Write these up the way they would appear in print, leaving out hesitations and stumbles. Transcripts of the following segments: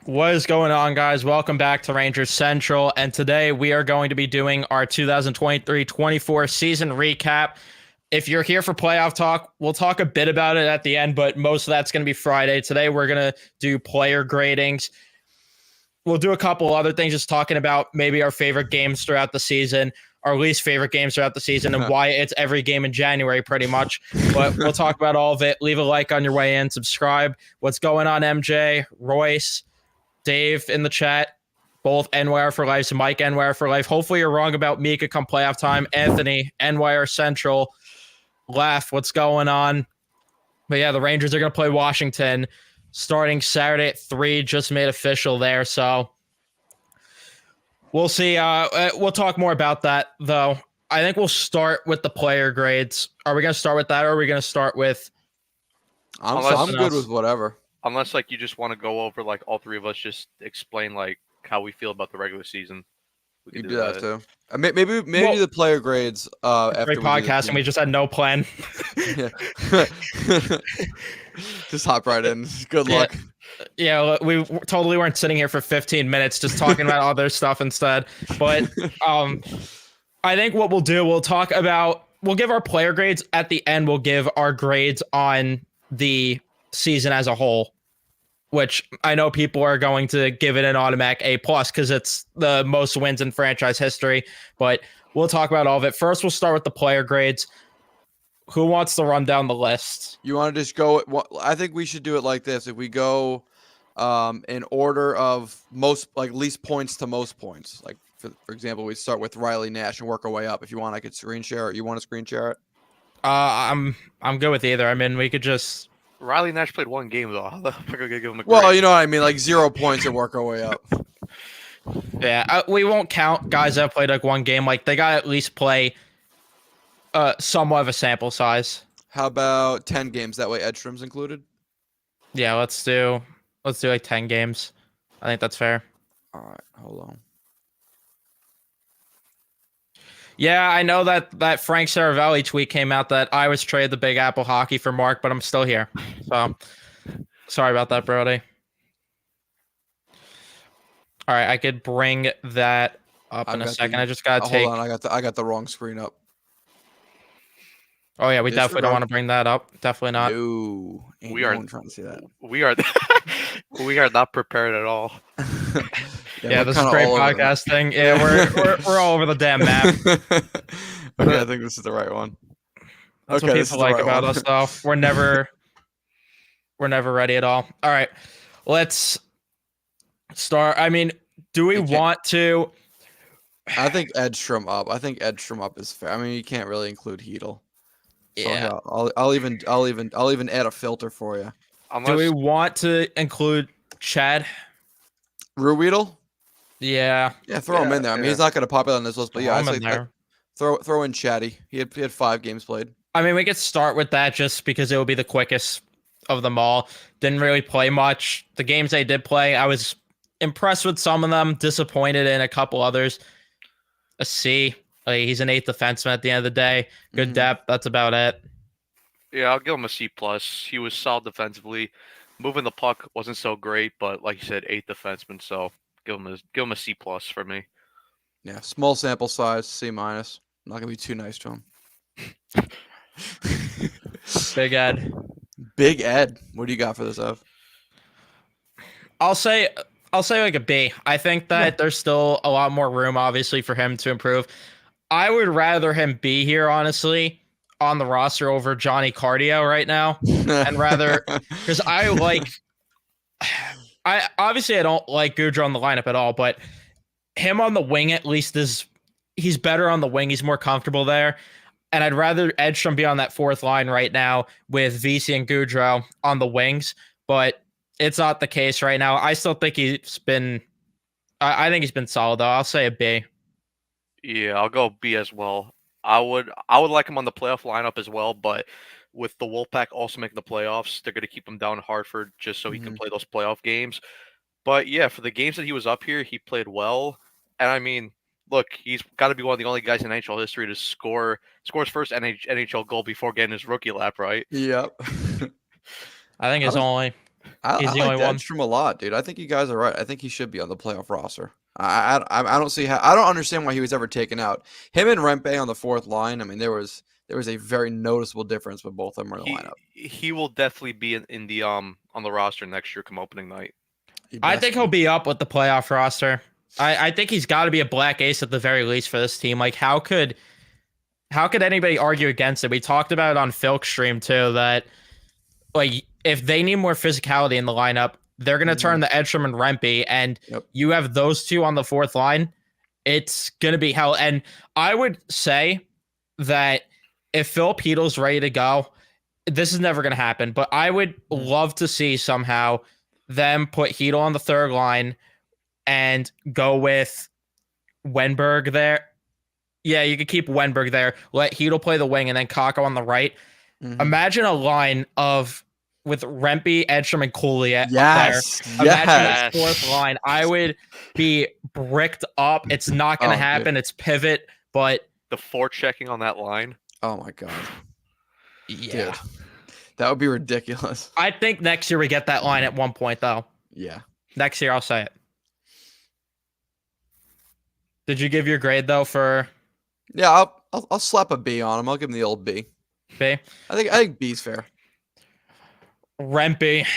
What is going on, guys? Welcome back to Rangers Central. And today we are going to be doing our 2023-24 season recap. If you're here for playoff talk, we'll talk a bit about it at the end, but most of that's going to be Friday. Today we're going to do player gradings. We'll do a couple other things, just talking about maybe our favorite games throughout the season, our least favorite games throughout the season, and why it's every game in January pretty much. But we'll talk about all of it. Leave a like on your way in, subscribe. What's going on, MJ, Royce, Dave in the chat, both NYR for life, Mike NYR for life. Hopefully you're wrong about Mika come playoff time. Anthony, NYR Central, Laugh, what's going on? But yeah, the Rangers are going to play Washington starting Saturday at 3, just made official there. So we'll see. We'll talk more about that, though. I think we'll start with the player grades. Are we going to start with that, or are we going to start with I'm good with whatever. Unless you just want to go over all three of us just explain how we feel about the regular season. We You can do that too. Maybe the player grades after great podcast, and we just had no plan. Yeah. Just hop right in. Good luck. Yeah, we totally weren't sitting here for 15 minutes just talking about other stuff instead. But I think what we'll do, we'll give our player grades at the end. We'll give our grades on the season as a whole, which I know people are going to give it an automatic A+ because it's the most wins in franchise history. But we'll talk about all of it. First, we'll start with the player grades. Who wants to run down the list? You want to just go? I think we should do it like this. If we go in order of least points to most points. Like for example, we start with Riley Nash and work our way up. If you want, I could screen share it. You want to screen share it? I'm good with either. I mean, we could just. Riley Nash played one game though. How the fuck are we gonna give him a grade? Well, you know what I mean, like 0 points and work our way up. Yeah, we won't count guys that played one game. Like they got to at least play somewhat of a sample size. How about 10 games? That way Edstrom's included. Yeah, let's do 10 games. I think that's fair. All right, hold on. Yeah, I know that Frank Saravelli tweet came out that I was traded the Big Apple hockey for Mark, but I'm still here. So sorry about that, Brody. All right, I could bring that up in a second. I just gotta take. Hold on, I got the wrong screen up. Oh yeah, we definitely don't want to bring that up. Definitely not. No, we are trying to see that. We are we are not prepared at all. Yeah, this is great podcasting. Yeah, we're all over the damn map. Okay, I think this is the right one. That's what people like about us, though. We're never ready at all. All right, let's start. I mean, do we want to? I think Edstrom up. I think Edstrom up is fair. I mean, you can't really include Hedel. Yeah, so I'll even add a filter for you. Do we want to include Chad Ruedel? Yeah, throw him in there. I mean, he's not going to pop it on this list, but yeah, I there. Throw in Chatty. He had 5 games played. I mean, we could start with that just because it will be the quickest of them all. Didn't really play much. The games they did play, I was impressed with some of them, disappointed in a couple others. A C. He's an 8th defenseman at the end of the day. Good depth. That's about it. Yeah, I'll give him a C+. He was solid defensively. Moving the puck wasn't so great, but like you said, 8th defenseman. So give him a C+ for me. Yeah, small sample size, C-. I'm not gonna be too nice to him. Big Ed. Big Ed. What do you got for this, Ev? I'll say like a B. I think that there's still a lot more room, obviously, for him to improve. I would rather him be here, honestly, on the roster over Johnny Cardio right now, and rather because I don't like Goudreau on the lineup at all, but him on the wing at least he's better on the wing. He's more comfortable there, and I'd rather Edstrom be on that 4th line right now with VC and Goudreau on the wings, but it's not the case right now. I still think I think he's been solid though. I'll say a B. Yeah, I'll go B as well. I would like him on the playoff lineup as well, but with the Wolfpack also making the playoffs, they're going to keep him down in Hartford just so he can play those playoff games. But yeah, for the games that he was up here, he played well. And I mean, look, he's got to be one of the only guys in NHL history to score his first NHL goal before getting his rookie lap, right? Yep. I think it's only. I He's the like only one. Edstrom a lot, dude. I think you guys are right. I think he should be on the playoff roster. I don't see how. I don't understand why he was ever taken out. Him and Rempe on the fourth line. I mean, there was a very noticeable difference when both of them were in the lineup. He will definitely be in the on the roster next year come opening night. I think he'll be up with the playoff roster. I think he's got to be a black ace at the very least for this team. Like, how could anybody argue against it? We talked about it on Phil's stream too, that like if they need more physicality in the lineup, they're gonna turn to Edstrom and Rempe, and you have those two on the fourth line. It's gonna be hell. And I would say that if Phil Petel's ready to go, this is never gonna happen. But I would love to see somehow them put Hedel on the third line and go with Wenberg there. Yeah, you could keep Wenberg there. Let Hedel play the wing and then Kakko on the right. Imagine a line with Rempe, Edstrom, and Cooley up there. Imagine this fourth line. I would be bricked up. It's not going to happen. Dude. It's pivot, but the forechecking on that line. Oh my god. Yeah. Dude, that would be ridiculous. I think next year we get that line at one point, though. Yeah. Next year, I'll say it. Did you give your grade though for? Yeah, I'll slap a B on him. I'll give him the old B. B. I think B's fair. Rempe's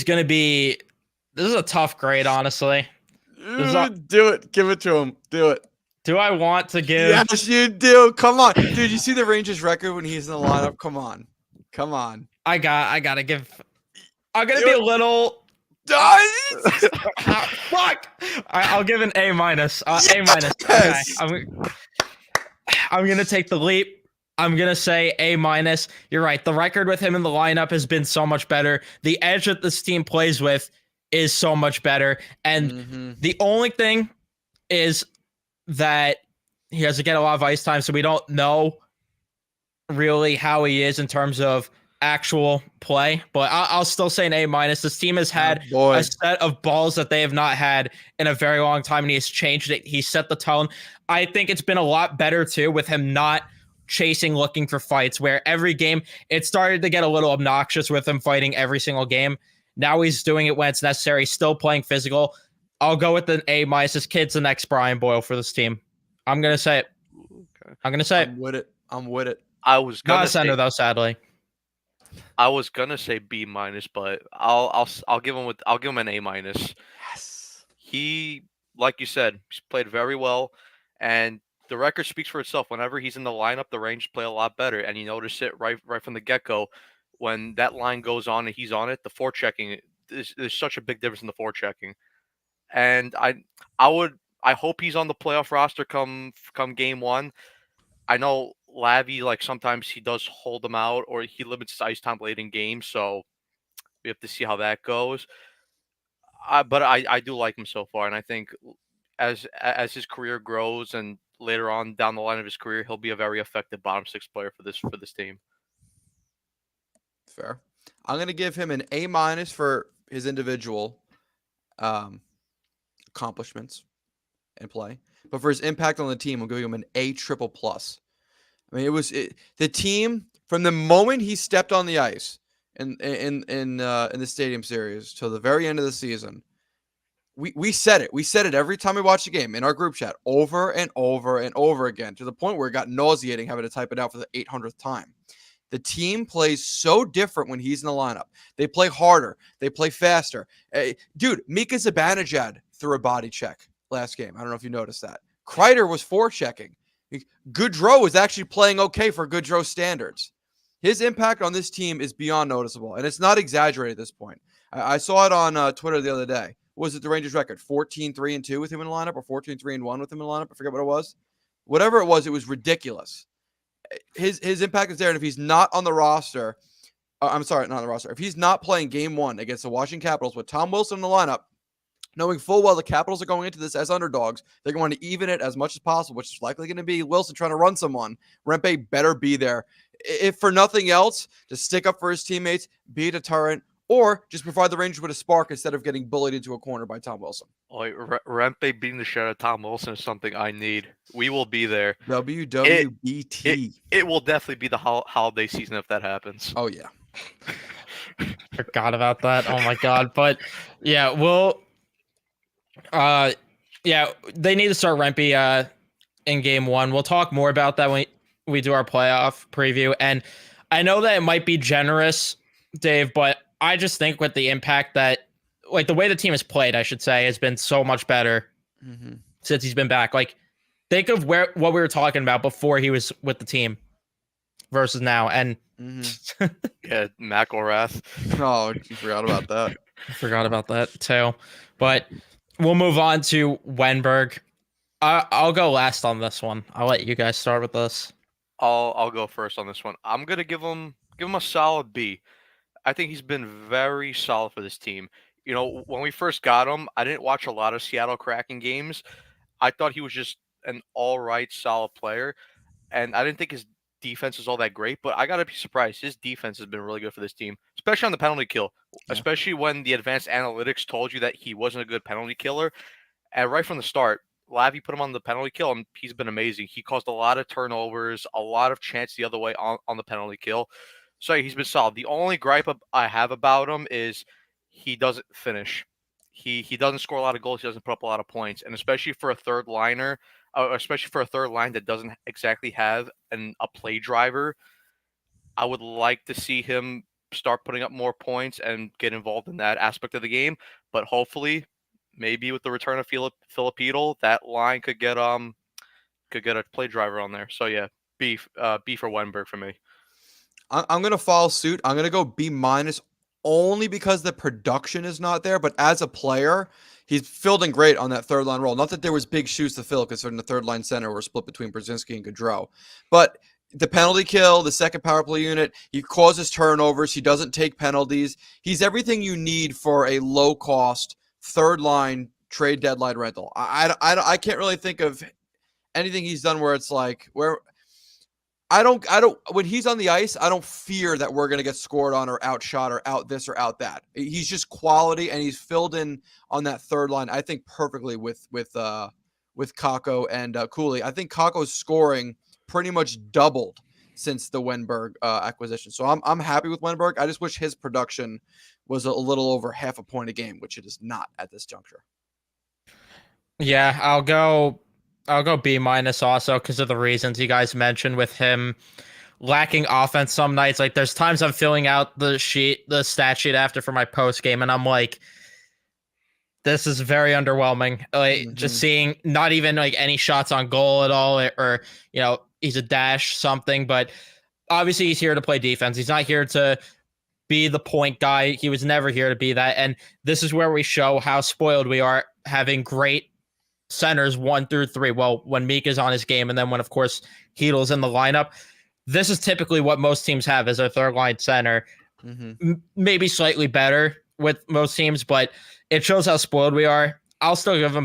gonna be. This is a tough grade, honestly. Do it. Give it to him. Do it. Do I want to give? Yes, you do. Come on, dude. You see the Rangers record when he's in the lineup? Come on. I gotta give. I'm gonna be a little. Fuck! I'll give an A minus. A minus. Yes. Okay. I'm gonna take the leap. I'm gonna say A minus. You're right. The record with him in the lineup has been so much better. The edge that this team plays with is so much better. And the only thing is that he has to get a lot of ice time, so we don't know really how he is in terms of actual play, but I'll still say an A minus. This team has had a set of balls that they have not had in a very long time, and he has changed it. He set the tone. I think it's been a lot better too with him not chasing, looking for fights, where every game it started to get a little obnoxious with him fighting every single game. Now he's doing it when it's necessary, still playing physical. I'll go with an A minus. This kid's the next Brian Boyle for this team. I'm gonna say it. Okay. I'm gonna say it. I'm with it. I was gonna not a center though, sadly. I was gonna say B minus, but I'll give him an A minus. Yes. He, like you said, he's played very well, and the record speaks for itself. Whenever he's in the lineup, the Rangers play a lot better, and you notice it right from the get go. When that line goes on and he's on it, the forechecking there's such a big difference in the forechecking, and I hope he's on the playoff roster come game one. I know Lavi, like sometimes he does hold them out or he limits his ice time late in games, so we have to see how that goes. But I do like him so far, and I think as his career grows and later on down the line of his career, he'll be a very effective bottom six player for this team. Fair. I'm gonna give him an A minus for his individual accomplishments and play, but for his impact on the team, I'm giving him an A triple plus. I mean, the team from the moment he stepped on the ice in the Stadium Series till the very end of the season. We said it. We said it every time we watched the game in our group chat over and over and over again, to the point where it got nauseating having to type it out for the 800th time. The team plays so different when he's in the lineup. They play harder. They play faster. Dude, Mika Zibanejad threw a body check last game. I don't know if you noticed that. Kreider was forechecking. Goudreau was actually playing okay for Goudreau standards. His impact on this team is beyond noticeable, and it's not exaggerated at this point. I saw it on Twitter the other day. What was it the Rangers record? 14-3-2 with him in the lineup, or 14-3-1 with him in the lineup? I forget what it was. Whatever it was ridiculous. His impact is there, and if he's not on the roster, I'm sorry, not on the roster. If he's not playing game one against the Washington Capitals with Tom Wilson in the lineup, knowing full well the Capitals are going into this as underdogs, they're going to even it as much as possible, which is likely going to be Wilson trying to run someone. Rempe better be there. If for nothing else, to stick up for his teammates, be a deterrent, or just provide the Rangers with a spark instead of getting bullied into a corner by Tom Wilson. Rempe beating the shit out of Tom Wilson is something I need. We will be there. WWBT. It will definitely be the holiday season if that happens. Oh, yeah. Forgot about that. Oh my god. But yeah, yeah, they need to start Rempe in game one. We'll talk more about that when we do our playoff preview. And I know that it might be generous, Dave, but I just think with the impact that, like, the way the team has played, I should say, has been so much better since he's been back. Like, think of what we were talking about before he was with the team versus now. And Yeah, McElrath. Oh, you forgot about that. I forgot about that too. But we'll move on to Wenberg. I'll go last on this one. I'll let you guys start with this. I'll go first on this one. I'm gonna give him a solid B. I think he's been very solid for this team. You know, when we first got him, I didn't watch a lot of Seattle Kraken games. I thought he was just an all right, solid player, and I didn't think his defense was all that great. But I gotta be surprised. His defense has been really good for this team, especially on the penalty kill. Yeah. Especially when the advanced analytics told you that he wasn't a good penalty killer, and right from the start, Lavi put him on the penalty kill, and he's been amazing. He caused a lot of turnovers, a lot of chance the other way on the penalty kill. So he's been solid. The only gripe I have about him is he doesn't finish. He doesn't score a lot of goals. He doesn't put up a lot of points, and especially for a third liner, especially for a third line that doesn't exactly have a play driver, I would like to see him start putting up more points and get involved in that aspect of the game. But hopefully, maybe with the return of Filipino, that line could get a play driver on there. So yeah, B for Wenberg for me. I'm gonna follow suit. I'm gonna go B minus only because the production is not there. But as a player, he's filled in great on that third line role. Not that there was big shoes to fill, considering the third line center were split between Brzezinski and Gaudreau. But the penalty kill, the second power play unit, he causes turnovers. He doesn't take penalties. He's everything you need for a low cost third line trade deadline rental. I can't really think of anything he's done where it's like where I don't when he's on the ice, I don't fear that we're going to get scored on or outshot or out this or out that. He's just quality, and he's filled in on that third line, I think, perfectly with Kakko and Cooley. I think Kakko's scoring pretty much doubled since the Wenberg acquisition. So I'm happy with Wenberg. I just wish his production was a little over half a point a game, which it is not at this juncture. Yeah, I'll go B minus also because of the reasons you guys mentioned with him lacking offense some nights. Like, there's times I'm filling out the stat sheet after for my post game, and I'm like, this is very underwhelming. Like, just seeing not even like any shots on goal at all, or you know, he's a dash something. But obviously, he's here to play defense. He's not here to be the point guy. He was never here to be that. And this is where we show how spoiled we are having great centers 1 through 3. Well, when Mika's on his game, and then when, of course, Heedle's in the lineup. This is typically what most teams have as a third line center. Maybe slightly better with most teams, but it shows how spoiled we are. I'll still give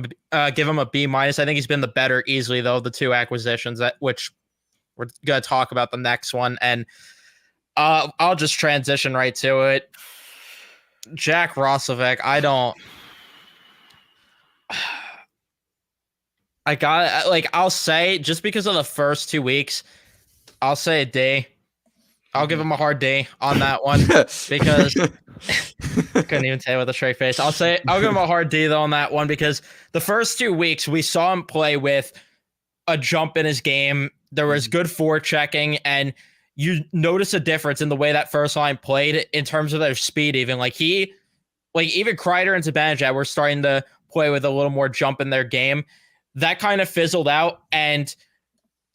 him a B minus. I think he's been the better easily, though, the two acquisitions, which we're going to talk about the next one. And I'll just transition right to it. Jack Roslovic, I'll say, just because of the first 2 weeks, I'll say a D. I'll give him a hard D on that one because I couldn't even say it with a straight face. I'll give him a hard D though on that one because the first 2 weeks we saw him play with a jump in his game. There was good forechecking, and you notice a difference in the way that first line played in terms of their speed. Even even Kreider and Zibanejad were starting to play with a little more jump in their game. That kind of fizzled out, and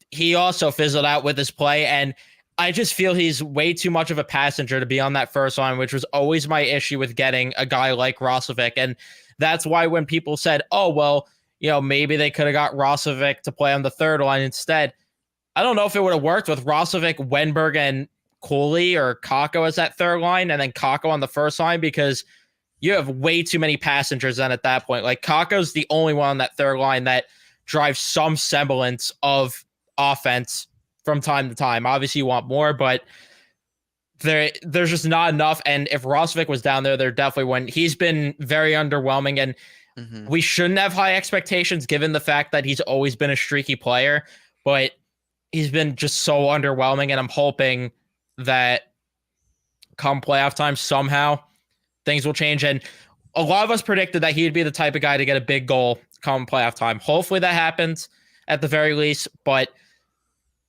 he also fizzled out with his play. And I just feel he's way too much of a passenger to be on that first line, which was always my issue with getting a guy like Roslovic. And that's why when people said, oh, well, you know, maybe they could have got Roslovic to play on the third line instead. I don't know if it would have worked with Roslovic, Wenberg, and Cooley or Kakko as that third line, and then Kakko on the first line, because you have way too many passengers then at that point. Like, Kakko's the only one on that third line that drives some semblance of offense from time to time. Obviously, you want more, but there's just not enough. And if Roslovic was down there definitely wouldn't. He's been very underwhelming, and we shouldn't have high expectations given the fact that he's always been a streaky player, but he's been just so underwhelming, and I'm hoping that come playoff time, somehow things will change. And a lot of us predicted that he'd be the type of guy to get a big goal come playoff time. Hopefully that happens at the very least, but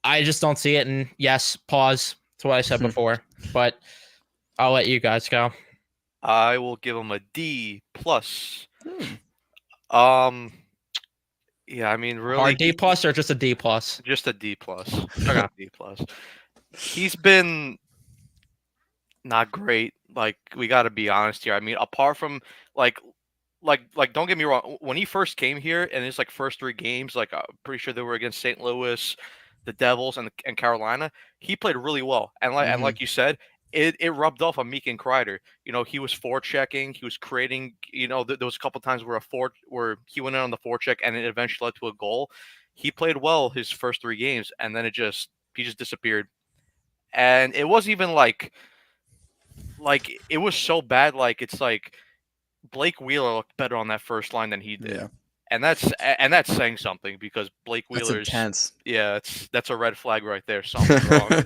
I just don't see it. And yes, pause to what I said before, but I'll let you guys go. I will give him a D plus. Yeah, I mean, really, Hard D plus or just a D plus? just a D plus. Okay. D plus. He's been not great. Like, we got to be honest here. I mean, apart from like don't get me wrong. When he first came here and his like first 3 games, like I'm pretty sure they were against St. Louis, the Devils, and Carolina. He played really well, and like you said, it rubbed off on Meek and Kreider. You know, he was forechecking, he was creating. You know, there was a couple times where he went in on the forecheck, and it eventually led to a goal. He played well his first 3 games, and then he just disappeared. And it wasn't even like it was so bad. Like, it's like Blake Wheeler looked better on that first line than he did. Yeah. And that's saying something, because Blake That's Wheeler's intense. Yeah, that's a red flag right there. Something wrong.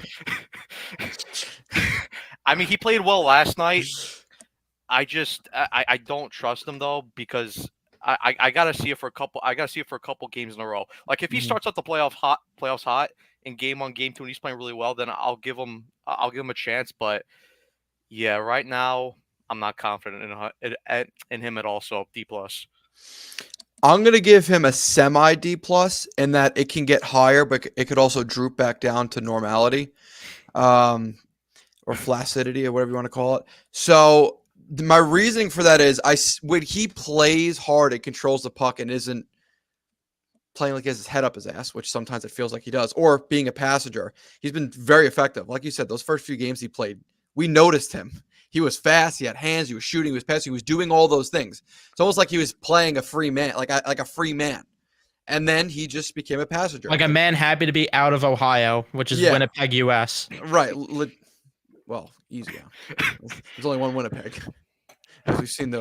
I mean, he played well last night. I don't trust him though, because I gotta see it for a couple games in a row. Like, if he starts out the playoffs hot in game 1, game 2, and he's playing really well, then I'll give him a chance. But yeah, right now I'm not confident in him at all. So D plus. I'm gonna give him a semi D plus in that it can get higher, but it could also droop back down to normality, or flaccidity, or whatever you want to call it. So my reasoning for that is when he plays hard and controls the puck and isn't playing like he has his head up his ass, which sometimes it feels like he does, or being a passenger, he's been very effective. Like you said, those first few games he played, we noticed him. He was fast. He had hands. He was shooting. He was passing. He was doing all those things. It's almost like he was playing a free man, like a free man. And then he just became a passenger, like a man happy to be out of Ohio, which is Winnipeg, U.S. Right. Well, easy. There's only one Winnipeg. As we've seen the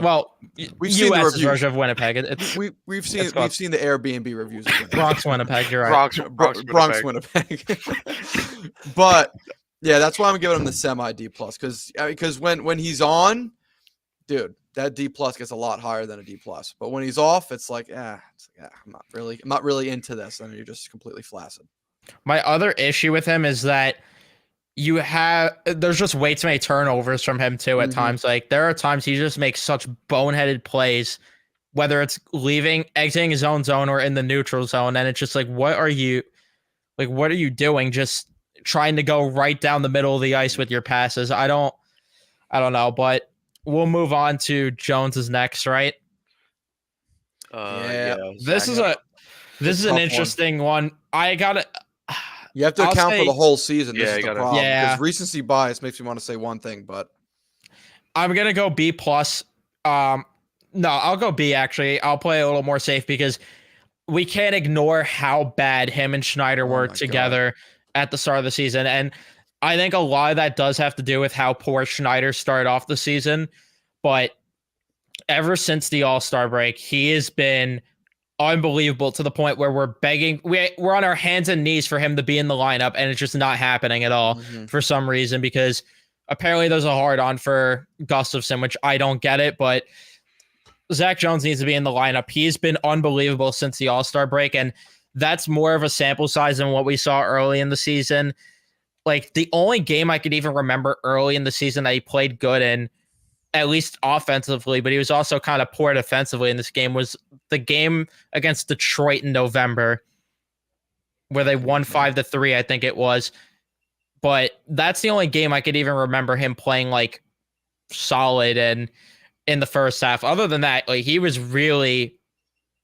we've seen the reviews. Version of Winnipeg. We've seen the Airbnb reviews of Winnipeg. Bronx, Winnipeg. You're right. Bronx, Winnipeg. But yeah, that's why I'm giving him the semi D plus, because when he's on, dude, that D plus gets a lot higher than a D plus. But when he's off, it's like, I'm not really into this, and you're just completely flaccid. My other issue with him is that there's just way too many turnovers from him too at times. Like, there are times he just makes such boneheaded plays, whether it's exiting his own zone or in the neutral zone, and it's just like, what are you doing? Just trying to go right down the middle of the ice with your passes. I don't know, but we'll move on to Jones's next, right? This is an interesting one. You have to account for the whole season. This is the problem. Yeah. Because recency bias makes me want to say one thing, but I'm gonna go B plus. No, I'll go B actually. I'll play a little more safe because we can't ignore how bad him and Schneider were together at the start of the season. And I think a lot of that does have to do with how poor Schneider started off the season. But ever since the All-Star break, he has been unbelievable, to the point where we're on our hands and knees for him to be in the lineup, and it's just not happening at all for some reason, because apparently there's a hard-on for Gustafsson, which I don't get it, but Zach Jones needs to be in the lineup. He's been unbelievable since the All-Star break, and that's more of a sample size than what we saw early in the season. Like, the only game I could even remember early in the season that he played good in, at least offensively, but he was also kind of poor defensively in this game, was the game against Detroit in November, where they won 5-3, I think it was. But that's the only game I could even remember him playing like solid and in the first half. Other than that, like, he was really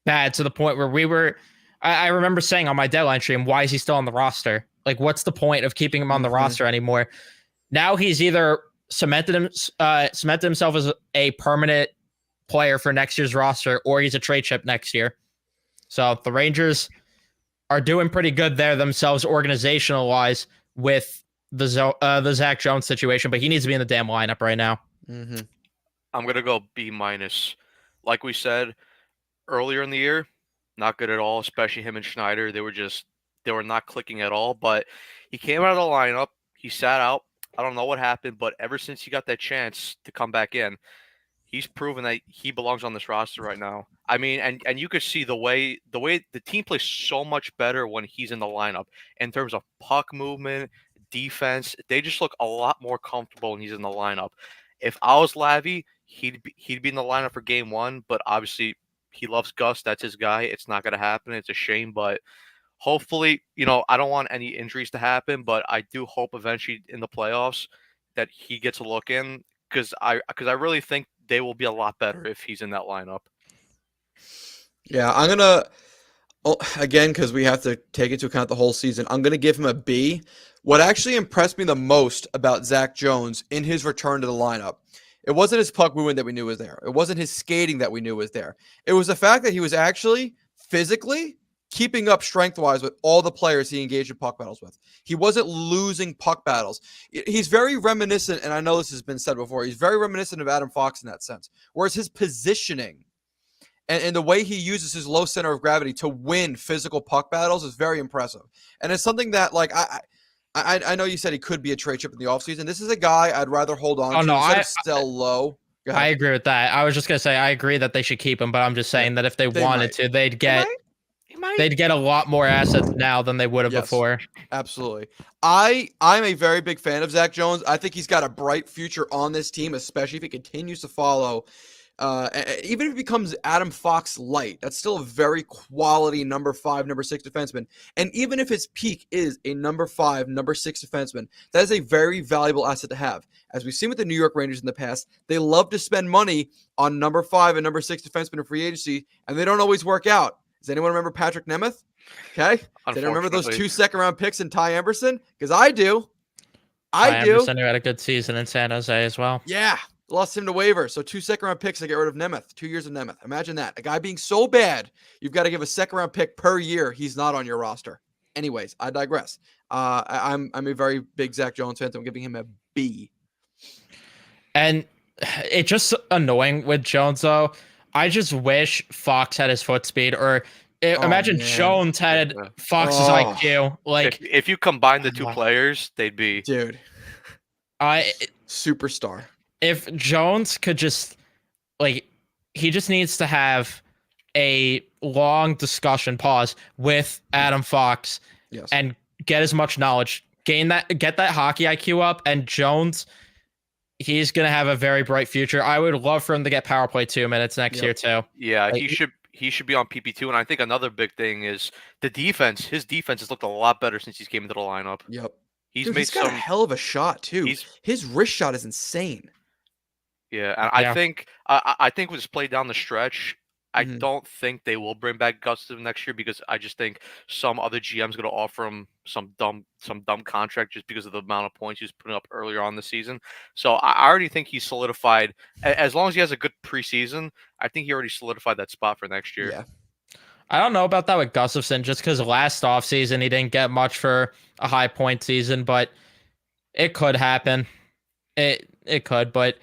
bad, to the point where I remember saying on my deadline stream, why is he still on the roster? Like, what's the point of keeping him on the roster anymore? Now he's either cemented himself as a permanent player for next year's roster, or he's a trade chip next year. So the Rangers are doing pretty good there themselves, organizational wise, with the Zach Jones situation, but he needs to be in the damn lineup right now. I'm gonna go B minus. Like we said earlier in the year, not good at all. Especially him and Schneider, they were not clicking at all. But he came out of the lineup. He sat out I don't know what happened, but ever since he got that chance to come back in, he's proven that he belongs on this roster right now. I mean, and you could see the way the team plays so much better when he's in the lineup in terms of puck movement, defense. They just look a lot more comfortable when he's in the lineup. If I was Lavi, he'd be in the lineup for game one, but obviously he loves Gus. That's his guy. It's not gonna happen. It's a shame, but hopefully, I don't want any injuries to happen, but I do hope eventually in the playoffs that he gets a look in because I really think they will be a lot better if he's in that lineup. Yeah, I'm gonna again because we have to take into account the whole season. I'm gonna give him a B. What actually impressed me the most about Zach Jones in his return to the lineup, it wasn't his puck movement that we knew was there. It wasn't his skating that we knew was there. It was the fact that he was actually physically keeping up strength-wise with all the players he engaged in puck battles with. He wasn't losing puck battles. He's very reminiscent, and I know this has been said before, he's very reminiscent of Adam Fox in that sense. Whereas his positioning and the way he uses his low center of gravity to win physical puck battles is very impressive. And it's something that, like, I know you said he could be a trade chip in the offseason. This is a guy I'd rather hold on to instead of sell low. I agree with that. I was just going to say I agree that they should keep him, but I'm just saying that if they wanted to, they'd get a lot more assets now than they would have before. Absolutely. I'm a very big fan of Zach Jones. I think he's got a bright future on this team, especially if he continues to follow. Even if he becomes Adam Fox light, that's still a very quality number 5, number 6 defenseman. And even if his peak is a number 5, number 6 defenseman, that is a very valuable asset to have. As we've seen with the New York Rangers in the past, they love to spend money on number 5 and number 6 defensemen in free agency, and they don't always work out. Does anyone remember Patrick Nemeth? Okay. Does anyone remember those 2 second-round picks in Ty Emberson? Because I do. Ty Emberson, who had a good season in San Jose as well. Yeah. Lost him to waiver. So 2 second-round picks to get rid of Nemeth. 2 years of Nemeth. Imagine that. A guy being so bad, you've got to give a second-round pick per year. He's not on your roster. Anyways, I digress. I'm a very big Zach Jones fan, so I'm giving him a B. And it's just annoying with Jones, though. I just wish Fox had his foot speed, or imagine Jones had Fox's IQ. Like, if you combine the two players, they'd be superstar. If Jones could just, like, he just needs to have a long discussion with Adam Fox and get as much knowledge, get that hockey IQ up, and Jones, he's going to have a very bright future. I would love for him to get power play 2 minutes next year too. Yeah, like, he should be on PP2, and I think another big thing is the defense. His defense has looked a lot better since he's came into the lineup. Yep. He's got a hell of a shot too. His wrist shot is insane. Yeah, and I think with his play down the stretch, I don't think they will bring back Gustave next year because I just think some other GM's going to offer him some dumb contract just because of the amount of points he was putting up earlier on the season. So I already think he's solidified. As long as he has a good preseason, I think he already solidified that spot for next year. Yeah. I don't know about that with Gustafsson just because last offseason he didn't get much for a high point season, but it could happen. It could, but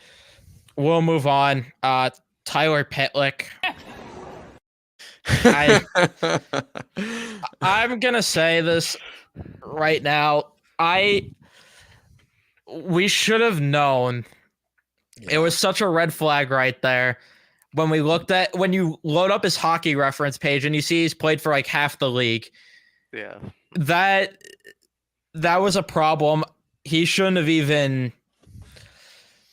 we'll move on. Tyler Pitlick. I'm gonna say this right now. We should have known. It was such a red flag right there when you load up his hockey reference page and you see he's played for like half the league. Yeah, that was a problem. He shouldn't have even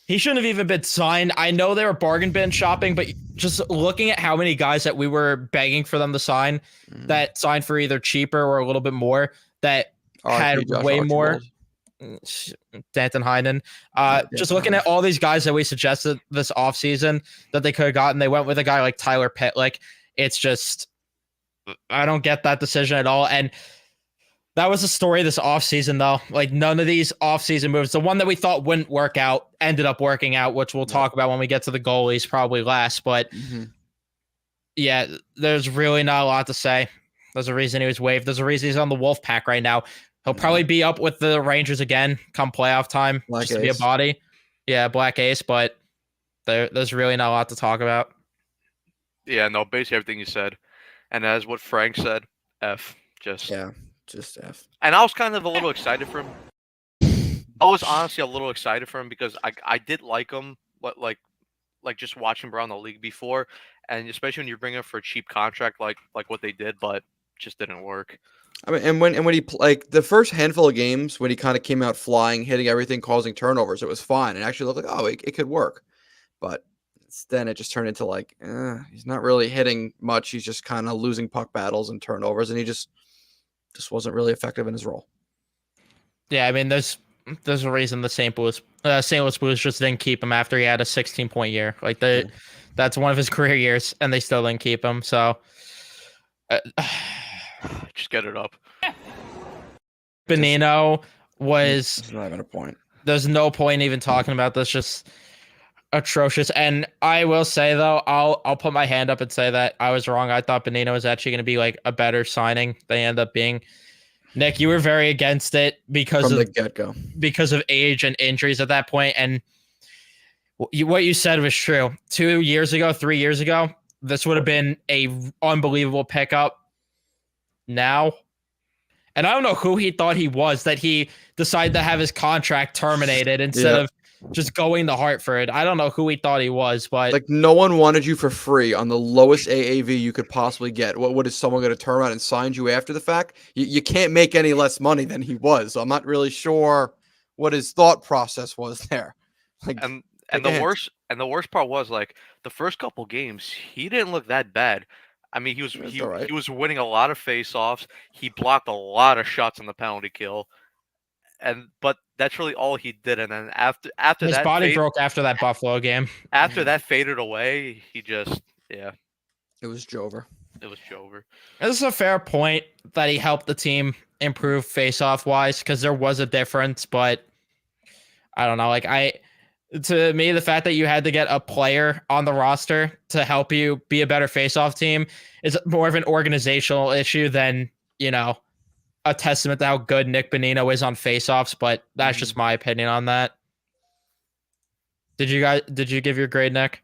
been signed. I know they were bargain bin shopping, but just looking at how many guys that we were begging for them to sign that signed for either cheaper or a little bit more that had way more. Danton Heinen. Just looking at all these guys that we suggested this offseason that they could have gotten, they went with a guy like Tyler Pitlick. It's just, I don't get that decision at all. And that was the story this offseason, though. Like, none of these offseason moves, the one that we thought wouldn't work out, ended up working out, which we'll talk about when we get to the goalies probably last. But, yeah, there's really not a lot to say. There's a reason he was waived. There's a reason he's on the Wolfpack right now. He'll probably be up with the Rangers again come playoff time, just to be a body. Yeah, Black Ace, but there's really not a lot to talk about. Yeah, no, basically everything you said. And as what Frank said, F. Just F. And I was kind of a little excited for him. I was honestly a little excited for him because I did like him, but like just watching him around the league before, and especially when you bring him for a cheap contract like what they did, but just didn't work. I mean, and when he like the first handful of games when he kind of came out flying, hitting everything, causing turnovers, it was fine and actually looked like it could work. But then it just turned into like he's not really hitting much. He's just kind of losing puck battles and turnovers, and he just wasn't really effective in his role. Yeah, I mean, there's a reason the St. Louis Blues just didn't keep him after he had a 16-point year. Like that's one of his career years, and they still didn't keep him. So. Just get it up. Bonino was. It's not even a point. There's no point even talking about this. Just atrocious. And I will say though, I'll put my hand up and say that I was wrong. I thought Bonino was actually going to be like a better signing. They end up being. Nick, you were very against it because From of the get-go. Because of age and injuries at that point. And what you said was true. 3 years ago, this would have been a unbelievable pickup. Now, and I don't know who he thought he was that he decided to have his contract terminated instead of just going to Hartford. I don't know who he thought he was, but like no one wanted you for free on the lowest AAV you could possibly get. What is someone going to turn around and sign you after the fact? You can't make any less money than he was. So I'm not really sure what his thought process was there. Like, and the worst part was like the first couple games he didn't look that bad. I mean, he was winning a lot of face-offs. He blocked a lot of shots on the penalty kill, but that's really all he did. And then after his that, body broke after that Buffalo game. After that faded away, he just it was Jover. It was Jover. This is a fair point that he helped the team improve face-off wise because there was a difference, but I don't know. To me, the fact that you had to get a player on the roster to help you be a better face-off team is more of an organizational issue than, a testament to how good Nick Bonino is on face-offs, but that's just my opinion on that. Did you give your grade, Nick?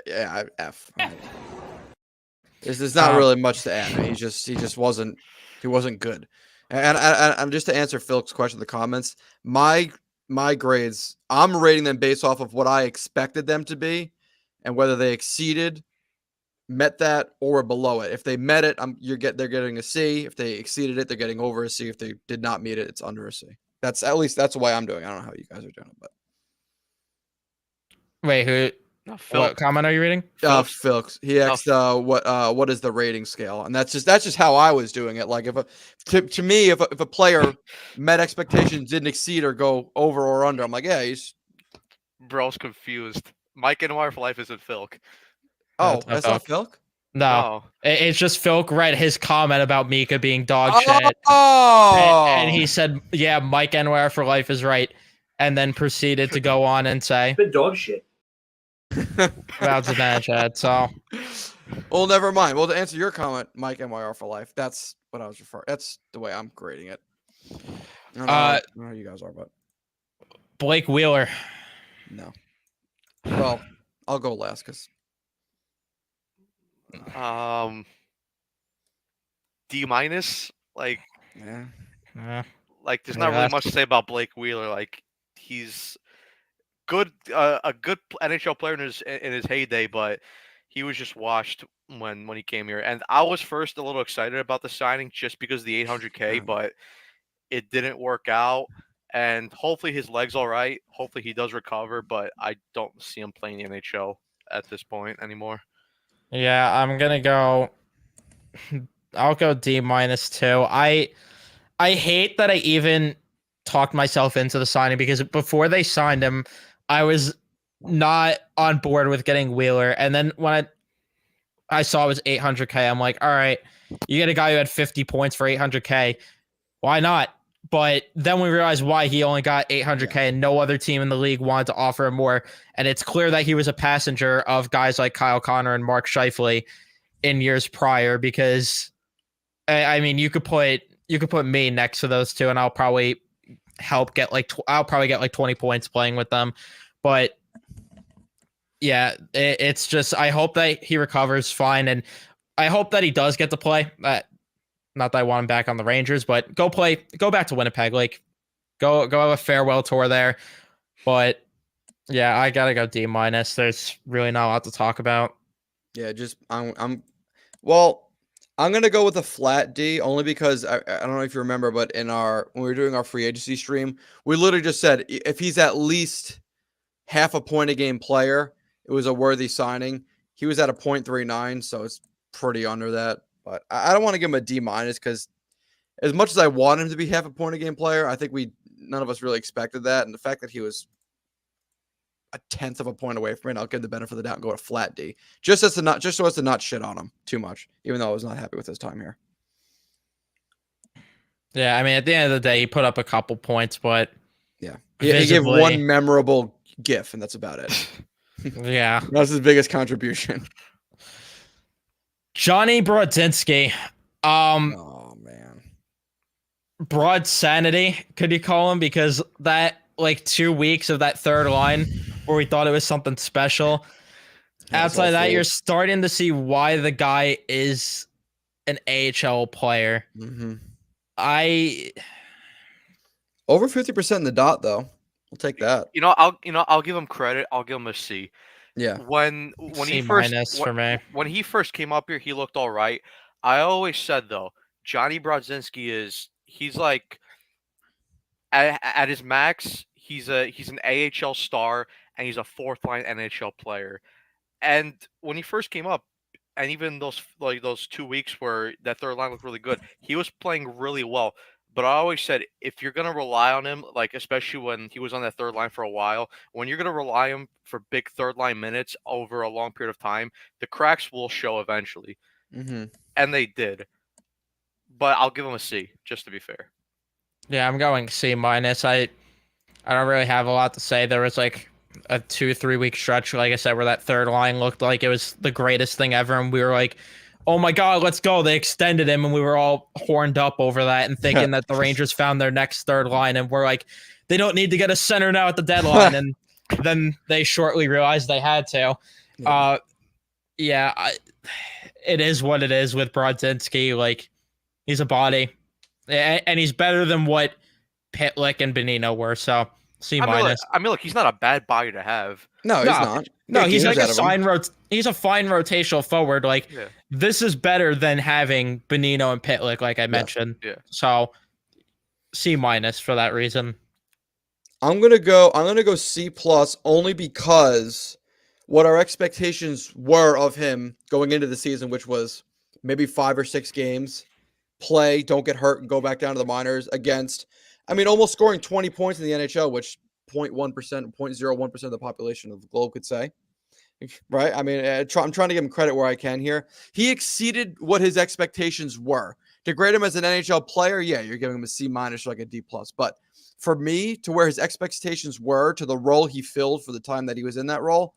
Yeah, F. There's not really much to add. He just wasn't good. And just to answer Phil's question in the comments, my grades, I'm rating them based off of what I expected them to be and whether they met that or were below it. If they met it, they're getting a C. If they exceeded it, they're getting over a C. If they did not meet it, it's under a C. That's the way I'm doing. I don't know how you guys are doing it, but wait, who? What comment are you reading? Phil. He asked what is the rating scale, and that's just how I was doing it. Like to me, if a player met expectations, didn't exceed or go over or under, I'm like, yeah, he's. Bro's confused. Mike NY for life isn't Philk. Oh, that's not Philk? No. It's just Philk read his comment about Mika being dog shit. Oh, and he said, yeah, Mike NY for life is right, and then proceeded to go on and say, been dog shit. About to manage that, so. Well, never mind. Well, to answer your comment, Mike MYR for life, that's what I was referring. That's the way I'm grading it. I don't know how you guys are, but Blake Wheeler. No. Well, I'll go last because. D minus, like. Yeah. Like, there's not really much to say about Blake Wheeler. Like, he's good, a good NHL player in his heyday, but he was just washed when he came here. And I was first a little excited about the signing just because of the $800K, but it didn't work out. And hopefully his leg's all right. Hopefully he does recover, but I don't see him playing the NHL at this point anymore. Yeah, I'm gonna go. I'll go D minus 2. I hate that I even talked myself into the signing because before they signed him, I was not on board with getting Wheeler. And then when I saw it was $800K, I'm like, all right, you get a guy who had 50 points for $800K. Why not? But then we realized why he only got $800K and no other team in the league wanted to offer him more. And it's clear that he was a passenger of guys like Kyle Connor and Mark Scheifele in years prior because, I mean, you could put me next to those two and I'll probably get like 20 points playing with them. But yeah, it's just, I hope that he recovers fine. And I hope that he does get to play. Not that I want him back on the Rangers, but go back to Winnipeg. Like, Go have a farewell tour there. But yeah, I gotta go D minus. There's really not a lot to talk about. Yeah, just well, I'm gonna go with a flat D only because I don't know if you remember, but when we were doing our free agency stream, we literally just said if he's at least half a point a game player, it was a worthy signing. He was at a 0.39, so it's pretty under that. But I don't want to give him a D minus because as much as I want him to be half a point a game player, I think none of us really expected that. And the fact that he was a tenth of a point away from it, I'll give the benefit of the doubt and go to flat D. Just so as to not shit on him too much, even though I was not happy with his time here. Yeah, I mean, at the end of the day, he put up a couple points, but yeah, he gave one memorable GIF, and that's about it. Yeah, that's his biggest contribution. Johnny Brodzinski. Oh man, Broad sanity, could you call him? Because that 2 weeks of that third line where we thought it was something special. Outside of that, you're starting to see why the guy is an AHL player. Mm-hmm. Over 50% in the dot though. We'll take that. I'll give him credit. I'll give him a C. Yeah. When C he first for me. When he first came up here, he looked all right. I always said though, Johnny Brodzinski he's like at his max, he's an AHL star and he's a fourth line NHL player. And when he first came up, and even those 2 weeks where that third line looked really good, he was playing really well. But I always said, if you're gonna rely on him, especially when he was on that third line for a while, when you're gonna rely on him for big third line minutes over a long period of time, the cracks will show eventually, and they did. But I'll give him a C just to be fair. Yeah, I'm going C minus. I don't really have a lot to say. There was a 2-3 week stretch, like I said, where that third line looked like it was the greatest thing ever, and we were like, oh my god, let's go. They extended him, and we were all horned up over that and thinking that the Rangers found their next third line, and we're like, they don't need to get a center now at the deadline. And then they shortly realized they had to. It is what it is with Brodzinski. He's a body, and he's better than what Pitlick and Bonino were, so C minus. Look, he's not a bad body to have. No, he's not. No, he's like he's a fine rotational forward. This is better than having Bonino and Pitlick, like I mentioned. Yeah. So C minus for that reason. I'm gonna go C plus only because what our expectations were of him going into the season, which was maybe 5 or 6 games, play, don't get hurt, and go back down to the minors against. Almost scoring 20 points in the NHL, which 0.1%, 0.01% of the population of the globe could say. Right? I'm trying to give him credit where I can here. He exceeded what his expectations were. To grade him as an NHL player, yeah, you're giving him a C minus or a D plus. But for me, to where his expectations were, to the role he filled for the time that he was in that role,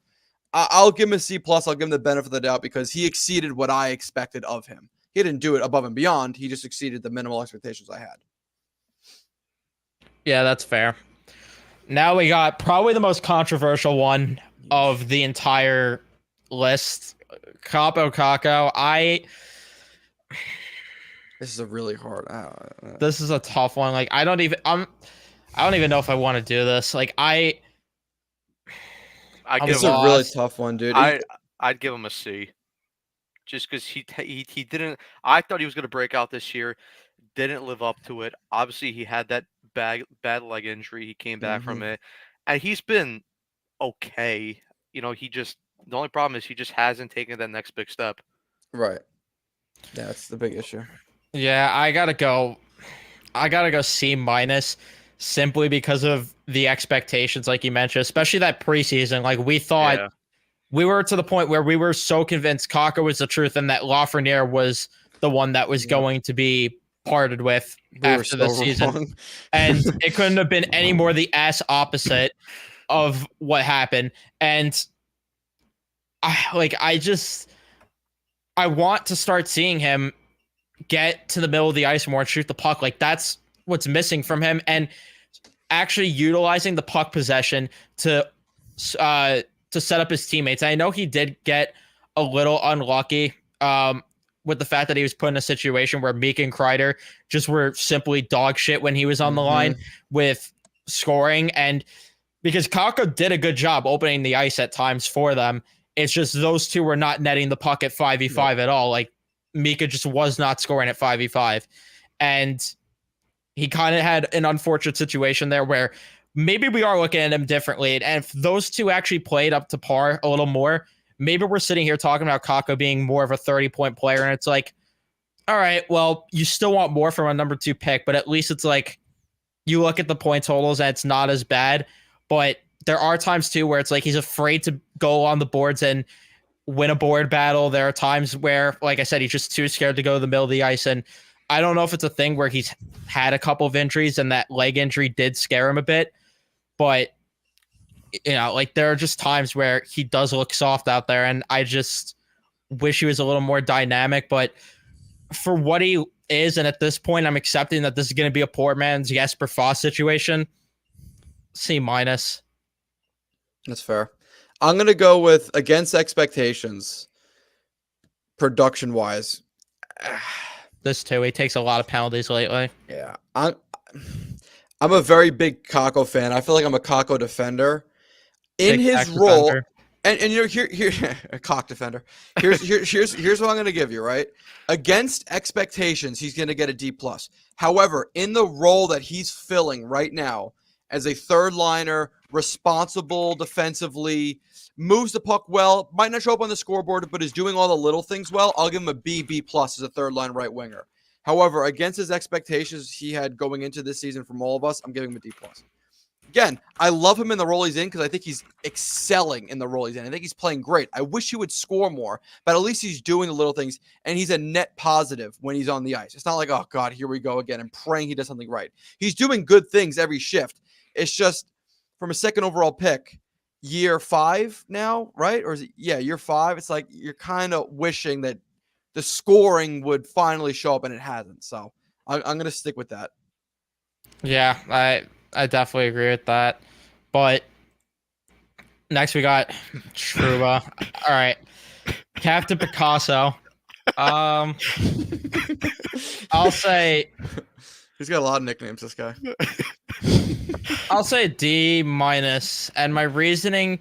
I'll give him a C plus. I'll give him the benefit of the doubt because he exceeded what I expected of him. He didn't do it above and beyond. He just exceeded the minimal expectations I had. Yeah, that's fair. Now we got probably the most controversial one of the entire list, Kaapo Kakko. This is a really hard. This is a tough one. I don't even know if I want to do this. This is a really tough one, dude. I'd give him a C, just because he didn't. I thought he was going to break out this year, didn't live up to it. Obviously, he had that bad leg injury. He came back from it, and he's been okay. The only problem is he just hasn't taken that next big step. Right. Yeah, that's the big issue. Yeah, I gotta go C minus simply because of the expectations, like you mentioned, especially that preseason. We thought we were to the point where we were so convinced Kakko was the truth and that Lafreniere was the one that was going to be parted with after the season. And it couldn't have been any more the ass opposite of what happened. And I want to start seeing him get to the middle of the ice more and shoot the puck. That's what's missing from him, and actually utilizing the puck possession to set up his teammates. I know he did get a little unlucky with the fact that he was put in a situation where Meek and Kreider just were simply dog shit when he was on the line with scoring, and because Kako did a good job opening the ice at times for them. It's just those two were not netting the puck at 5v5 at all. Like Mika just was not scoring at 5v5. And he kind of had an unfortunate situation there where maybe we are looking at him differently. And if those two actually played up to par a little more, maybe we're sitting here talking about Kako being more of a 30-point player. And it's like, all right, well, you still want more from a number 2 pick, but at least it's like you look at the point totals and it's not as bad. But there are times too where it's like he's afraid to go on the boards and win a board battle. There are times where, like I said, he's just too scared to go to the middle of the ice. And I don't know if it's a thing where he's had a couple of injuries and that leg injury did scare him a bit. But, you know, like there are just times where he does look soft out there. And I just wish he was a little more dynamic. But for what he is, and at this point, I'm accepting that this is going to be a poor man's Jesper Foss situation. C-. That's fair. I'm going to go with against expectations, production-wise. This too. He takes a lot of penalties lately. Yeah. I'm a very big Kako fan. I feel like I'm a Kako defender. In Big his Kako role, defender. and you know, here a cock defender. Here's what I'm going to give you, right? Against expectations, he's going to get a D+. However, in the role that he's filling right now as a third liner, responsible defensively, moves the puck well, might not show up on the scoreboard, but is doing all the little things well, I'll give him a B+ as a third line right winger. However, against his expectations he had going into this season from all of us, I'm giving him a D+. Again, I love him in the role he's in because I think he's excelling in the role he's in. I think he's playing great. I wish he would score more, but at least he's doing the little things, and he's a net positive when he's on the ice. It's not like, oh, God, here we go again, and praying he does something right. He's doing good things every shift. It's just from a second overall pick, year 5 now, right? Or is it, year 5? It's like you're kind of wishing that the scoring would finally show up, and it hasn't. So I'm going to stick with that. Yeah, I definitely agree with that. But next we got Trouba. All right. Captain Picasso. I'll say he's got a lot of nicknames, this guy. I'll say D-. And my reasoning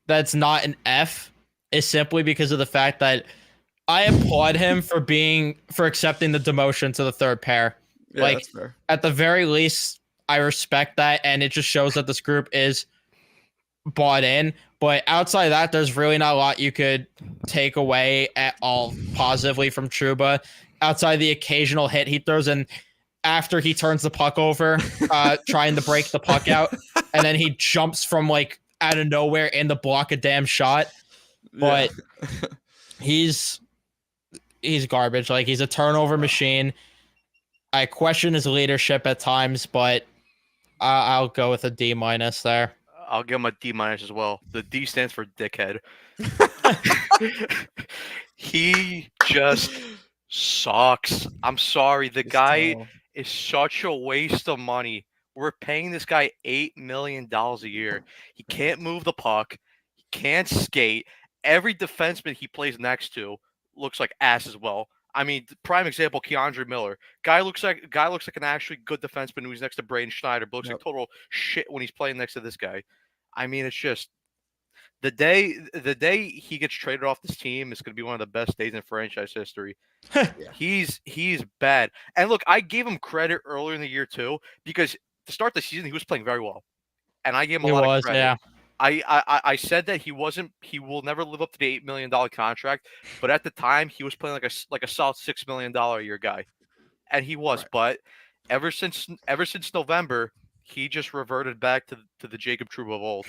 that's not an F is simply because of the fact that I applaud him for accepting the demotion to the third pair. Yeah, like that's fair. At the very least, I respect that, and it just shows that this group is bought in. But outside of that, there's really not a lot you could take away at all positively from Trouba. Outside the occasional hit he throws in after he turns the puck over, trying to break the puck out, and then he jumps from like out of nowhere in to block a damn shot. But he's garbage. Like, he's a turnover machine. I question his leadership at times, but I'll go with a D- there. I'll give him a D- as well. The D stands for dickhead. He just sucks. I'm sorry. The guy is such a waste of money. We're paying this guy $8 million a year. He can't move the puck. He can't skate. Every defenseman he plays next to looks like ass as well. I mean, prime example, Keandre Miller. Guy looks like an actually good defenseman who's next to Braden Schneider, but looks like total shit when he's playing next to this guy. I mean, it's just the day he gets traded off this team is going to be one of the best days in franchise history. He's bad. And look, I gave him credit earlier in the year too, because to start the season he was playing very well, and I gave him a lot of credit. Yeah. I said that he will never live up to the $8 million contract, but at the time he was playing like a solid $6 million a year guy, and he was. Right. But ever since November, he just reverted back to the Jacob Trouba of old.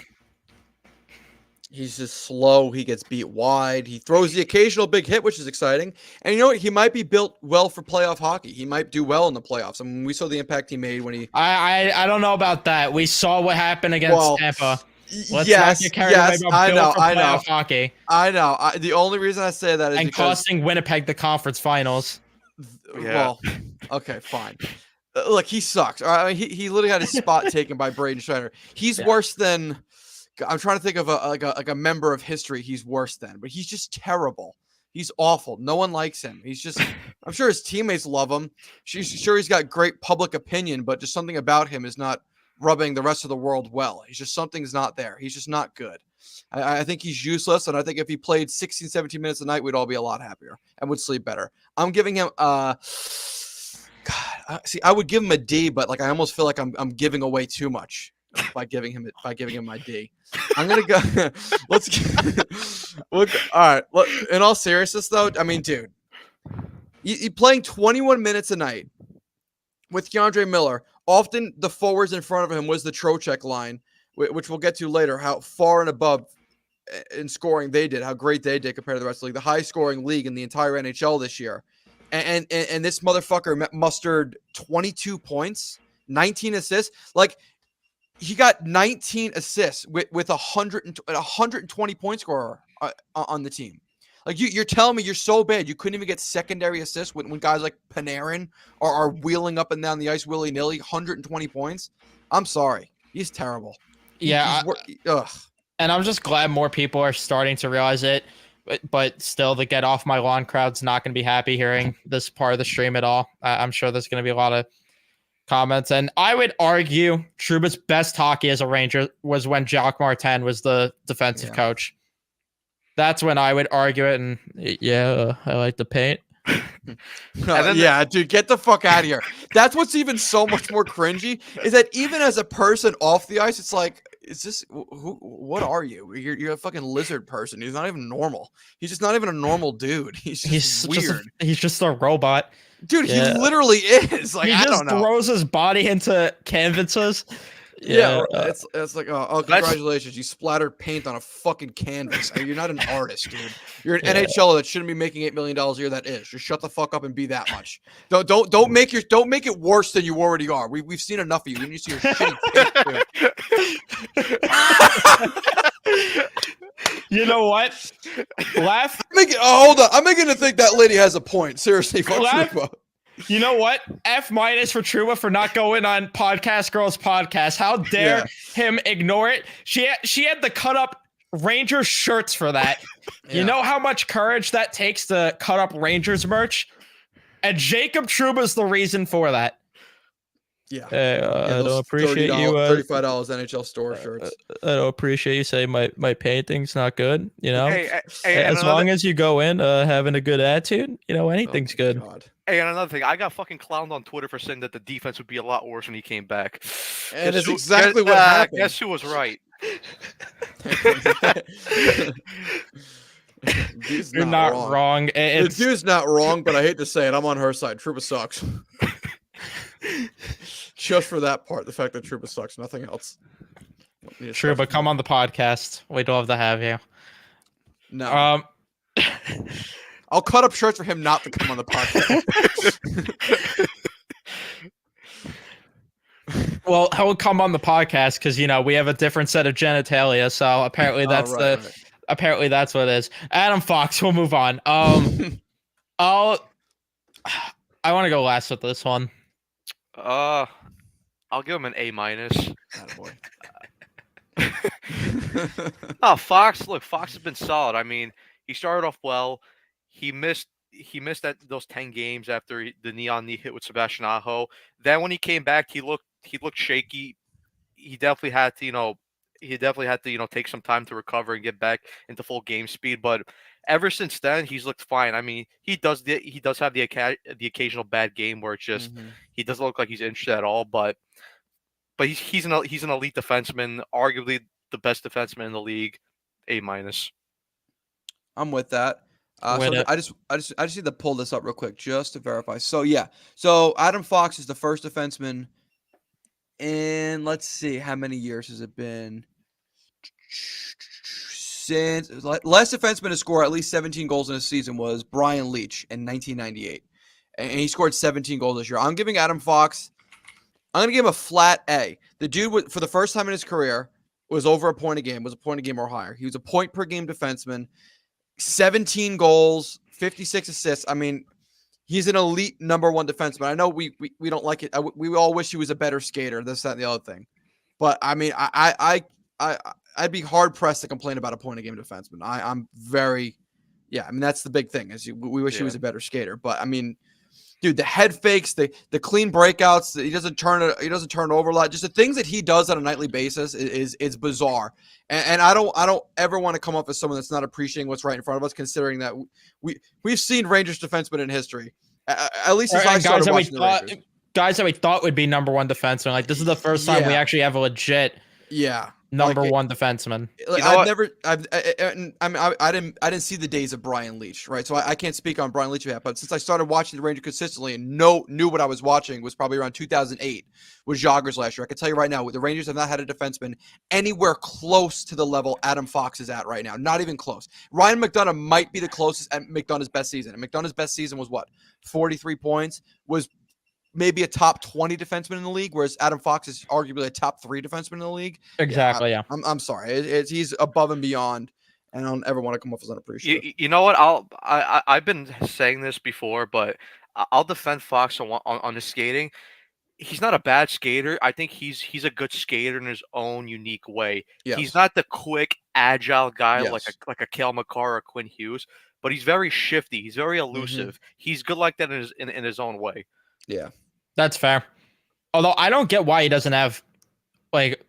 He's just slow. He gets beat wide. He throws the occasional big hit, which is exciting. And you know what? He might be built well for playoff hockey. He might do well in the playoffs. I mean, we saw the impact he made when he. I don't know about that. We saw what happened against Tampa. Let's not get carried away about I know. Hockey. I know. The only reason I say that is and because costing Winnipeg the conference finals. Yeah. Well, okay, fine. Look, he sucks. All right, I mean, he literally had his spot taken by Braden Schneider. He's worse than. I'm trying to think of a member of history. He's worse than, but he's just terrible. He's awful. No one likes him. He's just. I'm sure his teammates love him. Sure, he's got great public opinion, but just something about him is not rubbing the rest of the world well. He's just something's not there. He's just not good. I think he's useless, and I think if he played 16, 17 minutes a night, we'd all be a lot happier and would sleep better. I'm giving him I would give him a D, but like I almost feel like I'm giving away too much by giving him my D. I'm gonna go. Look. All right. Look, in all seriousness, though, I mean, dude, you playing 21 minutes a night with Keandre Miller. Often the forwards in front of him was the Trocheck line, which we'll get to later. How far and above in scoring they did, how great they did compared to the rest of the league. The high scoring league in the entire NHL this year. And this motherfucker mustered 22 points, 19 assists. Like, he got 19 assists with 120 point scorer on the team. Like, you're telling me you're so bad you couldn't even get secondary assists when guys like Panarin are wheeling up and down the ice willy-nilly, 120 points? I'm sorry. He's terrible. Yeah. Ugh. And I'm just glad more people are starting to realize it. But still, the get off my lawn crowd's not going to be happy hearing this part of the stream at all. I'm sure there's going to be a lot of comments. And I would argue Trouba's best hockey as a Ranger was when Jacques Martin was the defensive coach. That's when I would argue it. And yeah, I like the paint. Dude, get the fuck out of here. That's what's even so much more cringy is that even as a person off the ice, it's like, what are you? You're a fucking lizard person. He's not even normal. He's just not even a normal dude. He's weird. He's just a robot. Dude, he literally is. Like, I don't know. He just throws his body into canvases. It's like, congratulations, you splattered paint on a fucking canvas. You're not an artist, dude. You're an NHL that shouldn't be making $8 million a year. That is. Just shut the fuck up and be that much. Don't make it worse than you already are. We've seen enough of you. We need to see your shitty paint, too. You know what? Laugh. Hold on. I'm beginning to think that lady has a point. Seriously, fuck Trouba. You know what? F- for Trouba for not going on Podcast Girls podcast. How dare him ignore it? She had to cut up Rangers shirts for that. You know how much courage that takes to cut up Rangers merch? And Jacob Trouba's the reason for that. Yeah. I don't appreciate you. $35 NHL store shirts. I don't appreciate you saying my painting's not good. You know, as long as you go in having a good attitude, you know, anything's good. God. Hey, and another thing, I got fucking clowned on Twitter for saying that the defense would be a lot worse when he came back. And it's exactly what happened. Guess who was right? You're not wrong. The dude's not wrong, but I hate to say it. I'm on her side. Trouba sucks. Just for that part, the fact that Trouba sucks, nothing else. Trouba, come on the podcast. We'd love to have you. No. I'll cut up shirts for him not to come on the podcast. Well, he'll come on the podcast because we have a different set of genitalia. So apparently that's apparently that's what it is. Adam Fox. We'll move on. I want to go last with this one. I'll give him an A-. Fox. Look, Fox has been solid. I mean, he started off well. He missed those 10 games after the knee hit with Sebastian Aho. Then when he came back, he looked shaky. He definitely had to take some time to recover and get back into full game speed. But ever since then, he's looked fine. I mean, he does have the occasional bad game where it's just he doesn't look like he's interested at all. But he's an elite defenseman, arguably the best defenseman in the league. A-. I'm with that. I just need to pull this up real quick just to verify. So Adam Fox is the first defenseman in, let's see, how many years has it been? Since last defenseman to score at least 17 goals in a season was Brian Leetch in 1998, and he scored 17 goals this year. I'm giving Adam Fox. I'm gonna give him a flat A. The dude, for the first time in his career, was over a point a game. Was a point a game or higher. He was a point per game defenseman. 17 goals, 56 assists. I mean, he's an elite number one defenseman. I know we don't like it. We all wish he was a better skater, this, that, and the other thing. But I mean, I'd be hard pressed to complain about a point a game defenseman. I mean, that's the big thing is we wish he was a better skater. But I mean, dude, the head fakes, the clean breakouts, he doesn't turn over a lot. Just the things that he does on a nightly basis is bizarre. And I don't ever want to come up as someone that's not appreciating what's right in front of us, considering that we've seen Rangers defensemen in history. At least as I started watching the Rangers. Guys that we thought would be number one defenseman. Like, this is the first time we actually have a legit number one defenseman. I didn't see the days of Brian Leetch, right? So I can't speak on Brian Leetch yet. But since I started watching the Rangers consistently and knew what I was watching was probably around 2008 with Joggers last year. I can tell you right now, the Rangers have not had a defenseman anywhere close to the level Adam Fox is at right now. Not even close. Ryan McDonough might be the closest at McDonough's best season. And McDonough's best season was what? 43 points. Was maybe a top 20 defenseman in the league, whereas Adam Fox is arguably a top 3 defenseman in the league. Exactly. Yeah. I'm sorry. He's above and beyond, and I don't ever want to come off as unappreciative. You know what? I've been saying this before, but I'll defend Fox on his skating. He's not a bad skater. I think he's a good skater in his own unique way. Yes. He's not the quick, agile guy Yes. like a Cale Makar or Quinn Hughes, but he's very shifty. He's very elusive. He's good like that in his own way. Yeah. That's fair. Although I don't get why he doesn't have, like,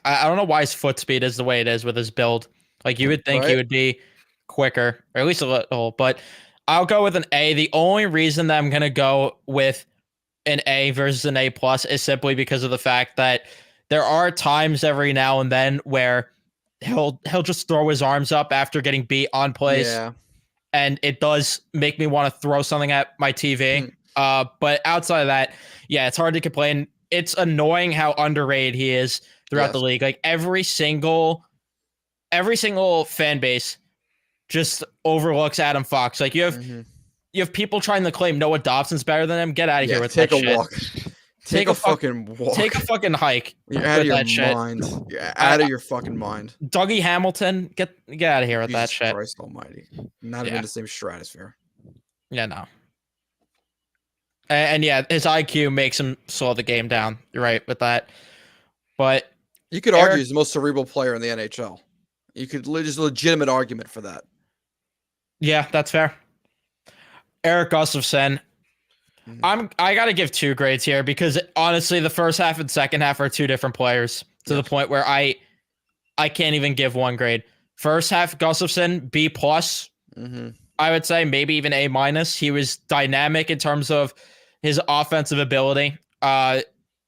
I don't know why his foot speed is the way it is with his build. Like, you would think he would be quicker, or at least a little, but I'll go with an A. The only reason that I'm going to go with an A versus an A plus is simply because of the fact that there are times every now and then where he'll just throw his arms up after getting beat on plays. Yeah. And it does make me want to throw something at my TV. But outside of that, yeah, it's hard to complain. It's annoying how underrated he is throughout the league. Like, every single fan base just overlooks Adam Fox. Like, you have people trying to claim Noah Dobson's better than him. Get out of here with that shit. Take a walk. Take a fucking walk. Take a fucking hike. You're out of your mind. You're out of your fucking mind. Dougie Hamilton, get out of here with that shit. Christ almighty. Not even the same stratosphere. Yeah, no. And yeah, his IQ makes him slow the game down. You're right with that. But you could argue he's the most cerebral player in the NHL. You could there's a legitimate argument for that. Yeah, that's fair. Eric Gustafsson. I gotta give 2 grades here because honestly, the first half and second half are 2 different players to the point where I can't even give 1 grade. First half, Gustafsson, B plus. I would say maybe even A minus. He was dynamic in terms of his offensive ability,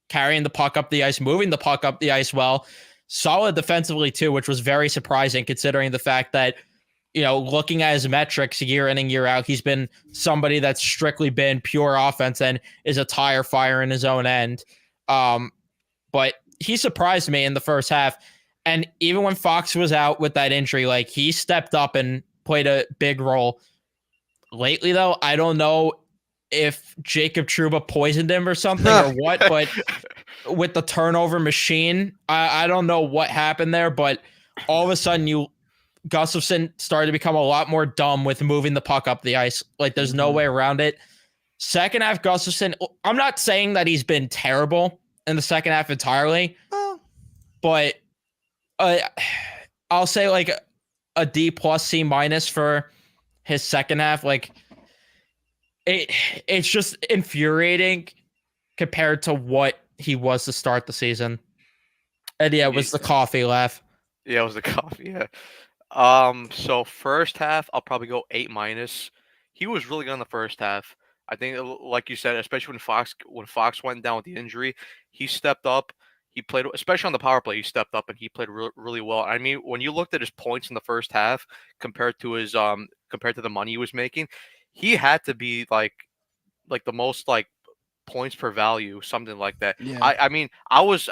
carrying the puck up the ice, moving the puck up the ice well, solid defensively too, which was very surprising considering the fact that, you know, looking at his metrics year in and year out, he's been somebody that's strictly been pure offense and is a tire fire in his own end. But he surprised me in the first half. And even when Fox was out with that injury, like, he stepped up and played a big role. Lately, though, I don't know if Jacob Trouba poisoned him or something or what, but with the turnover machine, I don't know what happened there, but all of a sudden Gustafsson started to become a lot more dumb with moving the puck up the ice. Like, there's no way around it. Second half, Gustafsson, I'm not saying that he's been terrible in the second half entirely, but I'll say like a D plus C minus for his second half. Like, it's just infuriating compared to what he was to start the season. And yeah, it was the coffee laugh. Yeah, it was the coffee. Yeah. So first half, I'll probably go 8 minus. He was really good in the first half. I think, like you said, especially when Fox went down with the injury, he stepped up. He played, especially on the power play. He stepped up and he played really well. I mean, when you looked at his points in the first half compared to the money he was making, he had to be like the most like points per value, something like that. Yeah. I mean, I was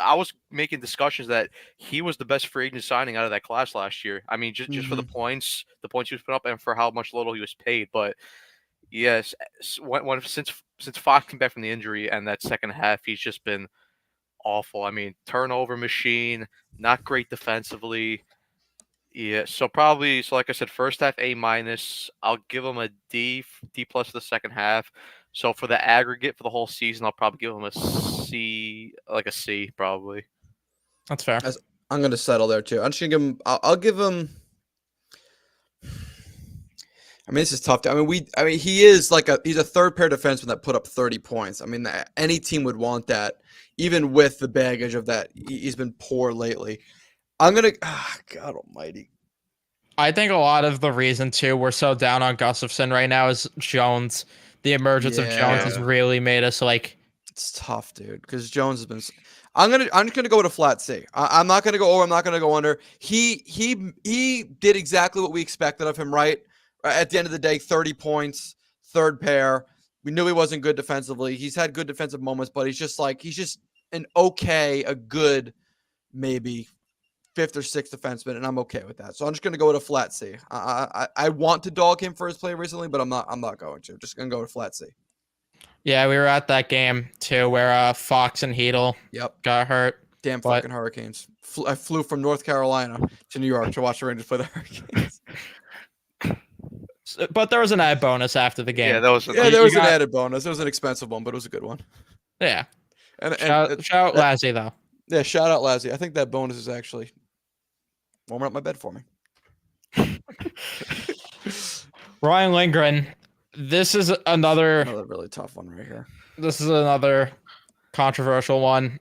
making discussions that he was the best free agent signing out of that class last year. I mean, just for the points he was putting up and for how much little he was paid. But yes, since Fox came back from the injury and that second half, he's just been awful. I mean, turnover machine, not great defensively. Yeah, so like I said, first half A minus. I'll give him a D plus for the second half. So for the aggregate for the whole season, I'll probably give him a C, like a C, probably. That's fair. I'm gonna settle there too. I'm just gonna give him. I'll give him. I mean, this is tough. I mean, he is he's a third pair defenseman that put up 30 points. I mean, any team would want that, even with the baggage of that. He's been poor lately. God Almighty. I think a lot of the reason too we're so down on Gustafsson right now is Jones. The emergence of Jones has really made us like. It's tough, dude, because Jones has been. I'm just gonna go with a flat C. I'm not gonna go over. I'm not gonna go under. He did exactly what we expected of him, right? At the end of the day, 30 points, third pair. We knew he wasn't good defensively. He's had good defensive moments, but he's just a good, maybe fifth or sixth defenseman, and I'm okay with that. So I'm just gonna go with a flat C. I want to dog him for his play recently, but I'm not going to. Just gonna go with flat C. Yeah, we were at that game too where Fox and Hedel got hurt. Damn fucking Hurricanes. I flew from North Carolina to New York to watch the Rangers play the Hurricanes. But there was an added bonus after the game. Yeah, there was an added bonus. It was an expensive one, but it was a good one. Yeah. Shout out Lassie, though. Yeah, shout out Lassie. I think that bonus is actually warming up my bed for me. Ryan Lindgren. This is another really tough one right here. This is another controversial one.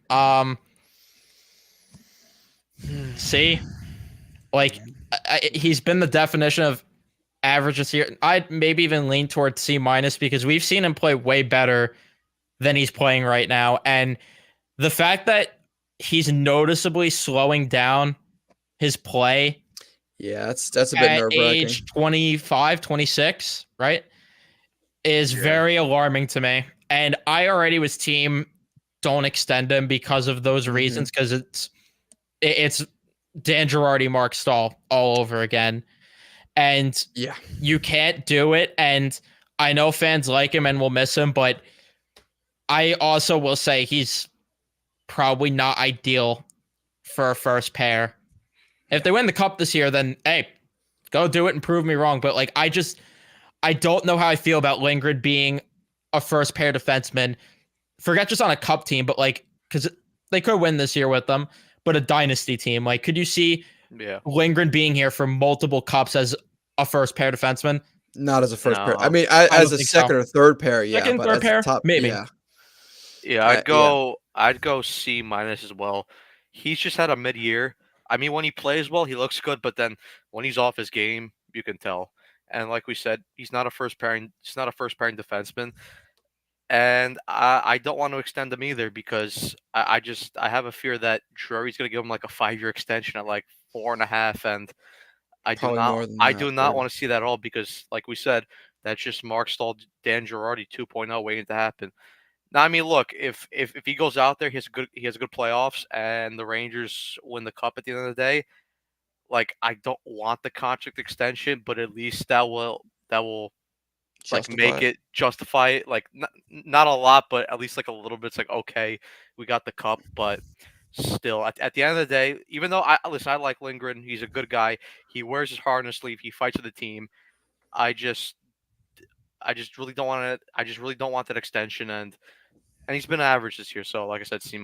See? Like, he's been the definition of average this year. I'd maybe even lean towards C- because we've seen him play way better than he's playing right now. And the fact that he's noticeably slowing down his play. Yeah, that's a bit nerve-wracking. Age 25, 26, right? Is very alarming to me. And I already was team don't extend him because of those reasons, because it's Dan Girardi, Mark Stahl all over again. And you can't do it. And I know fans like him and will miss him, but I also will say he's probably not ideal for a first pair. If they win the cup this year, then hey, go do it and prove me wrong. But like, I don't know how I feel about Lindgren being a first pair defenseman. Forget just on a cup team, but like, because they could win this year with them, but a dynasty team. Like, could you see Lindgren being here for multiple cups as a first pair defenseman? Not as a first pair. I mean, as a second or third pair, Second, third pair, maybe. Yeah, I'd go C- as well. He's just had a mid-year. I mean, when he plays well, he looks good, but then when he's off his game, you can tell. And like we said, he's not a first pairing defenseman. And I don't want to extend him either because I have a fear that Drury's going to give him like a 5-year extension at like 4.5, and I do not want to see that at all because, like we said, that's just Mark Stahl, Dan Girardi 2.0 waiting to happen. Now, I mean, look, if he goes out there, he has good playoffs, and the Rangers win the cup at the end of the day. Like, I don't want the contract extension, but at least that will like justify it. Like, not a lot, but at least like a little bit. It's like, okay, we got the cup, but still, at the end of the day, even though I like Lindgren, he's a good guy. He wears his heart on his sleeve. He fights for the team. I just really don't want it. I just really don't want that extension, and he's been average this year. So, like I said, C-.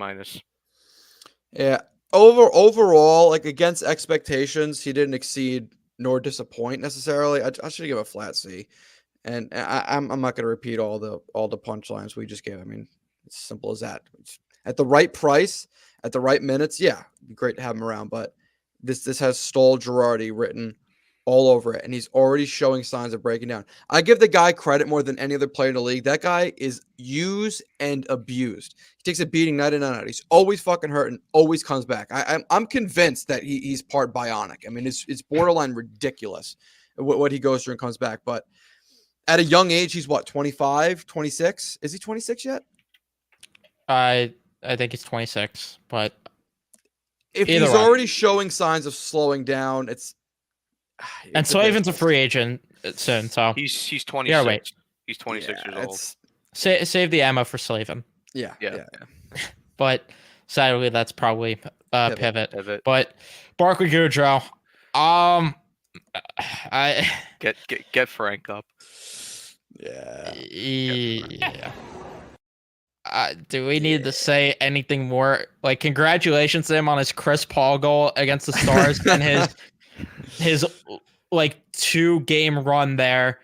Yeah. Overall, like against expectations, he didn't exceed nor disappoint necessarily. I should give a flat C. And I'm not going to repeat all the punchlines we just gave. I mean, it's simple as that. At the right price, at the right minutes, yeah, it'd be great to have him around. But this has Stahl Girardi written all over it, and he's already showing signs of breaking down. I give the guy credit more than any other player in the league. That guy is used and abused. He takes a beating night in and out. He's always fucking hurt and always comes back. I'm convinced that he's part bionic. I mean, it's borderline ridiculous what he goes through and comes back. But at a young age, he's what, 25, 26? Is he 26 yet? I think he's 26, but if he's already showing signs of slowing down, and Slavin's a free agent soon, so he's 26. Yeah, wait. He's 26 years old. Save the ammo for Slavin. Yeah. But sadly, that's probably pivot. But Barclay Goodrow, I get Frank up. Yeah. Do we need to say anything more? Like, congratulations to him on his Chris Paul goal against the Stars and his like 2-game run there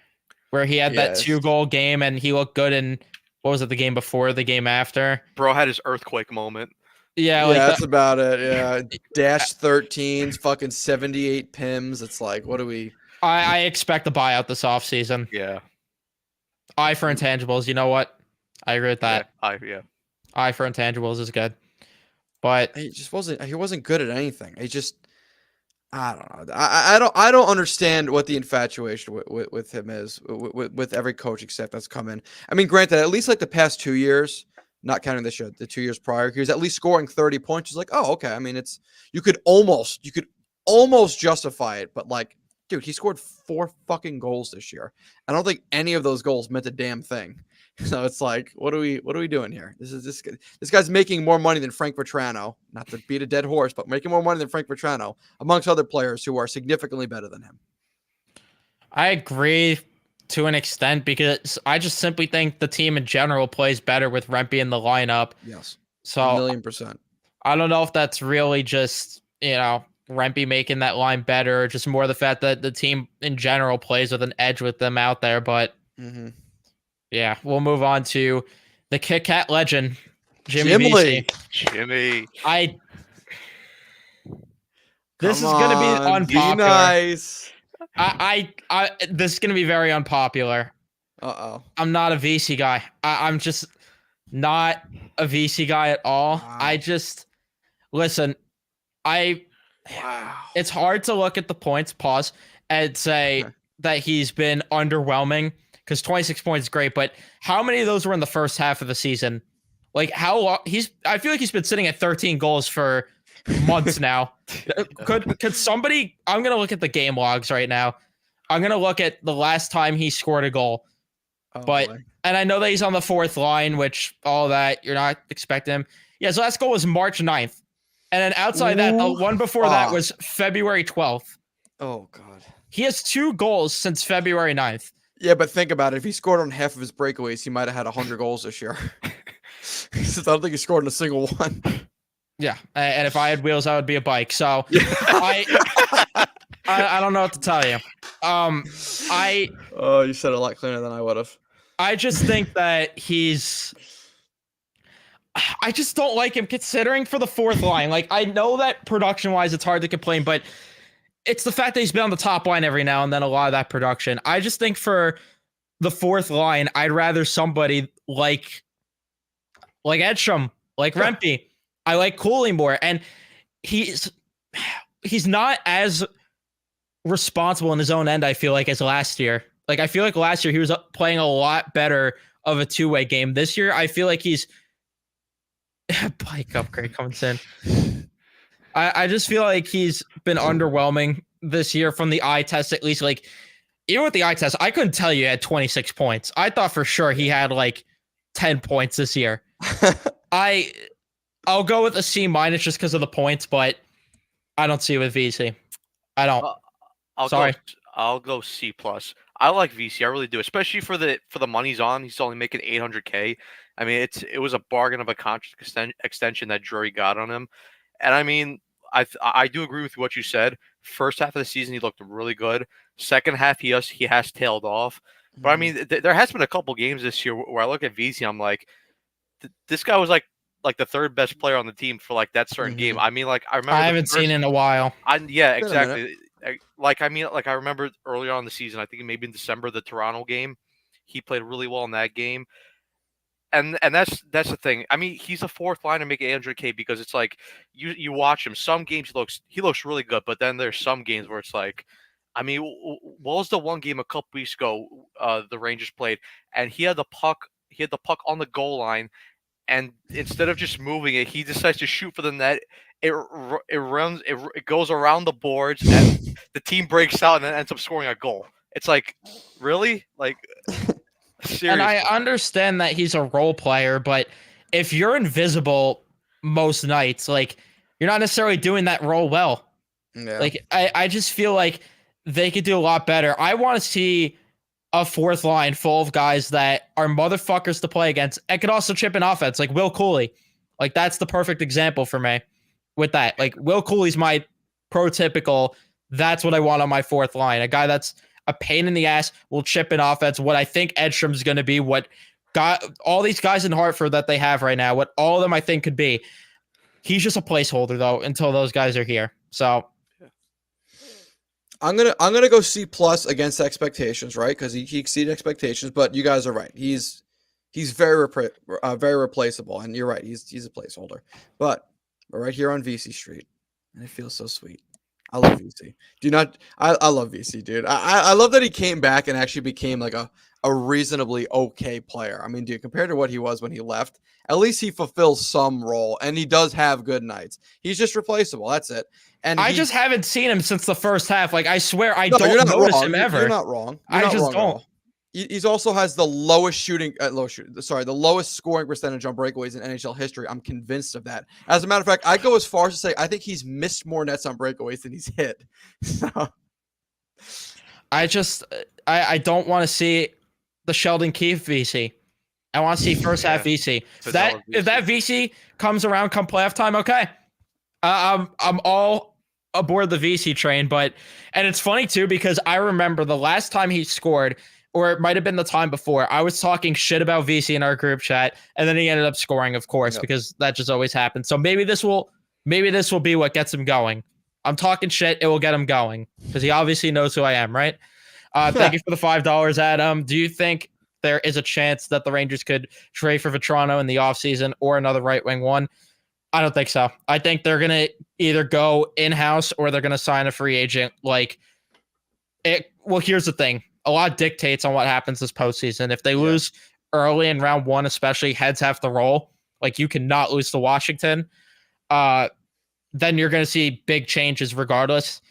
where he had that Yes. 2-goal game and he looked good in, what was it, the game before, the game after? Bro had his earthquake moment. Yeah, Yeah, like that's about it. Yeah, dash 13s, fucking 78 pims. It's like, what do we? I expect a buyout this offseason. Yeah. I for intangibles, you know what? I agree with that. Yeah. I for intangibles is good. But He just wasn't. He wasn't good at anything. He just. I don't know. I don't understand what the infatuation with him is with every coach except that's come in. I mean, granted, at least like the past 2 years, not counting this year, the 2 years prior, he was at least scoring 30 points. It's like, oh, okay. I mean, it's you could almost justify it, but like, dude, he scored 4 fucking goals this year. I don't think any of those goals meant a damn thing. So it's like, what are we doing here? This guy's making more money than Frank Vetrano. Not to beat a dead horse, but making more money than Frank Vetrano, amongst other players who are significantly better than him. I agree to an extent because I just simply think the team in general plays better with Rempe in the lineup. Yes, So 1,000,000%. I don't know if that's really just, Rempe making that line better, or just more the fact that the team in general plays with an edge with them out there. But yeah, we'll move on to the Kit Kat legend, Jimmy VC. Jimmy. This is gonna be unpopular. Be nice. This is gonna be very unpopular. I'm not a VC guy. I'm just not a VC guy at all. Wow. I just listen. Wow. It's hard to look at the points, pause, and say that he's been underwhelming because 26 points is great, but how many of those were in the first half of the season? Like how long I feel like he's been sitting at 13 goals for months now. Could somebody, I'm going to look at the game logs right now. I'm going to look at the last time he scored a goal. And I know that he's on the 4th line, which all that you're not expecting him. Yeah, his last goal was March 9th. And then outside that, the one before that was February 12th. Oh, God. He has 2 goals since February 9th. Yeah, but think about it. If he scored on half of his breakaways, he might have had 100 goals this year. I don't think he scored in a single one. Yeah, and if I had wheels, I would be a bike. So I don't know what to tell you. You said it a lot cleaner than I would have. I just think that I just don't like him considering for the 4th line. Like, I know that production-wise it's hard to complain, but it's the fact that he's been on the top line every now and then, a lot of that production. I just think for the 4th line, I'd rather somebody like Edstrom, like Rempe. I like Cooley more, and he's not as responsible in his own end, I feel like, as last year. Like, I feel like last year he was playing a lot better of a 2-way game. This year, I feel like he's bike upgrade comes in. I just feel like he's been underwhelming this year from the eye test, at least. Like, even with the eye test, I couldn't tell you he had 26 points. I thought for sure he had like 10 points this year. I'll go with a C- just because of the points, but I don't see it with VC. I don't. I'll go C+. I like VC. I really do, especially for the money he's on. He's only making $800K. I mean, it was a bargain of a contract extension that Drury got on him, and I mean, I do agree with what you said. First half of the season, he looked really good. Second half, he has tailed off. But I mean, there has been a couple games this year where I look at VC, I'm like, this guy was like the 3rd best player on the team for like that certain game. I mean, like I remember I haven't seen it in a while. Yeah, exactly. I remember earlier on in the season, I think maybe in December, the Toronto game, he played really well in that game. And that's the thing. I mean, he's a 4th liner making 800K because it's like you watch him. Some games he looks really good, but then there's some games where it's like, I mean, what was the one game a couple weeks ago the Rangers played, and he had the puck on the goal line, and instead of just moving it, he decides to shoot for the net. It goes around the boards, and the team breaks out and then ends up scoring a goal. It's like, really? Like, seriously. And I understand that he's a role player, but if you're invisible most nights, like, you're not necessarily doing that role well. Yeah. Like, I just feel like they could do a lot better. I want to see a 4th line full of guys that are motherfuckers to play against and could also chip in offense, like Will Cooley. Like, that's the perfect example for me with that. Like, Will Cooley's my prototypical, that's what I want on my 4th line. A guy that's a pain in the ass, will chip in offense. What I think Edstrom's going to be, what got all these guys in Hartford that they have right now, what all of them I think could be. He's just a placeholder though until those guys are here. So I'm gonna go C+ against expectations, right? Because he exceeded expectations. But you guys are right. He's very very replaceable, and you're right. He's a placeholder. But we're right here on VC Street, and it feels so sweet. I love VC. Do you not? I love VC, dude. I love that he came back and actually became like a reasonably okay player. I mean, dude, compared to what he was when he left, at least he fulfills some role, and he does have good nights. He's just replaceable. That's it. And I just haven't seen him since the first half. Like, I swear I you're don't not notice wrong. him ever. You're not wrong. You're I not just wrong at don't. all. He's also has the lowest the lowest scoring percentage on breakaways in NHL history. I'm convinced of that. As a matter of fact, I go as far as to say I think he's missed more nets on breakaways than he's hit. So. I don't want to see the Sheldon Keefe VC. I want to see first half VC. If that VC comes around come playoff time, okay. I'm all aboard the VC train, and it's funny too because I remember the last time he scored, or it might have been the time before, I was talking shit about VC in our group chat, and then he ended up scoring, of course, because that just always happens. So maybe this will be what gets him going. I'm talking shit, it will get him going because he obviously knows who I am, right? Thank you for the $5, Adam. Do you think there is a chance that the Rangers could trade for Vetrano in the offseason or another right wing one? I don't think so. I think they're going to either go in-house or they're going to sign a free agent. Well, here's the thing. A lot dictates on what happens this postseason. If they lose early in round one, especially, heads have to roll. Like, you cannot lose to Washington. Then you're going to see big changes regardless.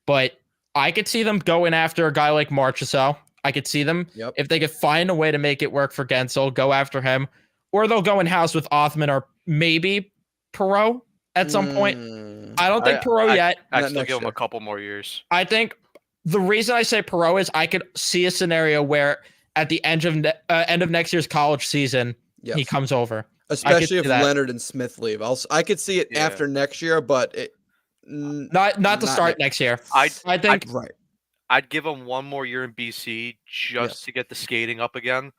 But I could see them going after a guy like Marchessault. I could see them, if they could find a way to make it work for Guentzel, go after him. Or they'll go in-house with Othman or maybe Perreault at some point. I don't think Perreault yet. I'd still give him a couple more years. I think the reason I say Perreault is I could see a scenario where at the end of next year's college season, he comes over. Especially if Leonard and Smith leave. I could see it after next year, but not to start next year. I think I'd give him one more year in BC just to get the skating up again.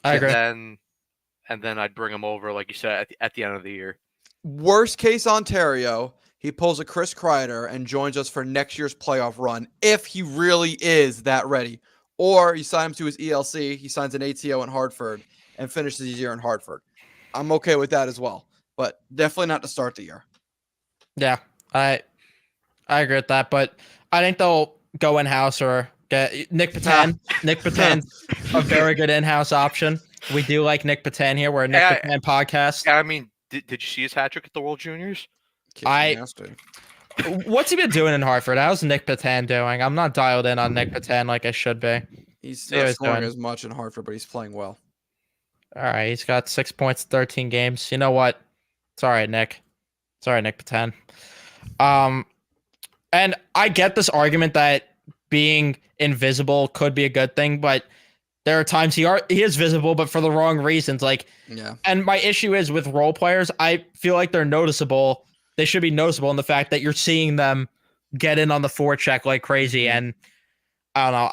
I agree. And then I'd bring him over, like you said, at the end of the year. Worst case Ontario, he pulls a Chris Kreider and joins us for next year's playoff run if he really is that ready. Or you sign him to his ELC, he signs an ATO in Hartford and finishes his year in Hartford. I'm okay with that as well, but definitely not to start the year. Yeah, I agree with that, but I think they'll go in-house or get Nick Petan. Nick Petan's a very good in-house option. We do like Nick Petan here. We're a Nick Petan podcast. I mean, did you see his hat trick at the World Juniors? What's he been doing in Hartford? How's Nick Petan doing? I'm not dialed in on Nick Petan like I should be. He's not scoring as much in Hartford, but he's playing well. All right, he's got 6 points, 13 games. You know what? It's all right, Nick. It's all right, Nick Petan. And I get this argument that being invisible could be a good thing, but there are times he is visible, but for the wrong reasons. And my issue is with role players, I feel like they're noticeable. They should be noticeable in the fact that you're seeing them get in on the forecheck like crazy. And I don't know.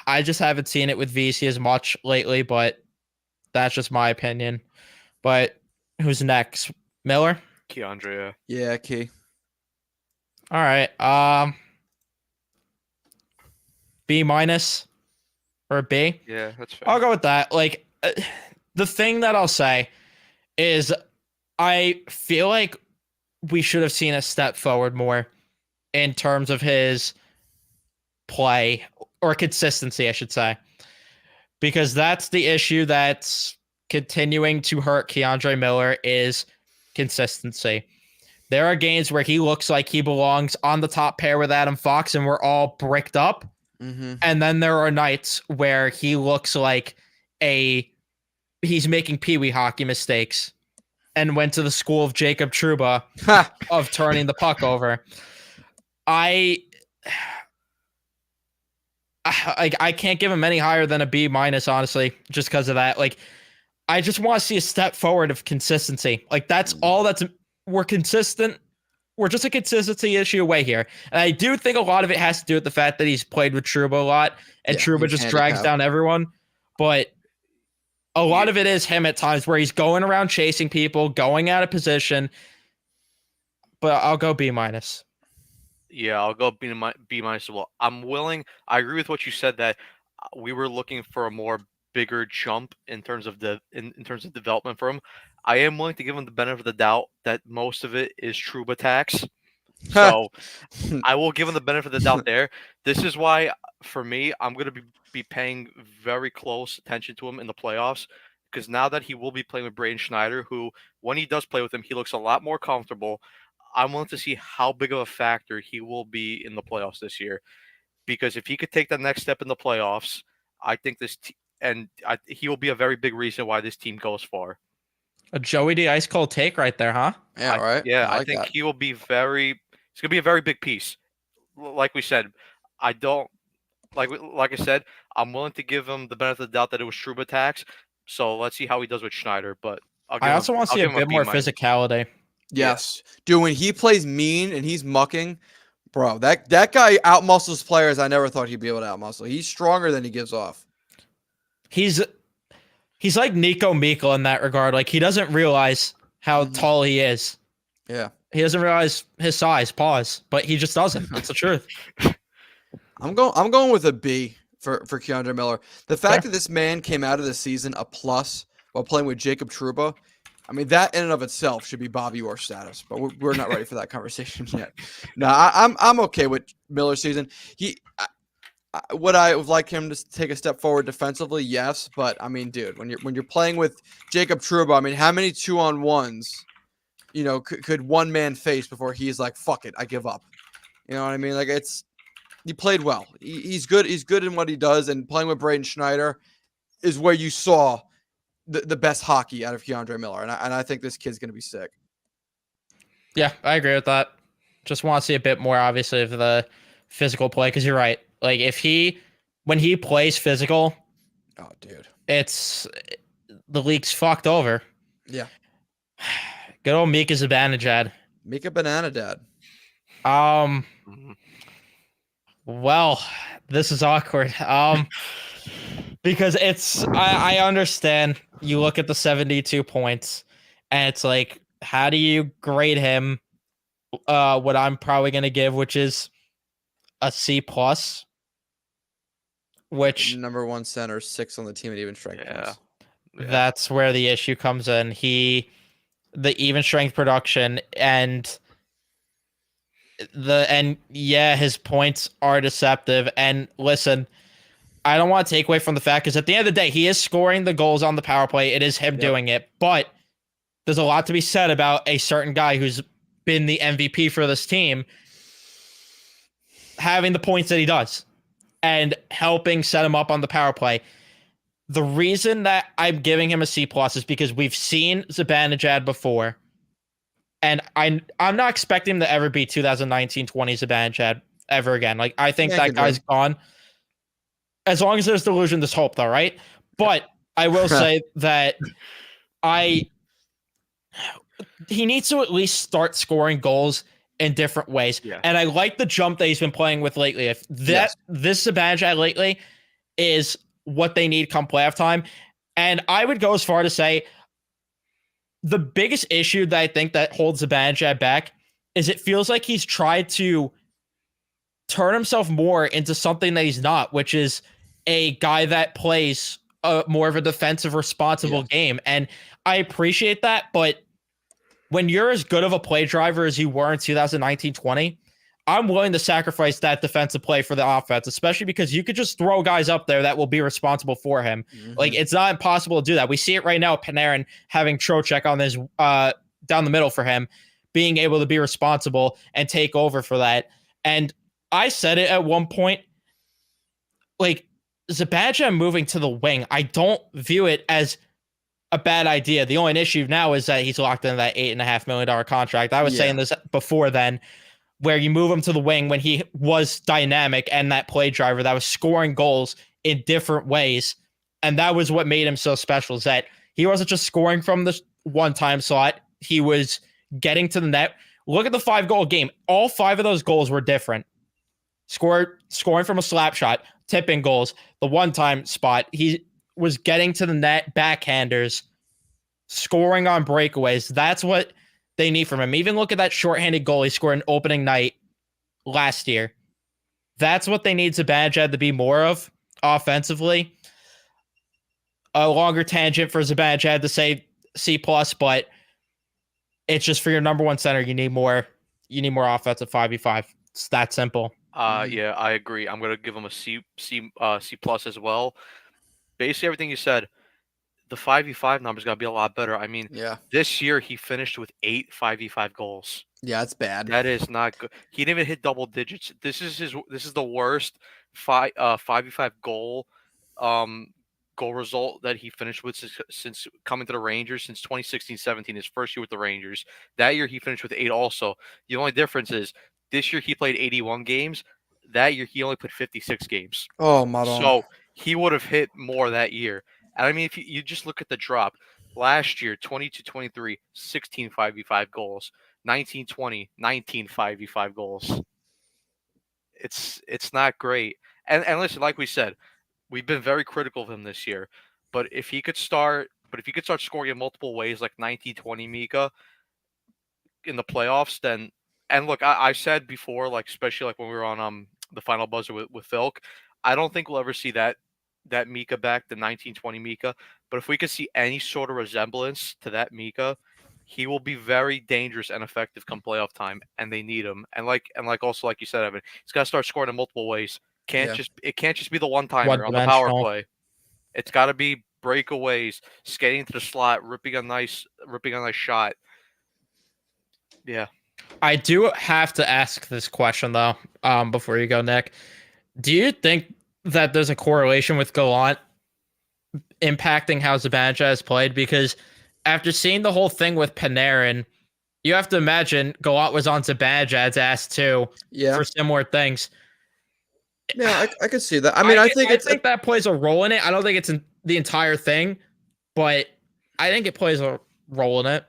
I just haven't seen it with VC as much lately, but that's just my opinion. But who's next? Miller? Keandre. Yeah, Key. All right. B- or a B? Yeah, that's fair. I'll go with that. The thing that I'll say is I feel like we should have seen a step forward more in terms of his play or consistency, I should say, because that's the issue that's continuing to hurt Keandre Miller is consistency. There are games where he looks like he belongs on the top pair with Adam Fox and we're all bricked up. Mm-hmm. And then there are nights where he looks like he's making peewee hockey mistakes and went to the school of Jacob Trouba of turning the puck over. I can't give him any higher than a B-, honestly, just because of that. I just want to see a step forward of consistency. That's all we're consistent we're just a consistency issue away here. And I do think a lot of it has to do with the fact that he's played with Trouba a lot, and Trouba he's just drags handicapped. down everyone. But a lot Yeah. of it is him at times where he's going around chasing people, going out of position. But I'll go B-. Yeah, I'll go B minus as well. I agree with what you said that we were looking for a more bigger jump in terms of in terms of development for him. I am willing to give him the benefit of the doubt that most of it is Trouba tax. So I will give him the benefit of the doubt there. This is why, for me, I'm going to be paying very close attention to him in the playoffs, because now that he will be playing with Braden Schneider, who, when he does play with him, he looks a lot more comfortable. I'm willing to see how big of a factor he will be in the playoffs this year, because if he could take the next step in the playoffs, I think he will be a very big reason why this team goes far. A Joey D ice cold take right there, huh? Yeah, right. Yeah, I I like think that. he will be It's going to be a very big piece. Like we said, I don't like I said, I'm willing to give him the benefit of the doubt that it was Trouba tax. So let's see how he does with Schneider. But I also want to see a bit more physicality. Yes, dude. When he plays mean and he's mucking, bro, that guy outmuscles players I never thought he'd be able to outmuscle. He's stronger than he gives off. He's like Nico Mikkel in that regard. Like, he doesn't realize how tall he is. Yeah. He doesn't realize his size. Pause. But he just doesn't. That's the truth. I'm going with a B for K'Andre Miller. The fact that this man came out of the season a plus while playing with Jacob Trouba, I mean, that in and of itself should be Bobby Orr status. But we're not ready for that conversation yet. No, I'm okay with Miller's season. Would I like him to take a step forward defensively? Yes, but I mean, dude, when you're playing with Jacob Trouba, I mean, how many 2-on-1s, could one man face before he's like, fuck it, I give up? You know what I mean? Like, he played well. He's good. He's good in what he does, and playing with Braden Schneider is where you saw the best hockey out of K'Andre Miller, and I think this kid's gonna be sick. Yeah, I agree with that. Just want to see a bit more, obviously, of the physical play, because you're right. Like, when he plays physical, oh, dude, the league's fucked over. Yeah. Good old Mika Zibanejad. Mika Banana Dad. Well, this is awkward. Because I understand you look at the 72 points and it's like, how do you grade him? What I'm probably going to give, which is a C+, which number one center, 6 on the team at even strength. Yeah. That's where the issue comes in. The even strength production and his points are deceptive. And listen, I don't want to take away from the fact, because at the end of the day, he is scoring the goals on the power play. It is him doing it, but there's a lot to be said about a certain guy who's been the MVP for this team having the points that he does and helping set him up on the power play. The reason that I'm giving him a C+ is because we've seen Zibanejad before, and I'm not expecting him to ever be 2019-20 Zibanejad ever again. Like, I think that guy's gone. As long as there's delusion, there's hope, though, right? But I will say that he needs to at least start scoring goals in different ways. Yeah. And I like the jump that he's been playing with lately. If this Zibanejad lately is what they need come playoff time. And I would go as far to say the biggest issue that I think that holds Zibanejad back is it feels like he's tried to turn himself more into something that he's not, which is a guy that plays more of a defensive, responsible game. And I appreciate that, but when you're as good of a play driver as you were in 2019-20, I'm willing to sacrifice that defensive play for the offense, especially because you could just throw guys up there that will be responsible for him. Like, it's not impossible to do that. We see it right now with Panarin having Trocheck on his down the middle for him, being able to be responsible and take over for that. And I said it at one point, like, Zibanejad moving to the wing, I don't view it as a bad idea. The only issue now is that he's locked into that $8.5 million contract. I was saying this before then, where you move him to the wing when he was dynamic and that play driver that was scoring goals in different ways. And that was what made him so special, is that he wasn't just scoring from the one-time slot. He was getting to the net Look at the 5-goal game. All 5 of those goals were different. Scoring from a slap shot, tipping goals, the one-time spot. He was getting to the net, backhanders, scoring on breakaways. That's what they need from him. Even look at that shorthanded goal he scored in opening night last year. That's what they need Zibanejad to be more of offensively. A longer tangent for Zibanejad to say C+, but it's just for your number one center, you need more offensive 5v5. It's that simple. Yeah, I agree. I'm gonna give him a C plus as well. Basically, everything you said, the 5v5 numbers gotta be a lot better. I mean, Yeah. this year he finished with 8 5v5 goals. Yeah, it's bad. That is not good. He didn't even hit double digits. This is the worst 5v5 goal result that he finished with since coming to the Rangers since 2016-17, his first year with the Rangers. That year he finished with 8 also. The only difference is this year he played 81 games. That year he only played 56 games. Oh, Maron. So he would have hit more that year. And I mean, if you just look at the drop, last year, 22-23, 16 5v5 goals. 19-20, 19 5v5 goals. It's not great. And listen, like we said, we've been very critical of him this year. But if he could start scoring in multiple ways like 19-20 Mika in the playoffs, then and look, I said before, like especially like when we were on the final buzzer with Filk, I don't think we'll ever see that Mika back, the 19-20 Mika. But if we could see any sort of resemblance to that Mika, he will be very dangerous and effective come playoff time, and they need him. And like also like you said, Evan, he's got to start scoring in multiple ways. It can't just be the one timer on the power play. It's got to be breakaways, skating into the slot, ripping a nice shot. Yeah. I do have to ask this question though, before you go, Nick. Do you think that there's a correlation with Gallant impacting how Zibanejad has played? Because after seeing the whole thing with Panarin, you have to imagine Gallant was on Zibanejad's ass too for similar things. Yeah, I could see that. I mean, I think that plays a role in it. I don't think it's in the entire thing, but I think it plays a role in it.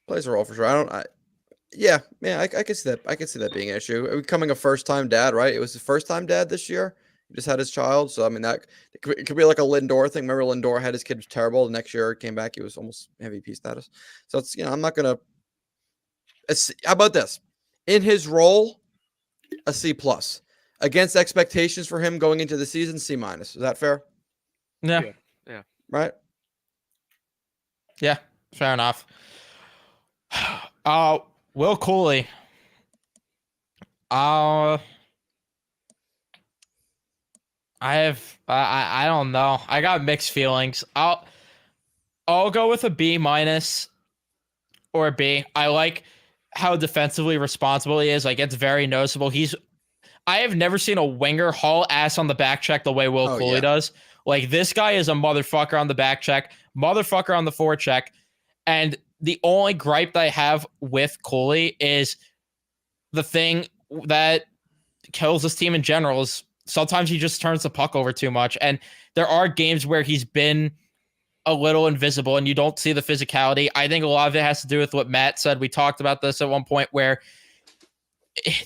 Plays a role for sure. I could see that. I could see that being an issue. Becoming a first-time dad, right? It was his first-time dad this year. He just had his child, so I mean it could be like a Lindor thing. Remember, Lindor had his kid was terrible. The next year, came back, he was almost MVP status. So it's I'm not gonna. How about this? In his role, a C plus. Against expectations for him going into the season, C minus. Is that fair? Yeah. Right. Yeah. Fair enough. Will Cooley. I don't know. I got mixed feelings. I'll go with a B minus or a B. I like how defensively responsible he is. Like, it's very noticeable. I have never seen a winger haul ass on the back check the way Will Cooley does. Like, this guy is a motherfucker on the back check, motherfucker on the forecheck. And the only gripe that I have with Cooley is the thing that kills this team in general is sometimes he just turns the puck over too much. And there are games where he's been a little invisible and you don't see the physicality. I think a lot of it has to do with what Matt said. We talked about this at one point where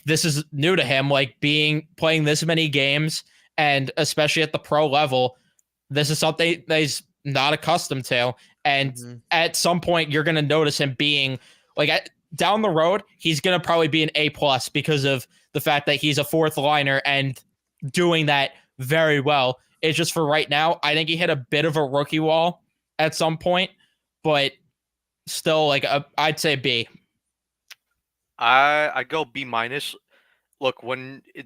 this is new to him, like playing this many games, and especially at the pro level, this is something that he's not accustomed to. And at some point, you're going to notice him being like down the road, he's going to probably be an A plus because of the fact that he's a fourth liner and doing that very well. It's just for right now, I think he hit a bit of a rookie wall at some point, but still, like I'd say B. I go B minus. Look,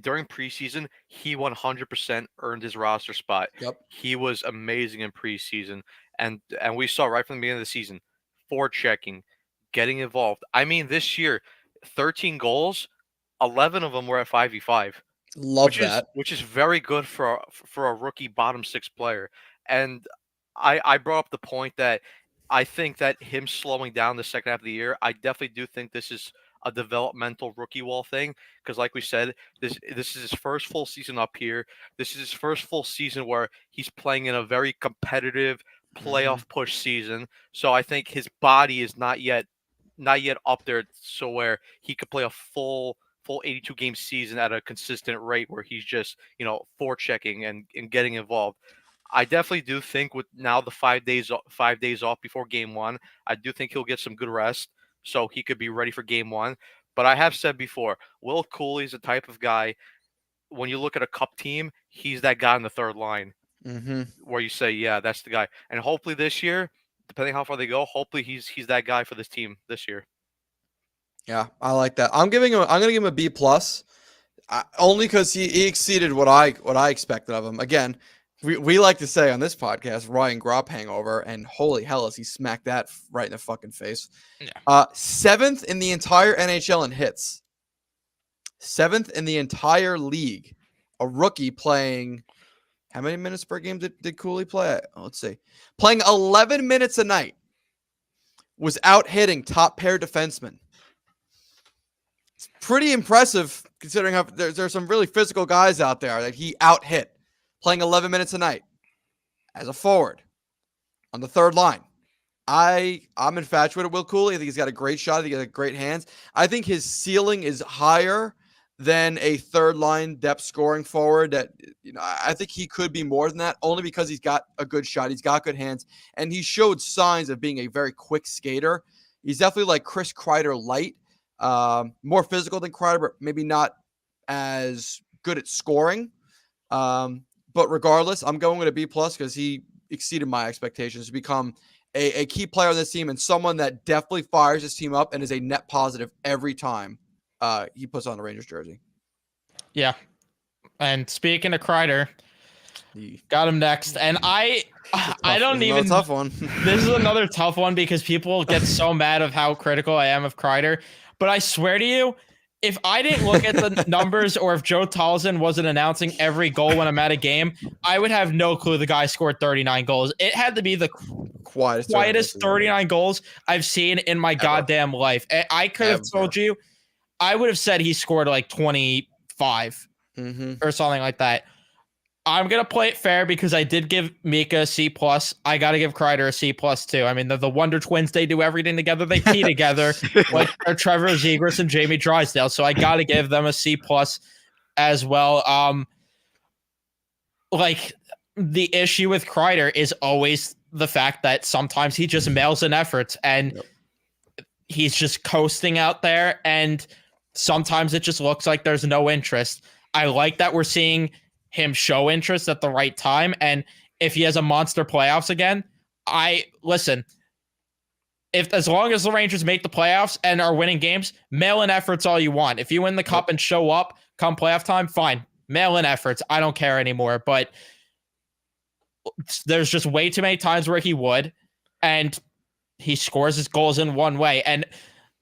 during preseason, he 100% earned his roster spot. Yep. He was amazing in preseason, and we saw right from the beginning of the season, forechecking, getting involved. I mean, this year, 13 goals, 11 of them were at 5v5. Love that. Which is very good for a rookie bottom six player. And I brought up the point that I think that him slowing down the second half of the year, I definitely do think this is a developmental rookie wall thing, because like we said, this is his first full season up here. This is his first full season where he's playing in a very competitive playoff push season. So I think his body is not yet not yet up there so where he could play a full 82 game season at a consistent rate where he's just forechecking and getting involved. I definitely do think with now the 5 days off before game one, I do think he'll get some good rest so he could be ready for game one. But I have said before, Will Cooley is the type of guy, when you look at a cup team, he's that guy on the third line where you say, yeah, that's the guy. And hopefully this year, depending how far they go, hopefully he's that guy for this team this year. Yeah, I like that. I'm gonna give him a B plus, only because he exceeded what I expected of him. Again, we like to say on this podcast, Ryan Gropp hangover, and holy hell, has he smacked that right in the fucking face. Yeah. 7th in the entire NHL in hits. 7th in the entire league. A rookie playing, how many minutes per game did Cooley play? Let's see. Playing 11 minutes a night. Was out hitting top pair defensemen. It's pretty impressive considering how there's some really physical guys out there that he out hit. Playing 11 minutes a night as a forward on the third line. I'm infatuated with Will Cooley. I think he's got a great shot. I think he's got great hands. I think his ceiling is higher than a third line depth scoring forward. That I think he could be more than that, only because he's got a good shot. He's got good hands, and he showed signs of being a very quick skater. He's definitely like Chris Kreider light, more physical than Kreider, but maybe not as good at scoring. But regardless, I'm going with a B plus because he exceeded my expectations to become a key player on this team and someone that definitely fires his team up and is a net positive every time he puts on the Rangers jersey. Yeah. And speaking of Kreider, got him next. And I don't even. Tough one. This is another tough one because people get so mad of how critical I am of Kreider. But I swear to you, if I didn't look at the numbers or if Joe Tolson wasn't announcing every goal when I'm at a game, I would have no clue the guy scored 39 goals. It had to be the quietest 39 goals I've seen in my goddamn life. I could have told you, I would have said he scored like 25 or something like that. I'm going to play it fair because I did give Mika a C+. I got to give Kreider a C+ too. I mean, they're the Wonder Twins. They do everything together. They pee together like Trevor Zegras and Jamie Drysdale. So I got to give them a C+ as well. Like the issue with Kreider is always the fact that sometimes he just mails in efforts and he's just coasting out there. And sometimes it just looks like there's no interest. I like that we're seeing him show interest at the right time. And if he has a monster playoffs again, listen, as long as the Rangers make the playoffs and are winning games, mail in efforts all you want. If you win the cup and show up come playoff time, fine. Mail in efforts. I don't care anymore. But there's just way too many times where he would, and he scores his goals in one way. And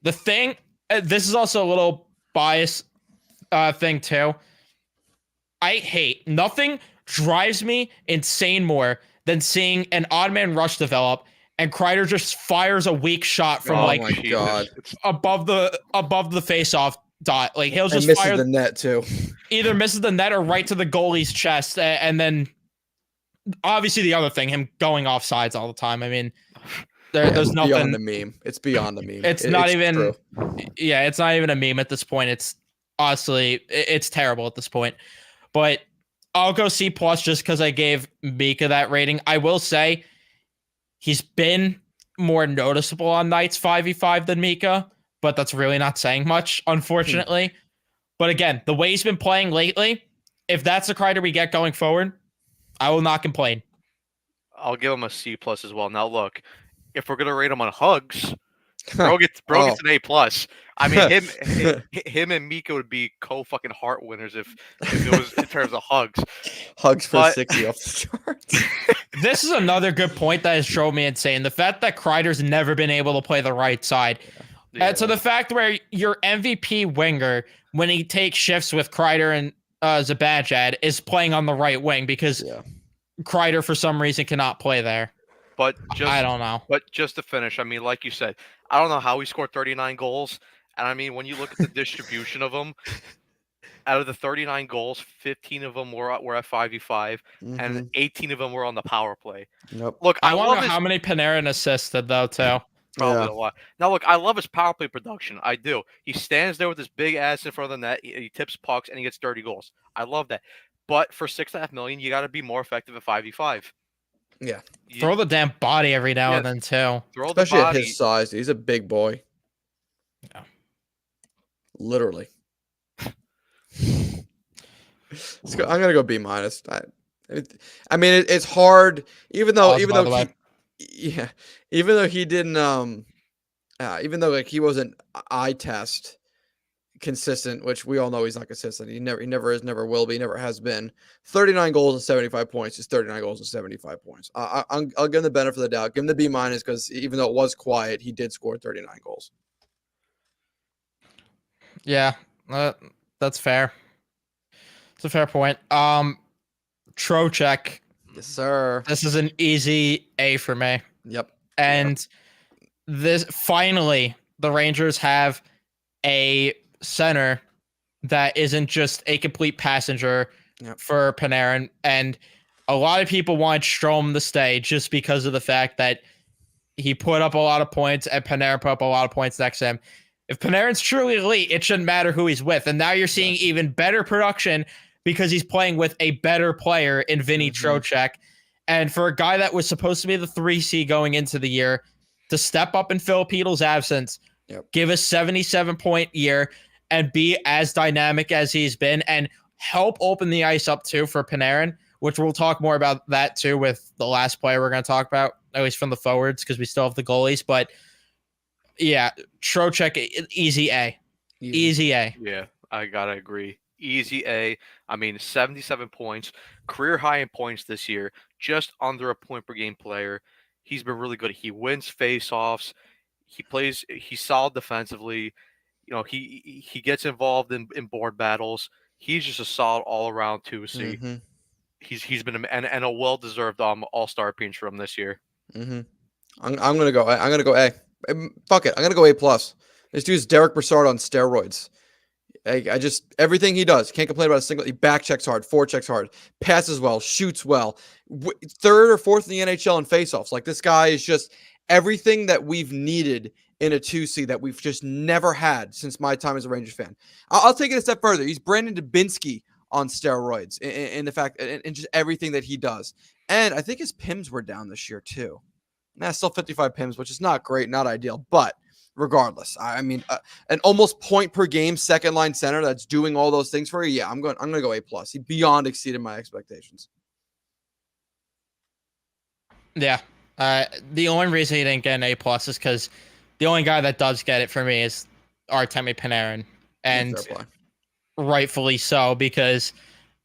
the thing, this is also a little bias thing too. Nothing drives me insane more than seeing an odd man rush develop and Kreider just fires a weak shot from above the face-off dot. Like he'll just fire the net too. Either misses the net or right to the goalie's chest, and then obviously the other thing, him going off sides all the time. I mean, there's nothing beyond the meme. It's beyond the meme. It's not even true. Yeah, it's not even a meme at this point. It's honestly, it's terrible at this point. But I'll go C+ just because I gave Mika that rating. I will say he's been more noticeable on nights 5v5 than Mika, but that's really not saying much, unfortunately. But again, the way he's been playing lately, if that's the Kreider we get going forward, I will not complain. I'll give him a C+ as well. Now look, if we're gonna rate him on hugs, bro gets an A+. I mean, him and Mika would be co-fucking heart winners if it was in terms of hugs. Hugs for 60 off the charts. This is another good point that has drove me insane. The fact that Kreider's never been able to play the right side. Yeah. And so the fact where your MVP winger, when he takes shifts with Kreider and Zibanejad, is playing on the right wing because Kreider, for some reason, cannot play there. But I don't know. But just to finish, I mean, like you said, I don't know how he scored 39 goals. And I mean, when you look at the distribution of them, out of the 39 goals, 15 of them were at 5v5, and 18 of them were on the power play. Yep. Look, I wonder how many Panarin assisted, though, too. Probably Yeah. a lot. Now, look, I love his power play production. I do. He stands there with his big ass in front of the net. He tips pucks and he gets dirty goals. I love that. But for $6.5 million, you got to be more effective at 5v5. Yeah. You, Throw the damn body every now and yes, then too. throw the Especially at his body. size. He's a big boy. Yeah. Literally. I'm gonna go B minus. I mean, it's hard, even though Pause, by the way. even though he didn't even though like he wasn't eye test consistent, which we all know he's not consistent. He never is, never will be, never has been. 39 goals and 75 points is 39 goals and 75 points. I'll give him the benefit of the doubt. Give him the B minus because even though it was quiet, he did score 39 goals. Yeah, that's fair. It's a fair point. Trocheck. Yes, sir. This is an easy A for me. Yep. And this finally, the Rangers have a center that isn't just a complete passenger for Panarin. And a lot of people want Strome to stay just because of the fact that he put up a lot of points and Panarin put up a lot of points next to him. If Panarin's truly elite, it shouldn't matter who he's with. And now you're seeing even better production because he's playing with a better player in Vinny Trocheck. And for a guy that was supposed to be the 3C going into the year, to step up in Filipino's absence, give a 77-point year, and be as dynamic as he's been, and help open the ice up too for Panarin, which we'll talk more about that too with the last player we're going to talk about, at least from the forwards, because we still have the goalies. But yeah, Trocheck, easy A. Easy A. Yeah, I gotta agree. Easy A. I mean, 77 points, career high in points this year, just under a point per game player. He's been really good. He wins faceoffs. He's solid defensively. You know, he gets involved in board battles. He's just a solid all around 2C. He's been and a well deserved all-star appearance for him this year. I'm gonna go A. Fuck it. I'm gonna go A plus. This dude's Derek Brassard on steroids. I just everything he does, can't complain about a single. He back checks hard, forechecks hard, passes well, shoots well, third or fourth in the NHL in faceoffs. Like this guy is just everything that we've needed in a 2C that we've just never had since my time as a Rangers fan. I'll take it a step further. He's Brandon Dubinsky on steroids in the fact and just everything that he does. And I think his PIMs were down this year too. Nah, still 55 PIMs, which is not great, not ideal, but regardless, I mean, an almost point per game second line center that's doing all those things for you. Yeah, I'm going to go A plus. He beyond exceeded my expectations. Yeah. The only reason he didn't get an A plus is because the only guy that does get it for me is Artemi Panarin, and rightfully so, because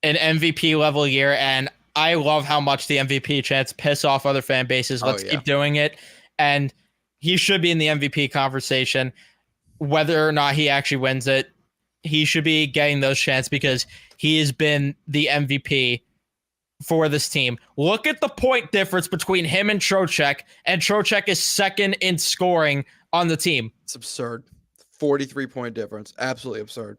an MVP level year, and I love how much the MVP chants piss off other fan bases. Let's keep doing it. And he should be in the MVP conversation. Whether or not he actually wins it, he should be getting those chants because he has been the MVP for this team. Look at the point difference between him and Trocheck is second in scoring on the team. It's absurd. 43-point difference. Absolutely absurd.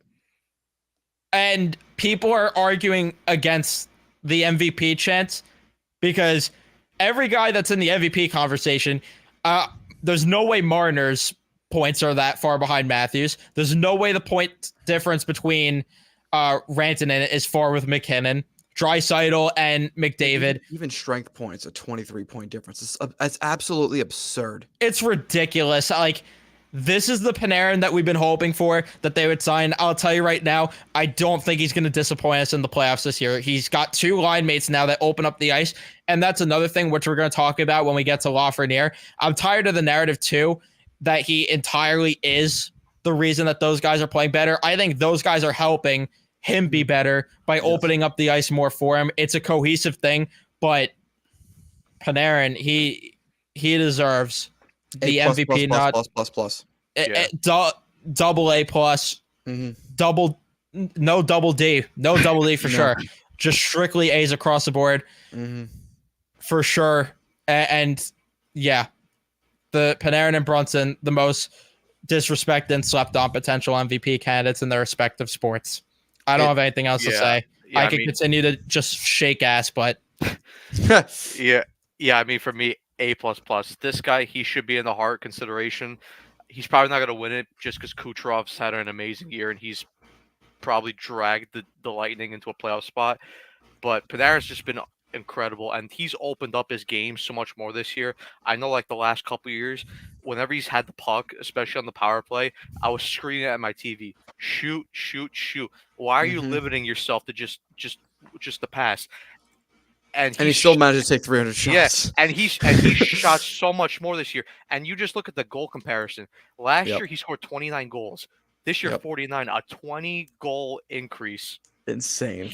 And people are arguing against the MVP chance because every guy that's in the MVP conversation, there's no way Marner's points are that far behind Matthews. There's no way the point difference between Rantanen is far with McKinnon, Draisaitl, and McDavid. Even strength points, a 23-point difference. It's absolutely absurd. It's ridiculous. Like, this is the Panarin that we've been hoping for, that they would sign. I'll tell you right now, I don't think he's going to disappoint us in the playoffs this year. He's got two line mates now that open up the ice, and that's another thing which we're going to talk about when we get to Lafreniere. I'm tired of the narrative, too, that he entirely is the reason that those guys are playing better. I think those guys are helping him be better by opening up the ice more for him. It's a cohesive thing, but Panarin, he deserves the MVP, plus. Double A plus, no double D for sure. Just strictly A's across the board for sure. And yeah, the Panarin and Brunson, the most disrespected and slept on potential MVP candidates in their respective sports. I don't have anything else to say. I could continue to just shake ass, but yeah. I mean, for me, A++. This guy, he should be in the Hart consideration. He's probably not going to win it just because Kucherov's had an amazing year and he's probably dragged the Lightning into a playoff spot. But Panarin's just been incredible, and he's opened up his game so much more this year. I know, like the last couple of years, whenever he's had the puck, especially on the power play, I was screaming at my TV, "Shoot, shoot, shoot! Why are you limiting yourself to just the pass?" And he still managed to take 300 shots. Yes, and he shot so much more this year. And you just look at the goal comparison. Last year he scored 29 goals. This year 49, a 20 goal increase. Insane.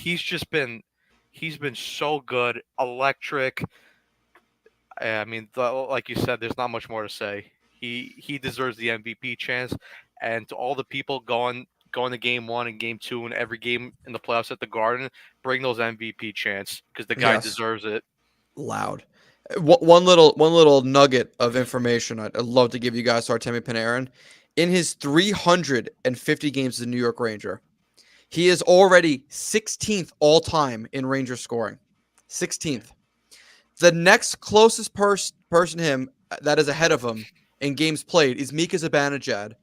He's been so good, electric. I mean, like you said, there's not much more to say. He deserves the MVP chance. And to all the people going to game 1 and game 2 and every game in the playoffs at the Garden, bring those MVP chants because the guy deserves it. Loud. One little nugget of information I'd love to give you guys, Artemi Panarin. In his 350 games as a New York Ranger, he is already 16th all time in Ranger scoring. 16th. The next closest person to him that is ahead of him in games played is Mika Zibanejad,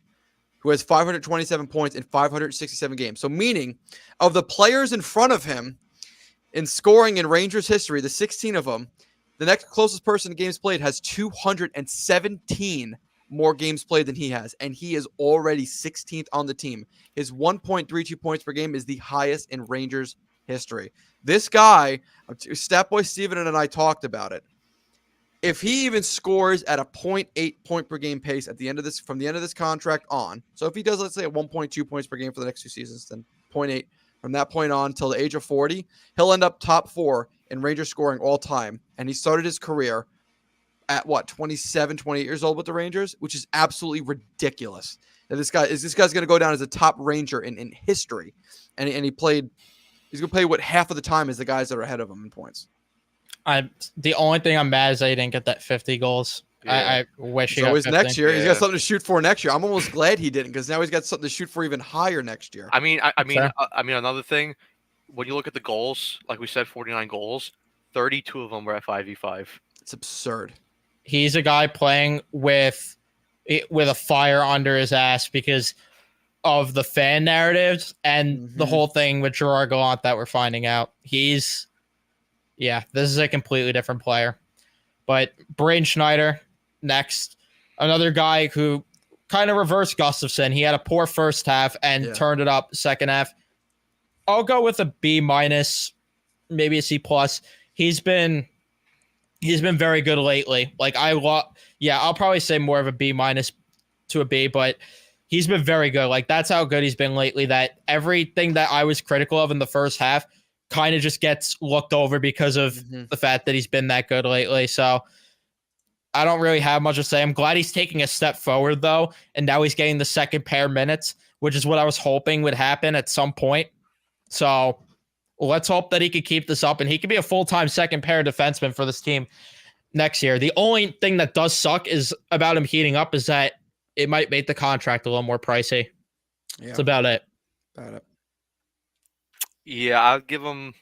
who has 527 points in 567 games. So meaning, of the players in front of him in scoring in Rangers history, the 16 of them, the next closest person to games played has 217 more games played than he has, and he is already 16th on the team. His 1.32 points per game is the highest in Rangers history. This guy, Statboy Steven and I talked about it. If he even scores at a 0.8 point per game pace at the end of this, from the end of this contract on, so if he does, let's say, at 1.2 points per game for the next 2 seasons, then 0.8 from that point on till the age of 40, he'll end up top 4 in Rangers scoring all time. And he started his career at 27, 28 years old with the Rangers, which is absolutely ridiculous. That this guy's going to go down as a top Ranger in history, and he's going to play what half of the time as the guys that are ahead of him in points. The only thing I'm mad is that he didn't get that 50 goals. I wish he got 50. Next year. He's got something to shoot for next year. I'm almost glad he didn't, because now he's got something to shoot for even higher next year. I mean, another thing, when you look at the goals, like we said, 49 goals, 32 of them were at 5v5. It's absurd. He's a guy playing with a fire under his ass because of the fan narratives and the whole thing with Gerard Gallant that we're finding out. This is a completely different player. But Braden Schneider, next. Another guy who kind of reversed Gustafsson. He had a poor first half and turned it up second half. I'll go with a B-, maybe a C+. He's been very good lately. Like I'll probably say more of a B- to a B, but he's been very good. Like that's how good he's been lately, that everything that I was critical of in the first half kind of just gets looked over because of the fact that he's been that good lately. So I don't really have much to say. I'm glad he's taking a step forward though. And now he's getting the second pair minutes, which is what I was hoping would happen at some point. So let's hope that he could keep this up and he could be a full-time second pair defenseman for this team next year. The only thing that does suck is about him heating up is that it might make the contract a little more pricey. Yeah. That's about it. Yeah, I'll give him.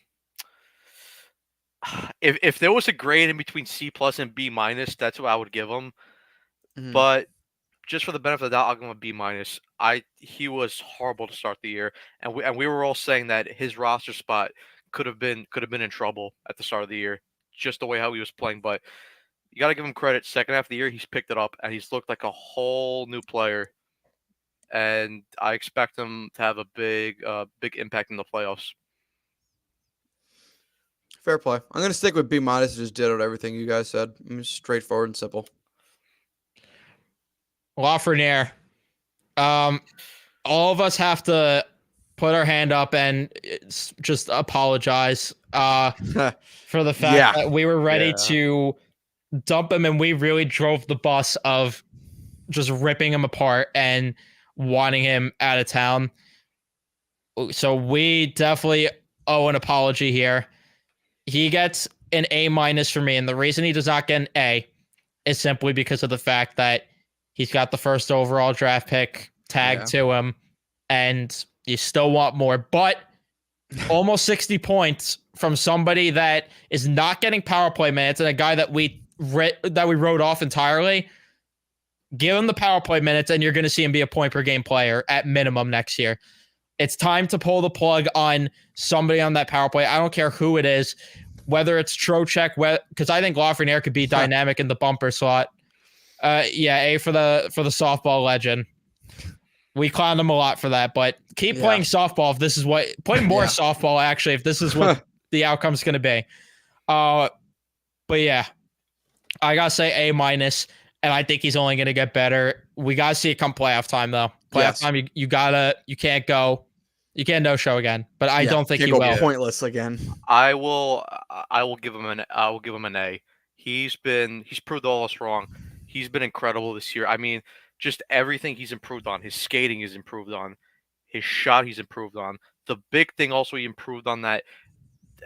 If there was a grade in between C+ and B-, that's what I would give him. But just for the benefit of the doubt, I'll give him a B-. He was horrible to start the year, and we were all saying that his roster spot could have been in trouble at the start of the year, just the way how he was playing. But you got to give him credit. Second half of the year, he's picked it up, and he's looked like a whole new player. And I expect him to have a big impact in the playoffs. Fair play. I'm going to stick with B-. Just ditto everything you guys said. Straightforward and simple. Lafreniere. All of us have to put our hand up and just apologize for the fact that we were ready to dump him, and we really drove the bus of just ripping him apart and wanting him out of town. So we definitely owe an apology here. He gets an A- for me, and the reason he does not get an A is simply because of the fact that he's got the first overall draft pick tagged to him, and you still want more. But almost 60 points from somebody that is not getting power play minutes and a guy that we that we wrote off entirely. Give him the power play minutes, and you're going to see him be a point per game player at minimum next year. It's time to pull the plug on somebody on that power play. I don't care who it is, whether it's Trocheck, because I think Lafreniere could be dynamic in the bumper slot. Yeah, A for the softball legend. We clowned him a lot for that, but keep playing softball if this is what play more softball actually if this is what the outcome's going to be. But yeah, I gotta say A-, and I think he's only going to get better. We gotta see it come playoff time though. Playoff time, you can't no show again. But I don't think he will. Pointless again. I will give him an A. He's proved all us wrong. He's been incredible this year. I mean, just everything he's improved on. His skating is improved on. His shot he's improved on. The big thing also he improved on that.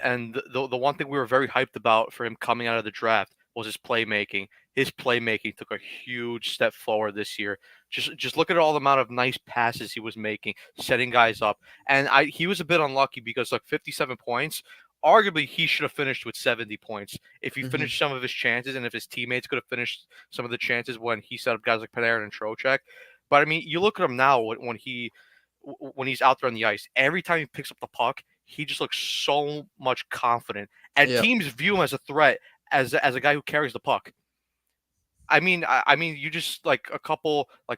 And the one thing we were very hyped about for him coming out of the draft was his playmaking. His playmaking took a huge step forward this year. Just look at all the amount of nice passes he was making, setting guys up. And he was a bit unlucky because 57 points. Arguably, he should have finished with 70 points if he finished some of his chances, and if his teammates could have finished some of the chances when he set up guys like Panarin and Trocheck. But I mean, you look at him now when he's out there on the ice. Every time he picks up the puck, he just looks so much confident, and teams view him as a threat, as a guy who carries the puck. I mean, you just like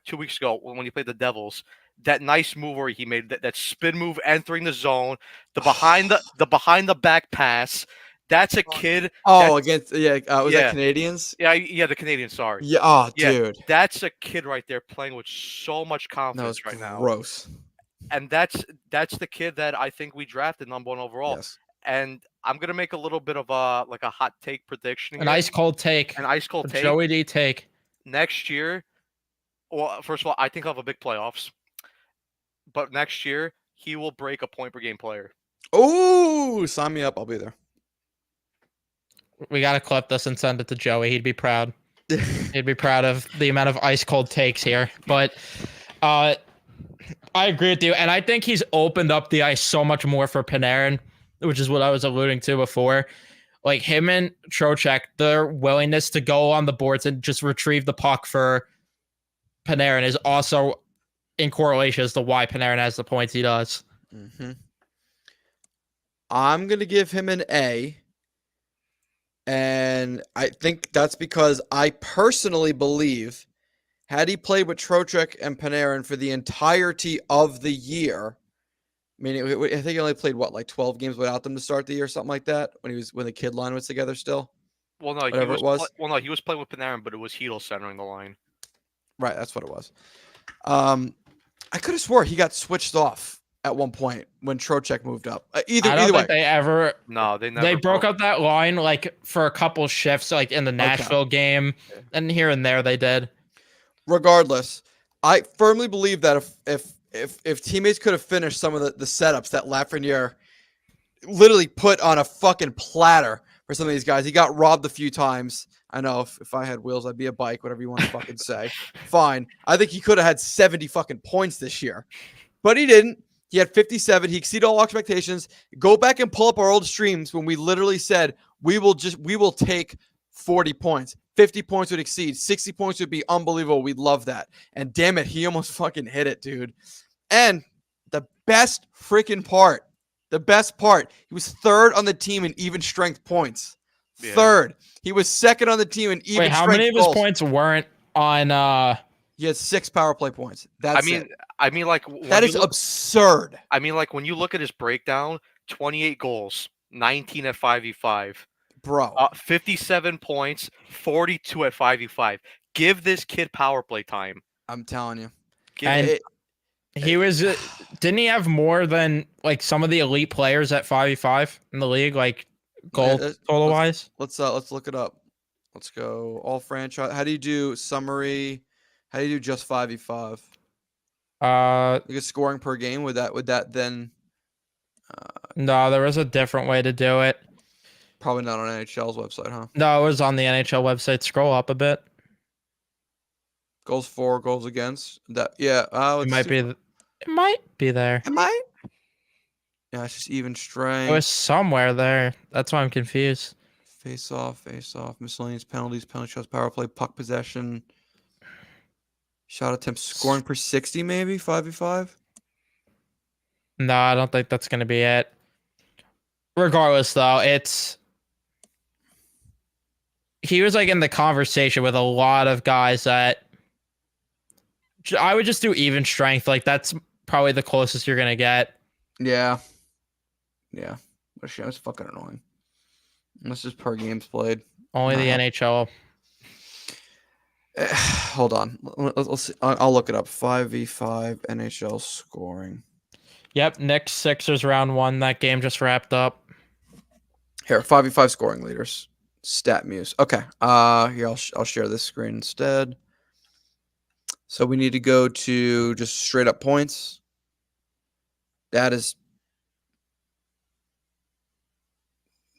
2 weeks ago when he played the Devils, that nice move where he made that spin move entering the zone, the behind the back pass. That's a kid. Oh, against was that Canadians? Yeah, the Canadians. Sorry. Yeah. Oh, dude. That's a kid right there playing with so much confidence right now. Gross. And that's the kid that I think we drafted #1 overall. Yes. And I'm gonna make a little bit of a hot take prediction. An ice cold take. Joey D take. Next year, well, first of all, I think I'll have a big playoffs. But next year, he will break a point per game player. Oh, sign me up. I'll be there. We got to clip this and send it to Joey. He'd be proud. He'd be proud of the amount of ice cold takes here. But I agree with you. And I think he's opened up the ice so much more for Panarin, which is what I was alluding to before. Like him and Trocheck, their willingness to go on the boards and just retrieve the puck for Panarin is also in correlation as to why Panarin has the points he does. I'm going to give him an A. And I think that's because I personally believe had he played with Trocheck and Panarin for the entirety of the year, I mean, I think he only played 12 games without them to start the year, something like that, when the kid line was together still. Well, no, he was playing with Panarin, but it was Hedl centering the line. Right, that's what it was. I could have swore he got switched off at one point when Trocheck moved up. I don't think they ever. No, they never. They broke up that line for a couple shifts, in the Nashville game, and here and there they did. Regardless, I firmly believe that if teammates could have finished some of the setups that Lafreniere literally put on a fucking platter for some of these guys, he got robbed a few times. I know if I had wheels, I'd be a bike, whatever you want to fucking say. Fine. I think he could have had 70 fucking points this year, but he didn't. He had 57. He exceeded all expectations. Go back and pull up our old streams when we literally said we will take 40 points. 50 points would exceed. 60 points would be unbelievable. We'd love that. And damn it, he almost fucking hit it, dude. And the best part, he was third on the team in even strength points. Yeah. Third. He was second on the team in even strength how many of his points weren't on He had 6 power play points. That is absurd. I mean, when you look at his breakdown, 28 goals, 19 at 5v5. Bro. 57 points, 42 at 5v5. Give this kid power play time. I'm telling you. He was didn't he have more than some of the elite players at 5v5 in the league, goal total wise? Let's look it up. Let's go all franchise. How do you do summary? How do you do just 5v5? You get scoring per game. Would that then? No, there was a different way to do it. Probably not on NHL's website, huh? No, it was on the NHL website. Scroll up a bit. Goals for, goals against. It might be there. It might. Yeah, it's just even strength. It was somewhere there. That's why I'm confused. Face off, miscellaneous penalties, penalty shots, power play, puck possession, shot attempts, scoring per 60, maybe 5v5. No, I don't think that's gonna be it. Regardless, though, he was like in the conversation with a lot of guys that I would just do even strength. Like that's probably the closest you're gonna get. Yeah. What a shame. It's fucking annoying. This is per games played. Only the Nah. NHL. Hold on. Let's see. I'll look it up. 5v5 NHL scoring. Yep, Knicks Sixers round 1. That game just wrapped up. Here, 5v5 scoring leaders. Stat Muse. Okay. Here I'll share this screen instead. So we need to go to just straight up points. That is.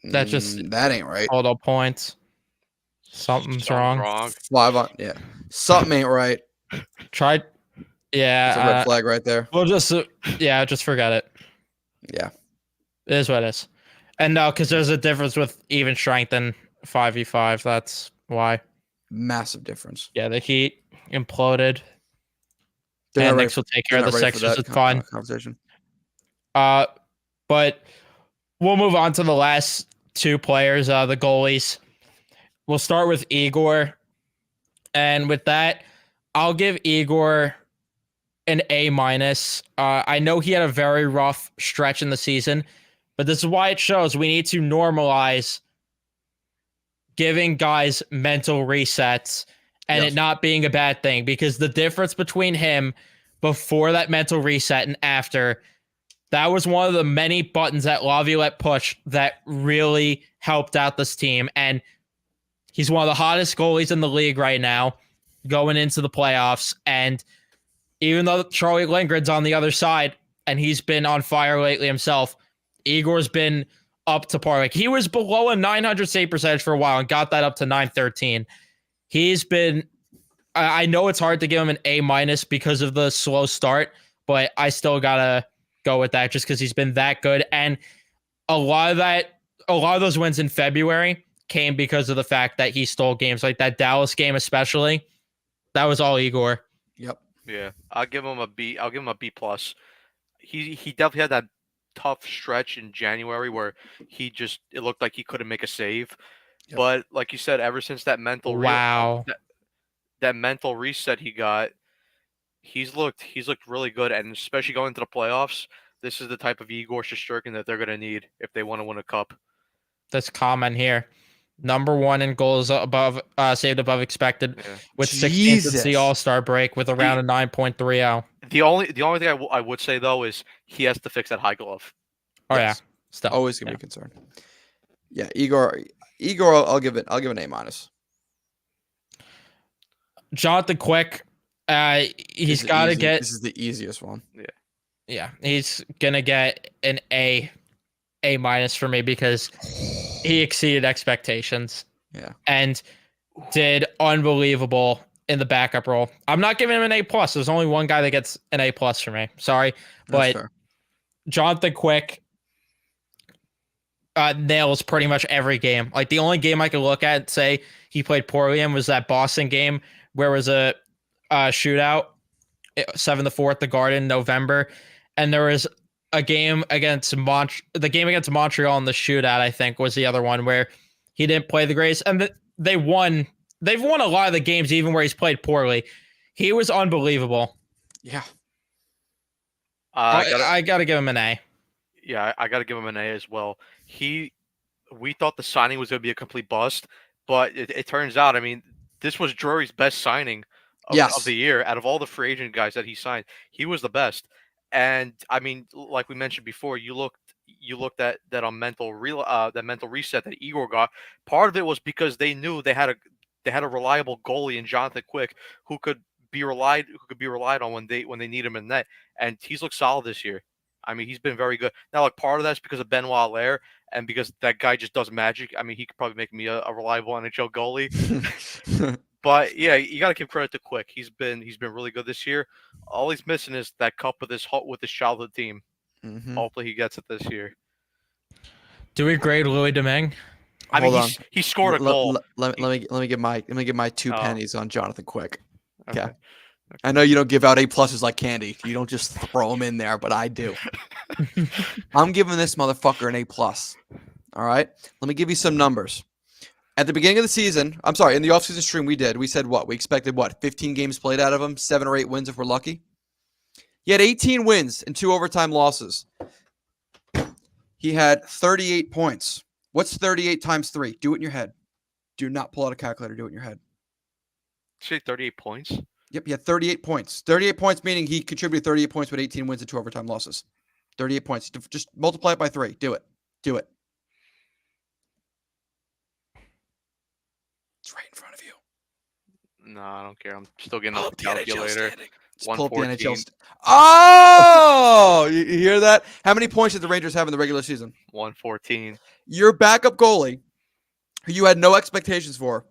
That's just that ain't right. total points. Something's wrong. 5 on, yeah. Something ain't right. Try. Yeah. It's a red flag right there. We'll just just forget it. Yeah. It is what it is. And no, because there's a difference with even strength and 5v5. That's why. Massive difference. Yeah, the Heat imploded. They're And not Knicks will take care they're of the not ready for Sixers. that It's fine. conversation. But we'll move on to the last two players, the goalies. We'll start with Igor. And with that, I'll give Igor an A-. I know he had a very rough stretch in the season, but this is why it shows we need to normalize giving guys mental resets and it not being a bad thing, because the difference between him before that mental reset and after, that was one of the many buttons that Laviolette pushed that really helped out this team. And he's one of the hottest goalies in the league right now going into the playoffs. And even though Charlie Lindgren's on the other side and he's been on fire lately himself, Igor's been up to par. Like, he was below a 900 save percentage for a while and got that up to 913. He's been, I know it's hard to give him an A- because of the slow start, but I still gotta go with that just because he's been that good. And a lot of those wins in February came because of the fact that he stole games, like that Dallas game especially. That was all Igor. Yep. Yeah, I'll give him a B. I'll give him a B plus. He definitely had that tough stretch in January where it looked like he couldn't make a save. Yep. But like you said, ever since that mental that mental reset he got, he's looked really good, and especially going into the playoffs, this is the type of Igor Shesterkin that they're gonna need if they want to win a cup. This comment here. Number 1 in goals above saved above expected with 16th since the All-Star break with around a 9.30. The only thing I would say though is he has to fix that high glove. Oh yeah, still always gonna be a concern. Yeah, Igor, I'll give it an A-. Jonathan Quick, he's got to get. This is the easiest one. Yeah, he's gonna get an A- for me because he exceeded expectations. Yeah, and did unbelievable in the backup role. I'm not giving him an A+. There's only one guy that gets an A+ for me. Sorry, but Jonathan Quick nails pretty much every game. Like, the only game I could look at and say he played poorly in was that Boston game where it was a shootout, 7-4 at the Garden in November, and there was a game against Montreal in the shootout, I think, was the other one where he didn't play the greatest, and they won. They've won a lot of the games, even where he's played poorly. He was unbelievable. Yeah. I got to give him an A. Yeah, I got to give him an A as well. We thought the signing was going to be a complete bust, but it turns out, I mean, this was Drury's best signing of the year. Out of all the free agent guys that he signed, he was the best. And I mean, like we mentioned before, you looked at that on that mental reset that Igor got. Part of it was because they knew they had a reliable goalie in Jonathan Quick who could be relied on when they need him in net, and he's looked solid this year. I mean, he's been very good. Now, like, part of that's because of Benoit Allaire and because that guy just does magic. I mean, he could probably make me a reliable NHL goalie. But yeah, you got to give credit to Quick. He's been really good this year. All he's missing is that cup with his childhood team. Mm-hmm. Hopefully, he gets it this year. Do we grade Louis Domingue? I mean, Hold on. he scored a goal. Let me get my two Oh. pennies on Jonathan Quick. Okay. Okay. I know you don't give out A+s like candy. You don't just throw them in there, but I do. I'm giving this motherfucker an A+. All right. Let me give you some numbers. At the beginning of the season, I'm sorry, in the offseason stream we said what? We expected what? 15 games played out of him, 7 or 8 wins if we're lucky. He had 18 wins and 2 overtime losses. He had 38 points. What's 38 times 3? Do it in your head. Do not pull out a calculator. Do it in your head. Say 38 points. Yep, he had 38 points. 38 points meaning he contributed 38 points with 18 wins and 2 overtime losses. 38 points. Just multiply it by 3. Do it. Do it. It's right in front of you. No, I don't care. I'm still getting off the calculator. Pull up the 114. NHL. Oh, you hear that? How many points did the Rangers have in the regular season? 114. Your backup goalie, who you had no expectations for,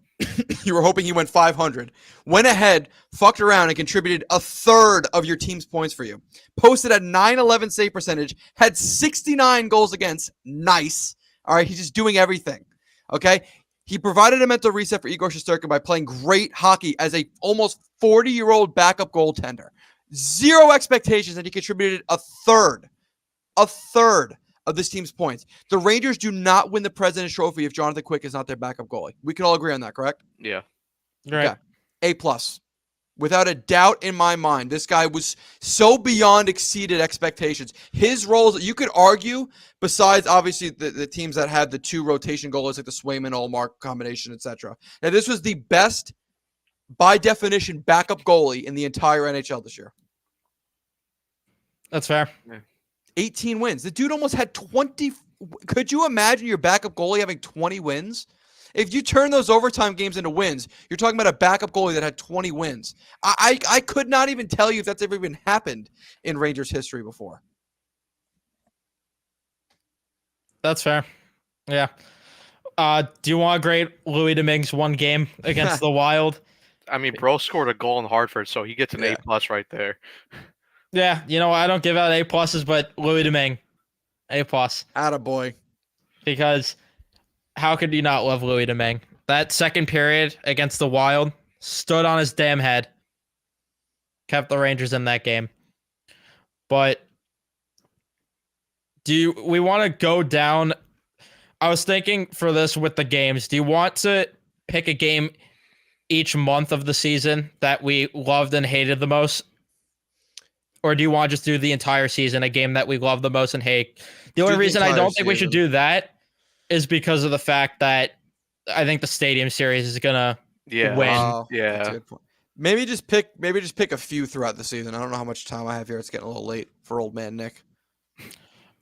you were hoping he went 500, went ahead, fucked around, and contributed a third of your team's points for you. Posted a .911 save percentage, had 69 goals against. Nice. All right, he's just doing everything. Okay? He provided a mental reset for Igor Shesterkin by playing great hockey as a almost 40-year-old backup goaltender. Zero expectations, and he contributed a third of this team's points. The Rangers do not win the President's Trophy if Jonathan Quick is not their backup goalie. We can all agree on that, correct? Yeah. Right. Okay. A+. Without a doubt in my mind, this guy was so beyond exceeded expectations. His roles, you could argue, besides obviously the teams that had the 2 rotation goalies like the Swayman-Allmark combination, etc. Now, this was the best, by definition, backup goalie in the entire NHL this year. That's fair. 18 wins. The dude almost had 20. Could you imagine your backup goalie having 20 wins? If you turn those overtime games into wins, you're talking about a backup goalie that had 20 wins. I could not even tell you if that's ever even happened in Rangers history before. That's fair. Yeah. Do you want to grade Louis Dominguez one game against the Wild? I mean, bro scored a goal in Hartford, so he gets an Yeah. A+ right there. Yeah, you know, I don't give out A+s, but Louis Dominguez, A+. Attaboy. Because how could you not love Louis Dominguez? That second period against the Wild, stood on his damn head, kept the Rangers in that game. But we want to go down? I was thinking for this with the games, do you want to pick a game each month of the season that we loved and hated the most? Or do you want to just do the entire season, a game that we love the most and hate? The only reason I don't think we should do that is because of the fact that I think the Stadium Series is gonna win. That's a good point. Maybe just pick a few throughout the season. I don't know how much time I have here. It's getting a little late for old man Nick.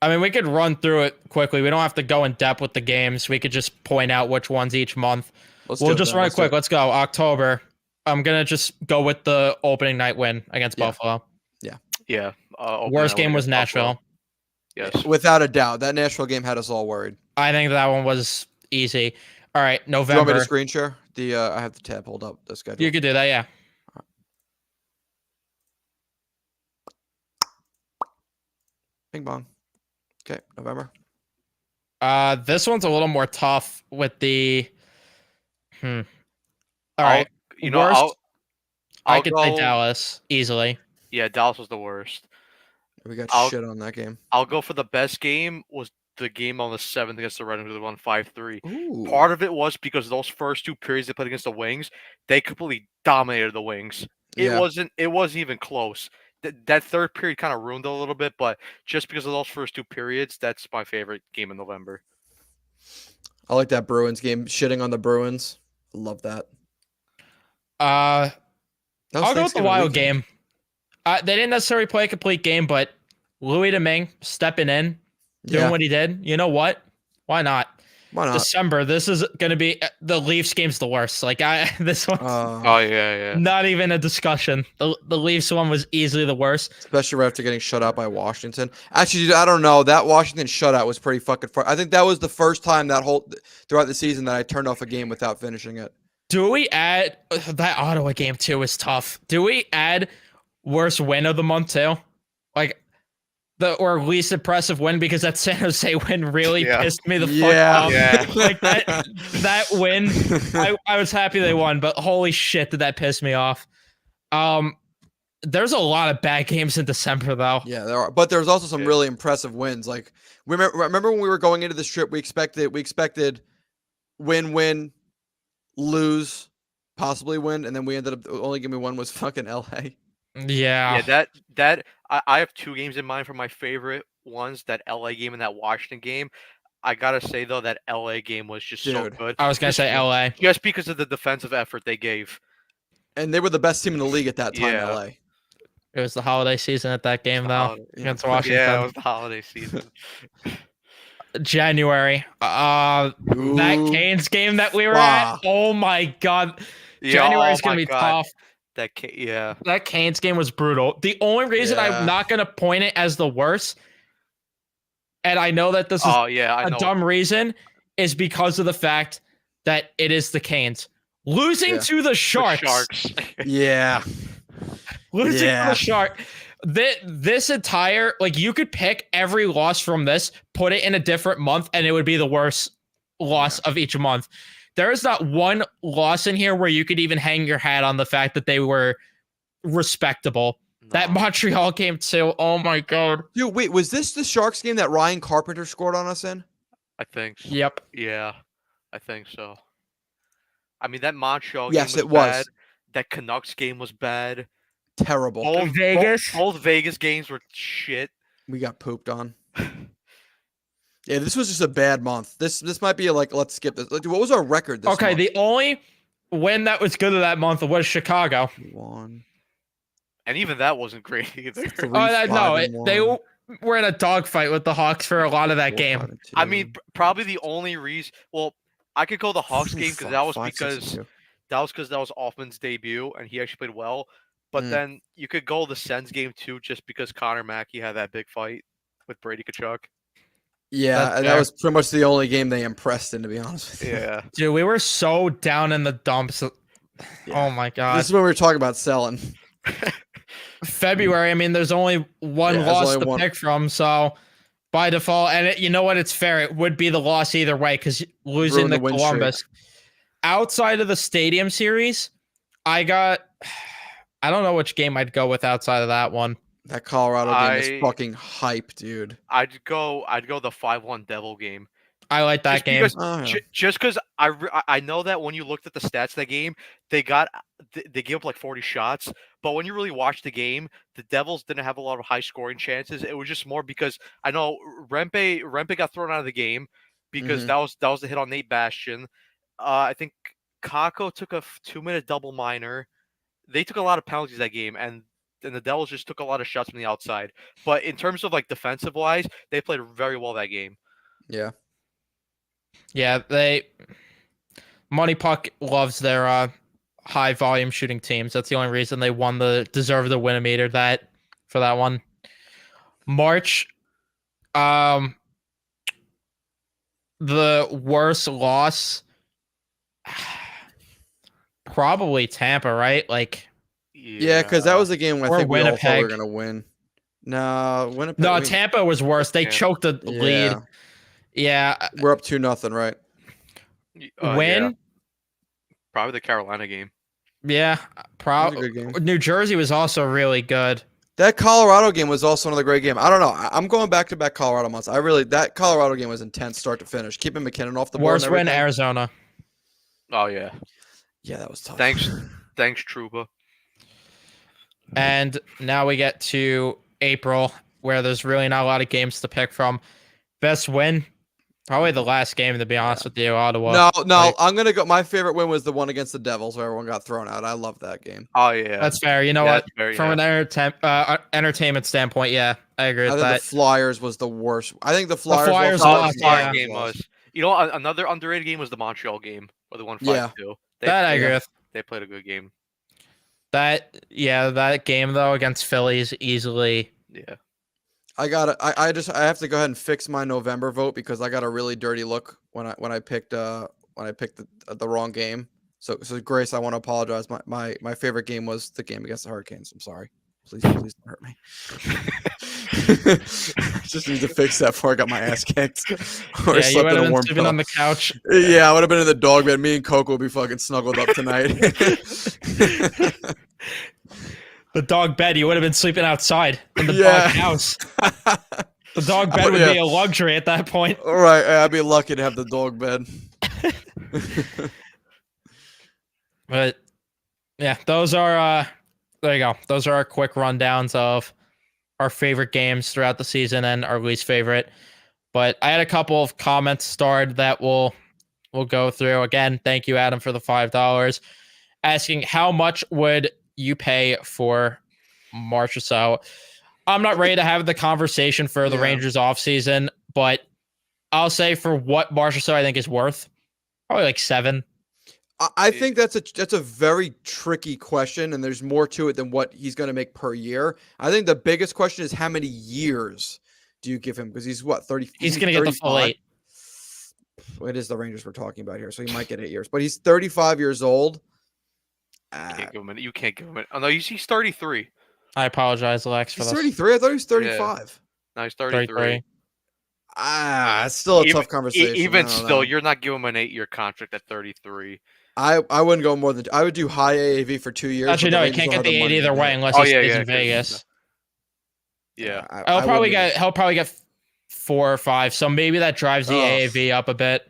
I mean, we could run through it quickly. We don't have to go in depth with the games. We could just point out which ones each month. We'll just run it quick. Let's go. October. I'm gonna just go with the opening night win against Buffalo. Yeah. Worst game was Nashville. Yes. Without a doubt. That Nashville game had us all worried. I think that one was easy. All right, Do you want November. me to screen share? I have the tab pulled up, the schedule. You could do that, yeah. Ping pong. Okay, November. This one's a little more tough with the. All right. Worst, I could say Dallas easily. Yeah, Dallas was the worst. We got shit on that game. I'll go for the best game was the game on the 7th against the Red Wings. They won 5-3. Ooh. Part of it was because those first 2 periods they played against the Wings, they completely dominated the Wings. It wasn't even close. That third period kind of ruined it a little bit, but just because of those first 2 periods, that's my favorite game in November. I like that Bruins game. Shitting on the Bruins. Love that. I'll go with the Wild game. They didn't necessarily play a complete game, but Louis Dominguez stepping in, doing what he did. You know what? Why not? Why not? December. This is going to be the Leafs game's the worst. Like this one. Not even a discussion. The Leafs one was easily the worst, especially right after getting shut out by Washington. Actually, dude, I don't know. That Washington shutout was pretty fucking far. I think that was the first time throughout the season that I turned off a game without finishing it. Do we add that Ottawa game too? Is tough. Do we add worst win of the month too? Like or least impressive win, because that San Jose win really Yeah. pissed me the Yeah. fuck off. Yeah. Like that win, I was happy they won, but holy shit, did that piss me off. There's a lot of bad games in December though. Yeah, there are, but there's also some Yeah. really impressive wins. Like remember when we were going into this trip, we expected win, lose, possibly win, and then we ended up the only game we won was fucking LA. Yeah. Yeah, that I have 2 games in mind for my favorite ones. That LA game and that Washington game. I gotta say though, that LA game was just so Dude. good. I was gonna say LA. Just because of the defensive effort they gave. And they were the best team in the league at that time, Yeah. LA. It was the holiday season at that game though against Washington. Yeah, it was the holiday season. January. That Ooh. Canes game that we were at. Wow. Oh my god. Yeah, January's oh gonna my be God. tough. Yeah. That Canes game was brutal. The only reason Yeah. I'm not gonna point it as the worst, and I know that this is Oh yeah, I a know. dumb reason, is because of the fact that it is the Canes. Losing Yeah. to the The Sharks. Sharks. Yeah. Losing to Yeah. the Shark. This entire, like, you could pick every loss from this, put it in a different month, and it would be the worst loss of each month. There is not one loss in here where you could even hang your hat on the fact that they were respectable. That No. Montreal game too. Oh my god. Dude, wait, was this the Sharks game that Ryan Carpenter scored on us in? I think. So. Yep. Yeah, I think so. I mean, that Montreal Yes, game it was bad. was. That Canucks game was bad. Terrible. Both Vegas? Both Vegas games were shit. We got pooped on. Yeah, this was just a bad month. This might be like, let's skip this. What was our record this Okay, month? the only win that was good of that month was Chicago. 1, And even that wasn't great either. 3, Oh, 5, no, and they 1, were in a dogfight with the Hawks for a lot of that 4, game. 5, and I 2, mean, probably the only reason. Well, I could go the Hawks game because that was 5, 6, and because 2. that was Offman's debut and he actually played well. But Mm. then you could go the Sens game too, just because Connor Mackey had that big fight with Brady Kachuk. Yeah, That's and fair. that was pretty much the only game they impressed in, to be honest with you. Yeah. Dude, we were so down in the dumps. Yeah. Oh my god. This is when we were talking about selling. February, I mean, there's only one Yeah, there's loss only to one. pick from, so by default, and you know what? It's fair. It would be the loss either way because losing Ruin to the win Columbus. Outside of the Stadium Series, I don't know which game I'd go with outside of that one. That Colorado game is I- fucking hype, dude. I'd go the 5-1 Devil game. I like that Just game. because- Oh, yeah. Just because I know that when you looked at the stats of that game, they gave up like 40 shots. But when you really watch the game, the Devils didn't have a lot of high scoring chances. It was just more because I know Rempe got thrown out of the game because Mhm. that was the hit on Nate Bastian. I think Kako took a 2-minute double minor. They took a lot of penalties that game, and the Devils just took a lot of shots from the outside. But in terms of like defensive wise, they played very well that game. Yeah. Yeah, Money Puck loves their high volume shooting teams. That's the only reason they deserve the win-o-meter for that one. March, the worst loss, probably Tampa, right? Like, Yeah, because that was the game I Or think we all thought we were Winnipeg. going to win. No, Winnipeg. no, Tampa was worse. They Yeah. choked the lead. Yeah, We're up 2-0, right? win. Yeah, probably the Carolina game. Yeah, That was a probably. good game. New Jersey was also really good. That Colorado game was also another great game. I don't know. I'm going back-to-back Colorado months. That Colorado game was intense start to finish. Keeping McKinnon off the board. Worst and win, everything. Arizona. Oh yeah. Yeah, that was tough. Thanks, Trouba. And now we get to April, where there's really not a lot of games to pick from. Best win, probably the last game, to be honest with you, Ottawa. No, Like, I'm gonna go. My favorite win was the one against the Devils, where everyone got thrown out. I love that game. Oh yeah. that's fair. You know Yeah, what? that's very- From yeah. an entertainment standpoint, yeah, I agree I with think that. the Flyers was the worst. I think the Flyers. Flyers lost- lost, Flyers yeah. game was. You know, another underrated game was the Montreal game, where they won 5-2. That I agree yeah. with. They played a good game. That game though against Phillies easily. Yeah. I have to go ahead and fix my November vote because I got a really dirty look when I picked the wrong game. So Grace, I want to apologize. My favorite game was the game against the Hurricanes. I'm sorry. Please don't hurt me. Just need to fix that before I got my ass kicked. Or Yeah, you slept would in have a been warm sleeping pillow. on the couch. Yeah, I would have been in the dog bed. Me and Coco would be fucking snuggled up tonight. The dog bed, you would have been sleeping outside in the Yeah. dog house. The dog bed would be a luxury at that point. All right, I'd be lucky to have the dog bed. But yeah, those are there you go. Those are our quick rundowns of our favorite games throughout the season and our least favorite. But I had a couple of comments starred that we'll go through. Again, thank you, Adam, for the $5. Asking how much would you pay for Marchessault? I'm not ready to have the conversation for the Rangers offseason, but I'll say for what Marchessault I think is worth, probably like 7. I think that's a very tricky question, and there's more to it than what he's going to make per year. I think the biggest question is how many years do you give him? Because he's what, 30? He's going to get the full 8. It is the Rangers we're talking about here, so he might get 8 years. But he's 35 years old. You can't give him it. Oh no, he's 33. I apologize, Alex, for He's this. 33. I thought he was 35. Yeah. No, he's 33. It's still a tough conversation. Even still, you're not giving him an 8-year contract at 33. I wouldn't go more than. I would do high AAV for 2 years. Actually, no, he can't get the 8 either way unless he stays in Vegas. Yeah, He'll probably get 4 or 5. So maybe that drives the AAV up a bit.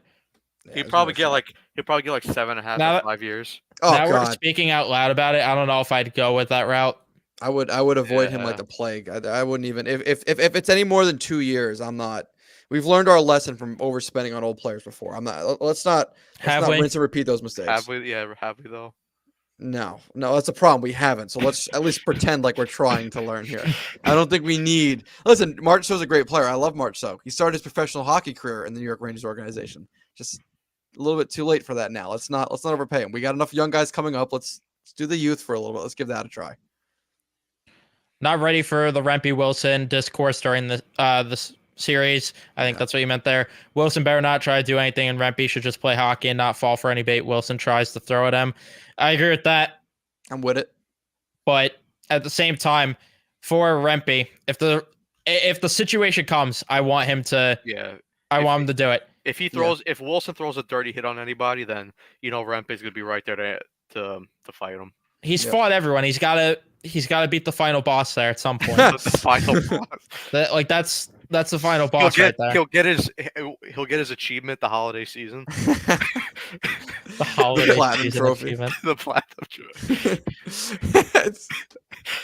He'll probably get like 7.5 to 5 years. Now we're speaking out loud about it. I don't know if I'd go with that route. I would avoid him like the plague. I wouldn't even if it's any more than 2 years. I'm not. We've learned our lesson from overspending on old players before. I'm not. Let's not rinse and repeat those mistakes. Have we? Yeah, have we though? No, that's a problem. We haven't. So let's at least pretend like we're trying to learn here. I don't think we need. Listen, Marchessault's a great player. I love Marchessault. He started his professional hockey career in the New York Rangers organization. Just a little bit too late for that now. Let's not overpay him. We got enough young guys coming up. Let's do the youth for a little bit. Let's give that a try. Not ready for the Rempe Wilson discourse during this series. I think that's what you meant there. Wilson better not try to do anything, and Rempe should just play hockey and not fall for any bait Wilson tries to throw at him. I agree with that. I'm with it. But at the same time, for Rempe, if the situation comes, I want him to. Yeah. I want him to do it. If Wilson throws a dirty hit on anybody, then Rempe's gonna be right there to fight him. He's fought everyone. He's got to beat the final boss there at some point. The final boss. That's the final boss right there. He'll get his achievement the holiday season. The holiday platinum trophy. Achievement. The platinum trophy.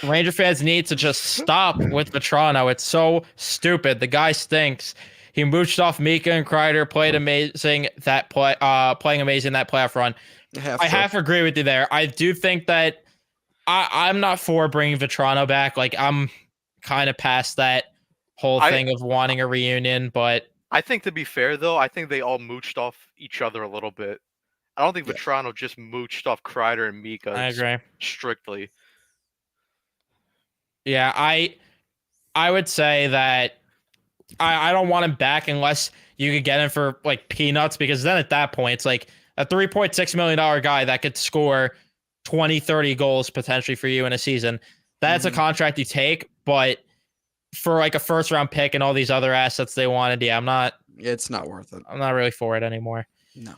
Ranger fans need to just stop with Vetrano. It's so stupid. The guy stinks. He mooched off Mika and Kreider, playing amazing that playoff run. I have to agree with you there. I do think that I'm not for bringing Vetrano back. Like, I'm kind of past that whole thing of wanting a reunion, but I think, to be fair though, I think they all mooched off each other a little bit. I don't think Vetrano just mooched off Kreider and Mika. I agree. Strictly. Yeah, I would say that I don't want him back unless you could get him for like peanuts, because then at that point it's like a $3.6 million guy that could score 20, 30 goals potentially for you in a season. That's a contract you take, but for like a first round pick and all these other assets they wanted, it's not worth it. I'm not really for it anymore. No.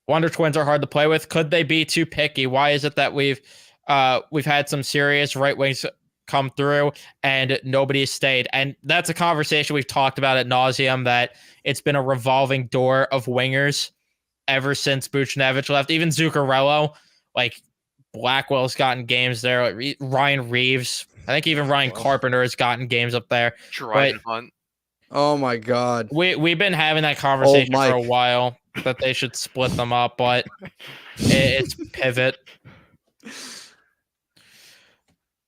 Wonder Twins are hard to play with. Could they be too picky? Why is it that we've had some serious right wings come through and nobody has stayed? And that's a conversation we've talked about at nauseum, that it's been a revolving door of wingers ever since Buchnevich left. Even Zuccarello, like Blackwell's gotten games there. Like Ryan Reeves, I think even Ryan Carpenter has gotten games up there. Dryden Hunt. Oh my God. We've been having that conversation for a while that they should split them up, but it's pivot.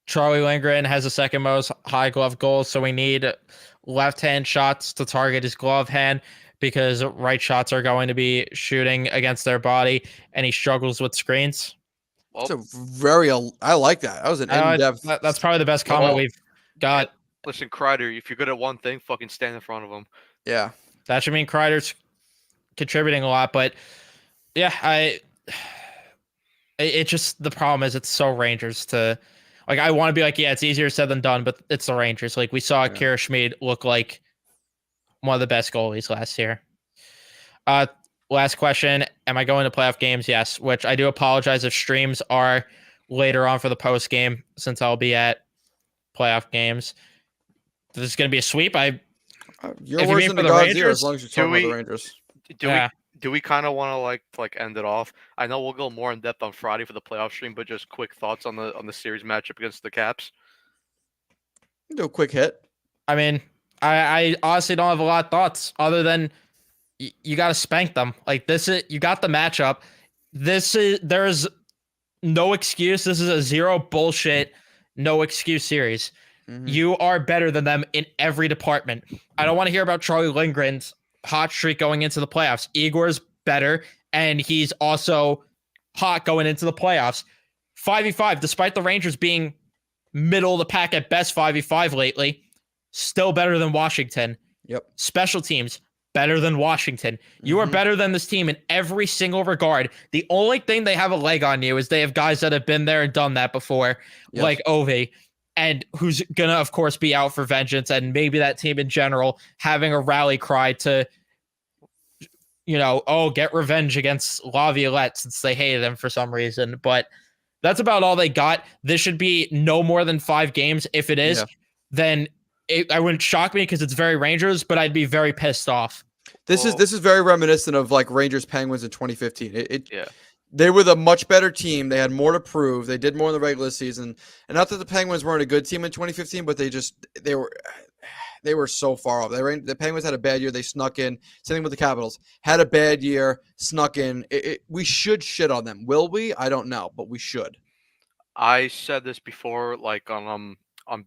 Charlie Lindgren has the second most high glove goals, so we need left-hand shots to target his glove hand, because right shots are going to be shooting against their body, and he struggles with screens. That's I like that. That was an in-depth. That's probably the best comment we've got. Listen, Kreider, if you're good at one thing, fucking stand in front of him. Yeah. That should mean Kreider's contributing a lot, but yeah, it just, the problem is it's so Rangers to, Like I want to be like, yeah, it's easier said than done, but it's the Rangers. Like we saw Kira Schmid look like one of the best goalies last year. Last question. Am I going to playoff games? Yes, which I do apologize if streams are later on for the post game since I'll be at playoff games. This is going to be a sweep. Your words in the God's ear as long as you're talking about the Rangers. Do we kind of want to like end it off? I know we'll go more in depth on Friday for the playoff stream, but just quick thoughts on the series matchup against the Caps. Do a quick hit. I mean, I honestly don't have a lot of thoughts other than you got to spank them. Like you got the matchup. There's no excuse. This is a zero bullshit, no excuse series. Mm-hmm. You are better than them in every department. I don't want to hear about Charlie Lindgren's hot streak going into the playoffs. Igor's better, and he's also hot going into the playoffs. 5v5, despite the Rangers being middle of the pack at best 5v5 lately, still better than Washington. Yep. Special teams, better than Washington. You are better than this team in every single regard. The only thing they have a leg on you is they have guys that have been there and done that before, like Ovi, and who's going to, of course, be out for vengeance, and maybe that team in general having a rally cry to, get revenge against Laviolette since they hated them for some reason. But that's about all they got. This should be no more than 5 games. If it is, then I wouldn't shock me because it's very Rangers, but I'd be very pissed off. This is very reminiscent of like Rangers Penguins in 2015. They were the much better team. They had more to prove. They did more in the regular season. And not that the Penguins weren't a good team in 2015, but they were so far off. The Penguins had a bad year. They snuck in. Same thing with the Capitals. Had a bad year, snuck in. We should shit on them. Will we? I don't know, but we should. I said this before, like on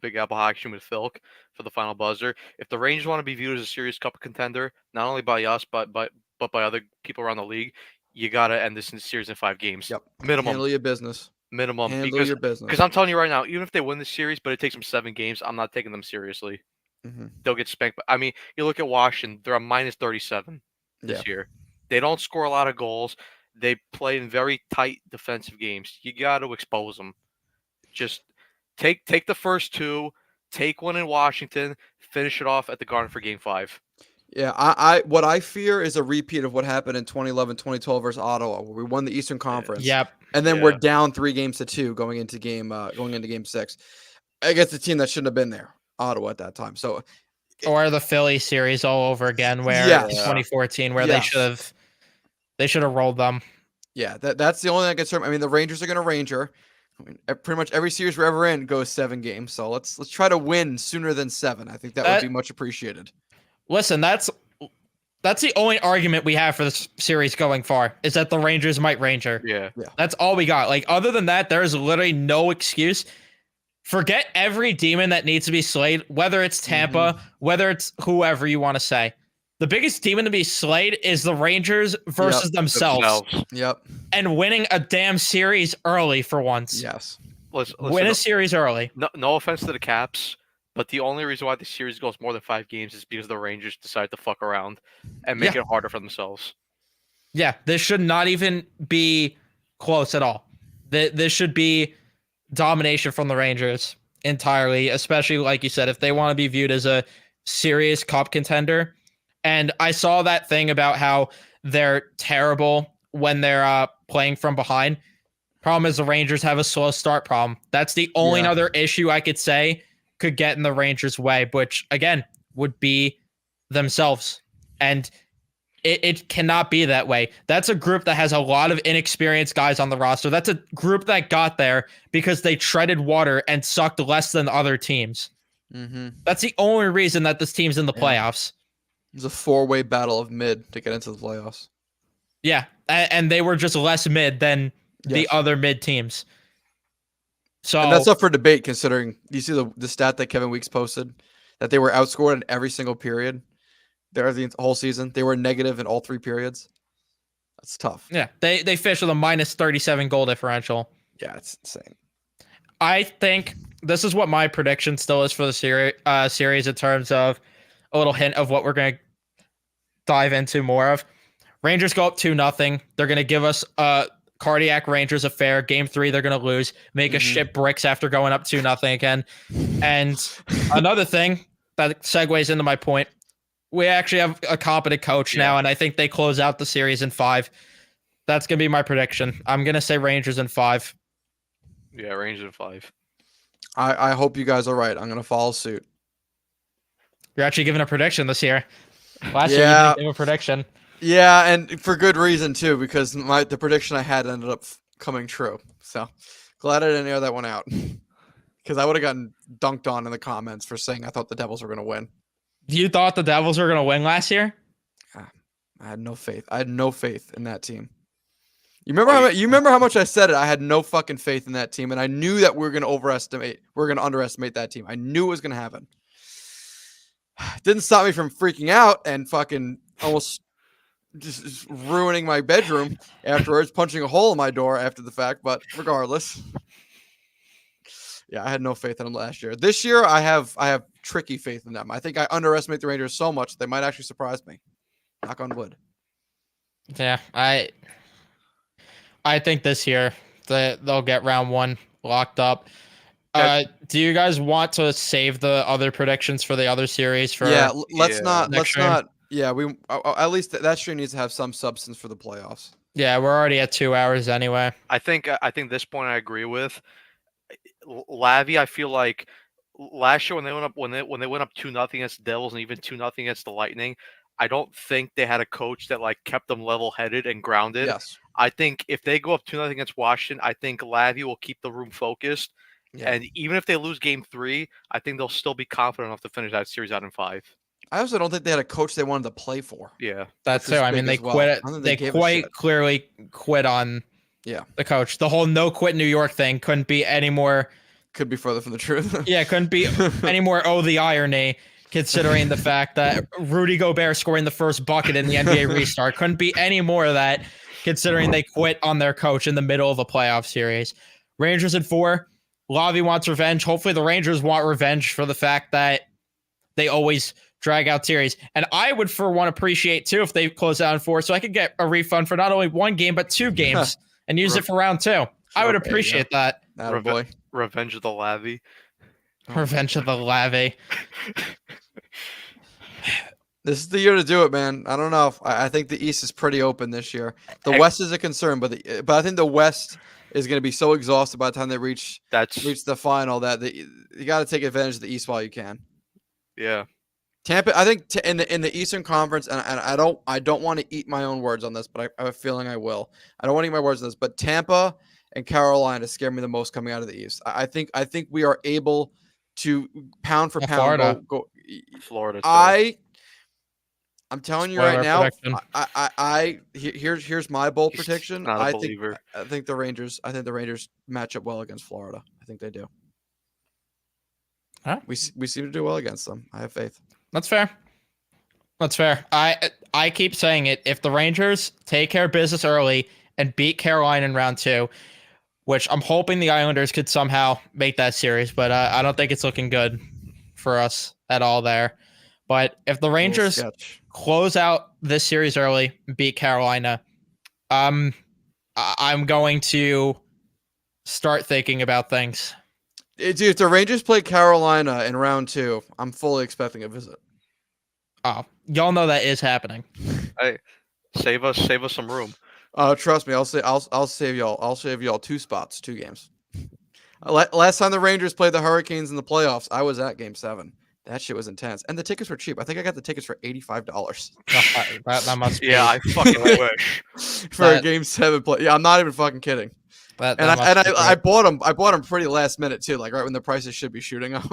Big Apple Action with Philk for the final buzzer. If the Rangers want to be viewed as a serious cup contender, not only by us but by other people around the league, you gotta end this series in 5 games. Yep. Minimum. Handle your business. Minimum. Handle your business. Because I'm telling you right now, even if they win the series, but it takes them 7 games, I'm not taking them seriously. They'll get spanked. I mean, you look at Washington; they're a minus 37 this year. They don't score a lot of goals. They play in very tight defensive games. You got to expose them. Just take the first 2, take one in Washington, finish it off at the Garden for Game 5. Yeah, what I fear is a repeat of what happened in 2011, 2012 versus Ottawa, where we won the Eastern Conference. Yep. And then we're down 3-2 going into Game 6 against a team that shouldn't have been there, Ottawa at that time. So, or the Philly series all over again, where in 2014, where they should have rolled them. Yeah, that's the only thing that gets hurt. I mean, the Rangers are going to Ranger. I mean, pretty much every series we're ever in goes 7 games. So let's try to win sooner than 7. I think that would be much appreciated. Listen, that's the only argument we have for this series going far is that the Rangers might Ranger. Yeah. That's all we got. Like, other than that, there's literally no excuse. Forget every demon that needs to be slayed, whether it's Tampa, whether it's whoever you want to say. The biggest demon to be slayed is the Rangers versus themselves. Yep. And winning a damn series early for once. Yes. Listen, win a series early. No offense to the Caps, but the only reason why the series goes more than 5 games is because the Rangers decide to fuck around and make it harder for themselves. Yeah, this should not even be close at all. This should be domination from the Rangers entirely, especially like you said, if they want to be viewed as a serious cup contender. And I saw that thing about how they're terrible when they're playing from behind. Problem is the Rangers have a slow start problem. That's the only other issue I could say could get in the Rangers' way, which again would be themselves. And it cannot be that way. That's a group that has a lot of inexperienced guys on the roster. That's a group that got there because they treaded water and sucked less than other teams. That's the only reason that this team's in the playoffs. It's a 4-way battle of mid to get into the playoffs. Yeah, and they were just less mid than the other mid teams. So and that's up for debate considering you see the stat that Kevin Weeks posted that they were outscored in every single period. The whole season. They were negative in all 3 periods. That's tough. Yeah, they finished with a minus 37 goal differential. Yeah, it's insane. I think this is what my prediction still is for the series in terms of a little hint of what we're going to dive into more of. Rangers go up 2-0. They're going to give us a cardiac Rangers affair. Game 3, they're going to lose. Make us shit bricks after going up 2-0 again. And another thing that segues into my point, we actually have a competent coach now, and I think they close out the series in 5. That's going to be my prediction. I'm going to say Rangers in 5. Yeah, Rangers in 5. I hope you guys are right. I'm going to follow suit. You're actually giving a prediction this year. Last year, you didn't give a prediction. Yeah, and for good reason, too, because the prediction I had ended up coming true. So glad I didn't air that one out. Because I would have gotten dunked on in the comments for saying I thought the Devils were going to win. You thought the Devils were going to win last year? I had no faith. I had no faith in that team. You remember how much I said it? I had no fucking faith in that team, and I knew that we were going to underestimate that team. I knew it was going to happen. Didn't stop me from freaking out and fucking almost just ruining my bedroom afterwards, punching a hole in my door after the fact. But regardless, yeah, I had no faith in them last year. This year, I have tricky faith in them. I think I underestimate the Rangers so much they might actually surprise me. Knock on wood. Yeah, I think this year they'll get round 1 locked up. Do you guys want to save the other predictions for the other series? Let's not. Yeah, we at least that stream needs to have some substance for the playoffs. Yeah, we're already at 2 hours anyway. I think this point I agree with. Lavi, I feel like last year when they went up 2-0 against the Devils and even 2-0 against the Lightning, I don't think they had a coach that like kept them level-headed and grounded. Yes. I think if they go up 2-0 against Washington, I think Lavi will keep the room focused. Yeah. And even if they lose game 3, I think they'll still be confident enough to finish that series out in 5. I also don't think they had a coach they wanted to play for. Yeah. That's true. I mean, they quit. They quite clearly quit on the coach. The whole no quit New York thing couldn't be any more. Could be further from the truth. Yeah, couldn't be any more the irony, considering the fact that Rudy Gobert scoring the first bucket in the NBA restart. Couldn't be any more of that, considering they quit on their coach in the middle of a playoff series. Rangers in 4. Lavi wants revenge. Hopefully the Rangers want revenge for the fact that they always drag out series. And I would, for one, appreciate, too, if they close out in 4, so I could get a refund for not only 1 game, but 2 games and use it for round 2. I would appreciate that. Revenge of the Lavi. Revenge of the Lavi. This is the year to do it, man. I don't know. I think the East is pretty open this year. The West is a concern, but I think the West is going to be so exhausted by the time they reach the final that you got to take advantage of the East while you can. Yeah. Tampa, I think in the Eastern Conference, and I don't want to eat my own words on this, but I have a feeling I will. I don't want to eat my words on this, but Tampa and Carolina scare me the most coming out of the East. I think we are able to pound for pound go Florida. I'm telling you right now. Here's my bold prediction. I think the Rangers match up well against Florida. I think they do. Huh? We seem to do well against them. I have faith. That's fair. I keep saying it. If the Rangers take care of business early and beat Carolina in round 2, which I'm hoping the Islanders could somehow make that series, but I don't think it's looking good for us at all there. But if the Rangers close out this series early, beat Carolina, I'm going to start thinking about things. Dude, if the Rangers play Carolina in round 2, I'm fully expecting a visit. Oh, y'all know that is happening. Hey, save us some room. Trust me, I'll save y'all. I'll save y'all 2 spots, 2 games. Last time the Rangers played the Hurricanes in the playoffs, I was at Game 7. That shit was intense, and the tickets were cheap. I think I got the tickets for $85. That must be. Yeah, I fucking wish for a Game 7 play. Yeah, I'm not even fucking kidding. I bought them. I bought them pretty last minute too, like right when the prices should be shooting up.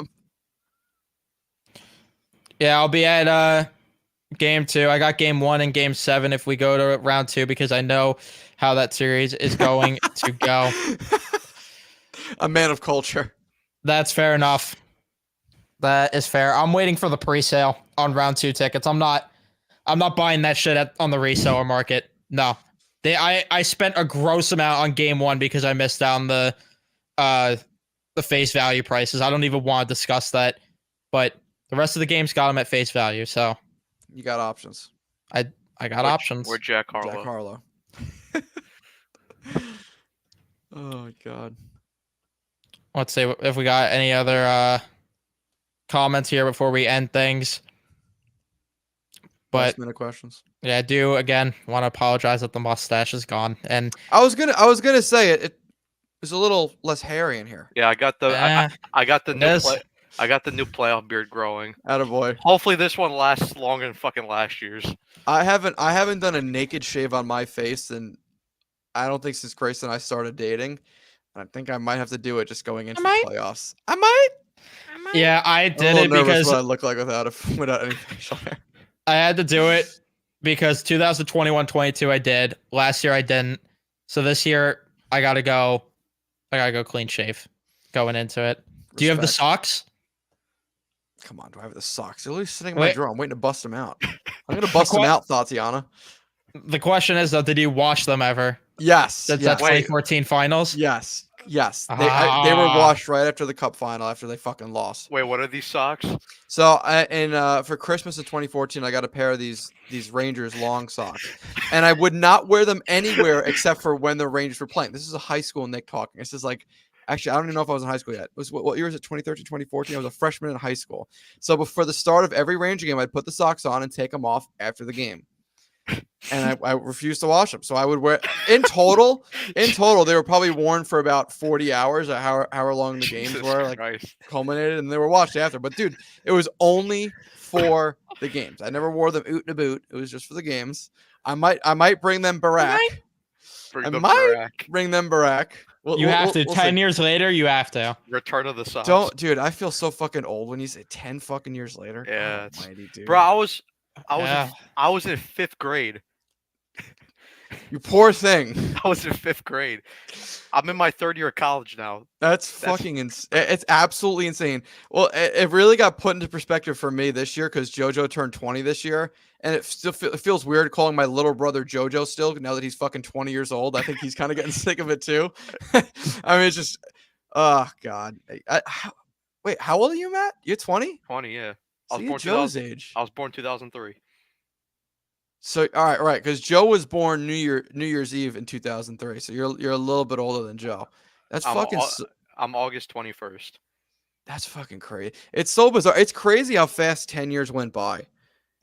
Yeah, I'll be at Game 2. I got Game 1 and Game 7 if we go to round 2 because I know how that series is going to go. A man of culture. That's fair enough. That is fair. I'm waiting for the pre-sale on round 2 tickets. I'm not buying that shit on the reseller market. No. I spent a gross amount on Game 1 because I missed out on the face value prices. I don't even want to discuss that. But the rest of the games got them at face value, so you got options. I got options. We're Jack Harlow. Jack Harlow. Oh my god. Let's see if we got any other comments here before we end things. But Last minute questions. yeah, I do again want to apologize that the mustache is gone. And I was gonna say it was a little less hairy in here. Yeah, I got the I got the it new is. I got the new playoff beard growing. Attaboy. Hopefully this one lasts longer than fucking last year's. I haven't done a naked shave on my face, and I don't think since Grace and I started dating. I think I might have to do it just going into the playoffs. I might. Yeah, I I'm a did little it nervous because what I look like without any facial hair. I had to do it because 2021-22 I did. Last year I didn't. So this year I gotta go clean shave going into it. Do you have the Respect. socks? Come on, do I have the socks? They're literally sitting in my Wait. drawer. I'm waiting to bust them out. I'm gonna bust them out, Tatiana. The question is though, did you wash them ever? Yes. Since yes. that 2014 finals? Yes. Yes. They were washed right after the cup final after they fucking lost. Wait, what are these socks? So for Christmas in 2014, I got a pair of these Rangers long socks, and I would not wear them anywhere except for when the Rangers were playing. This is a high school Nick talking. This is like, actually, I don't even know if I was in high school yet. It was what year was it? 2013, 2014. I was a freshman in high school. So before the start of every Ranger game, I'd put the socks on and take them off after the game. And I refused to wash them. So I would wear in total, they were probably worn for about 40 hours or however long the games Jesus were, like Christ. culminated, and they were washed after. But dude, it was only for the games. I never wore them oot and a boot. It was just for the games. I might bring them Barack. Bring them Barack. You have to. 10 years later, you have to. Return of the socks. Dude, I feel so fucking old when you say 10 fucking years later. Yeah, Almighty, dude. bro, I was in 5th grade. You poor thing. I was in 5th grade. I'm in my 3rd year of college now. That's fucking insane. It's absolutely insane. Well, it really got put into perspective for me this year because JoJo turned 20 this year, and it still feels weird calling my little brother JoJo still now that he's fucking 20 years old. I think he's kind of getting sick of it too. I mean, it's just, oh god. Wait, how old are you, Matt? You're 20? 20, yeah. I was born Joe's age. I was born 2003. So all right, because Joe was born New Year's Eve in 2003. So you're a little bit older than Joe. That's I'm August 21st. That's fucking crazy. It's so bizarre. It's crazy how fast 10 years went by.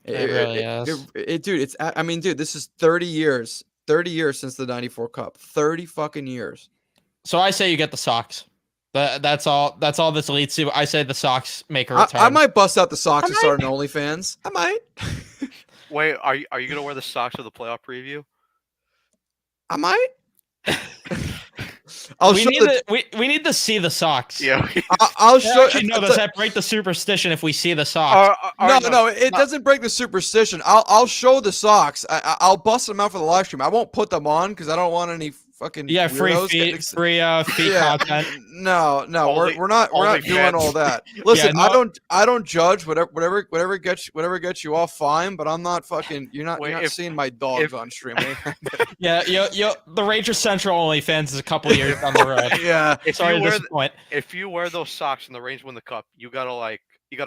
It really is. Dude, I mean, dude, this is 30 years. 30 years since the 94 Cup. 30 fucking years. So I say you get the socks. That's all this leads to. I say the socks make a return. I might bust out the socks and start an OnlyFans. I might. Wait, are you gonna wear the socks for the playoff preview? I might. We need to see the socks. Yeah, I'll show. Actually, no, does that break the superstition if we see the socks? No, it doesn't break the superstition. I'll show the socks. I'll bust them out for the live stream. I won't put them on because I don't want any fucking free feet content. No, we're not doing all that. Listen, I don't judge whatever gets you off, fine, but I'm not fucking. You're not seeing my dogs on stream. Yeah, the Ranger Central OnlyFans is a couple years down the road. Yeah, if you wear those socks and the Rangers win the cup, you gotta.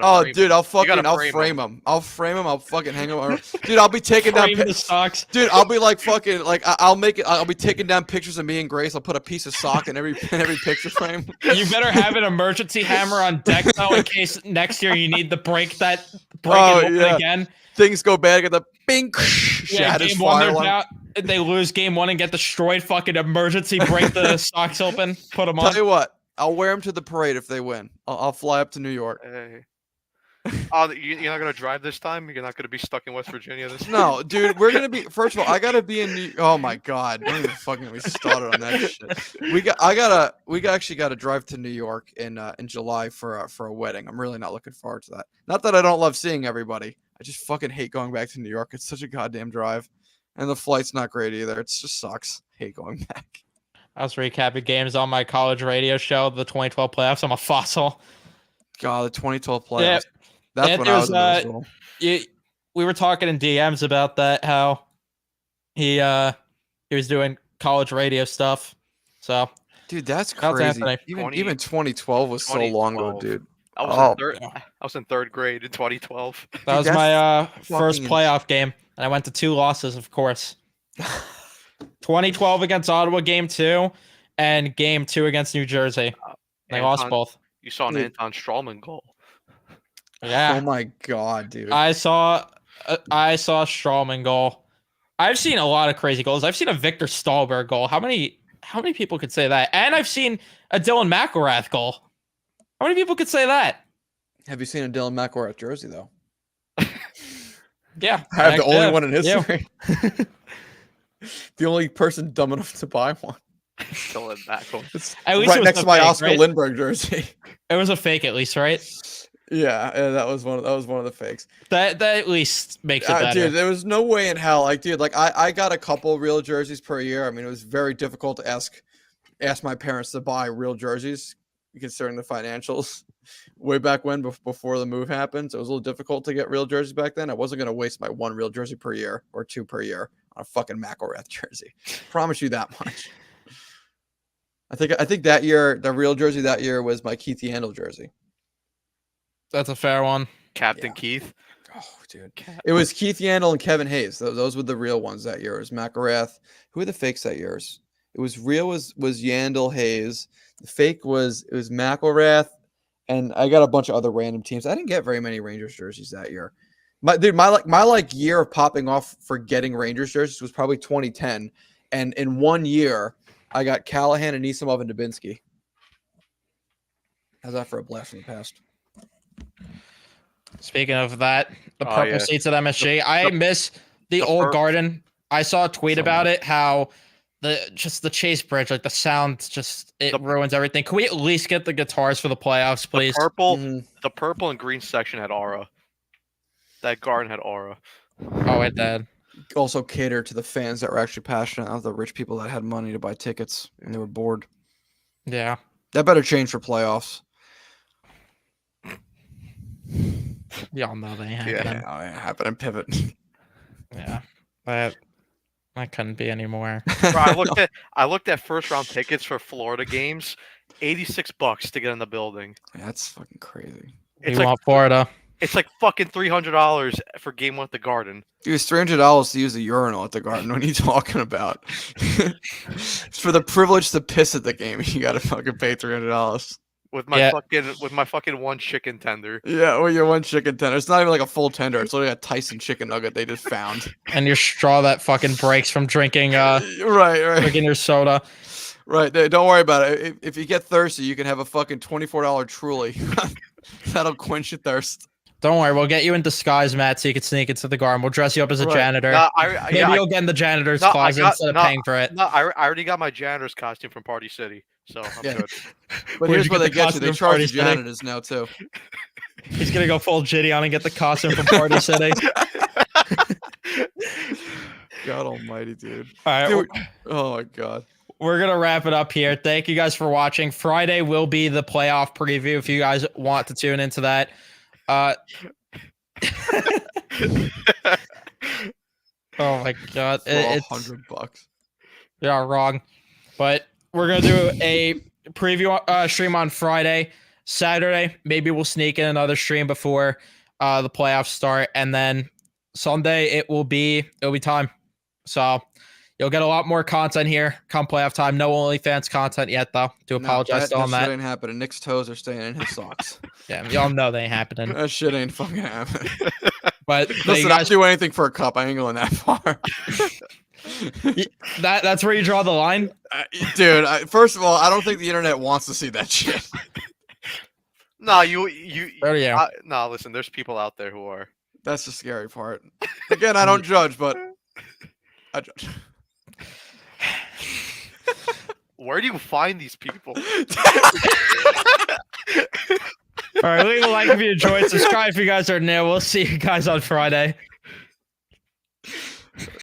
Oh, dude, I'll frame them. I'll frame them. I'll fucking hang them. Dude, I'll be taking down the socks. Dude, I'll be like fucking like I'll be taking down pictures of me and Grace. I'll put a piece of sock in every picture frame. You better have an emergency hammer on deck though, in case next year you need to break it again. Things go bad. Get the bing. Shatters fire. They lose game 1 and get destroyed. Fucking emergency. Break the socks open. Put them on. Tell you what. I'll wear them to the parade if they win. I'll fly up to New York. Hey. Oh, you're not gonna drive this time? You're not gonna be stuck in West Virginia this time? No, dude, we're gonna be. First of all, I gotta be in New. Oh my god, don't even fucking get me started on that shit. We actually gotta drive to New York in July for a wedding. I'm really not looking forward to that. Not that I don't love seeing everybody. I just fucking hate going back to New York. It's such a goddamn drive, and the flight's not great either. It just sucks. Hate going back. I was recapping games on my college radio show, the 2012 playoffs. I'm a fossil. God, the 2012 playoffs. Yeah. That's when I was in middle school. We were talking in DMs about that, how he was doing college radio stuff. So, dude, that's crazy. Even 2012 was so long ago, dude. I was in 3rd grade in 2012. That was my first playoff game, and I went to 2 losses, of course. 2012 against Ottawa, game 2, and Game 2 against New Jersey. They lost both. You saw an Dude. Anton Strawman goal. Yeah. Oh my god, dude. I saw Strawman goal. I've seen a lot of crazy goals. I've seen a Victor Stahlberg goal. How many people could say that? And I've seen a Dylan McElrath goal. How many people could say that? Have you seen a Dylan McElrath jersey though? Yeah. I have the only yeah, one in yeah. history. The only person dumb enough to buy one. Dylan McElrath. It's At least it right was next a to my fake, Oscar right? Lindbergh jersey. It was a fake at least, right? Yeah, that was one of the fakes. That at least makes it better. Dude, there was no way in hell. Like, dude, like I got a couple real jerseys per year. I mean, it was very difficult to ask my parents to buy real jerseys, considering the financials way back when before the move happened. So it was a little difficult to get real jerseys back then. I wasn't gonna waste my one real jersey per year or two per year on a fucking McElrath jersey. Promise you that much. I think that year, the real jersey that year was my Keith Yandel jersey. That's a fair one. Captain Yeah. Keith. Oh, dude. It was Keith Yandel and Kevin Hayes. Those were the real ones that year. It was McElrath. Who were the fakes that year? It was real was Yandel, Hayes. The fake was McElrath, and I got a bunch of other random teams. I didn't get very many Rangers jerseys that year. My year of popping off for getting Rangers jerseys was probably 2010, and in 1 year I got Callahan, Anisimov, and Dubinsky. How's that for a blast from the past? Speaking of that, the Oh, purple yeah. seats at MSG. I miss the the old pur- garden. I saw a tweet So about much. it, how the Chase Bridge, like the sound ruins everything. Can we at least get the guitars for the playoffs, please? The purple and green section had aura. That garden had aura. Oh, it did. Also cater to the fans that were actually passionate, not the rich people that had money to buy tickets and they were bored. Yeah. That better change for playoffs. Y'all know they ain't Yeah. happening. Yeah, happen and pivot. Yeah. That couldn't be anymore. Bro, I looked at first round tickets for Florida games, $86 to get in the building. That's fucking crazy. We want Florida. It's like fucking $300 for game one at the Garden. Dude, it's $300 to use a urinal at the Garden. What are you talking about? For the privilege to piss at the game, you gotta fucking pay $300. With my fucking one chicken tender. Yeah, well, your one chicken tender. It's not even like a full tender. It's literally a Tyson chicken nugget they just found. And your straw that fucking breaks from drinking Right. drinking your soda. Right. Don't worry about it. If you get thirsty, you can have a fucking $24 Truly. That'll quench your thirst. Don't worry, we'll get you in disguise, Matt, so you can sneak into the garden. We'll dress you up as a Right. janitor. Maybe you'll get in the janitor's closet instead of paying for it. No, I already got my janitor's costume from Party City, so I'm Yeah. good. But Where'd here's you what get they the get you. costume They from charge Party the City? janitors now, too. He's gonna go full Jitty on and get the costume from Party City. God almighty, dude. All right, Dude, oh, my God. we're gonna wrap it up here. Thank you guys for watching. Friday will be the playoff preview if you guys want to tune into that. Oh my God, it's $100. yeah, wrong. But we're gonna do a preview stream on Friday. Saturday, maybe we'll sneak in another stream before the playoffs start, and then Sunday it'll be time. So you'll get a lot more content here come playoff time. No OnlyFans content yet, though. Do apologize that on that. shit ain't happening. Nick's toes are staying in his socks. Yeah, y'all know they ain't happening. That shit ain't fucking happening. But thank you Listen, I'll guys, do anything for a cup. I ain't going that far. that's where you draw the line. Dude, first of all, I don't think the internet wants to see that shit. No, no. Listen, there's people out there who are. That's the scary part. Again, I don't judge, but I judge. Where do you find these people? All right, leave a like if you enjoyed. Subscribe if you guys are new. We'll see you guys on Friday.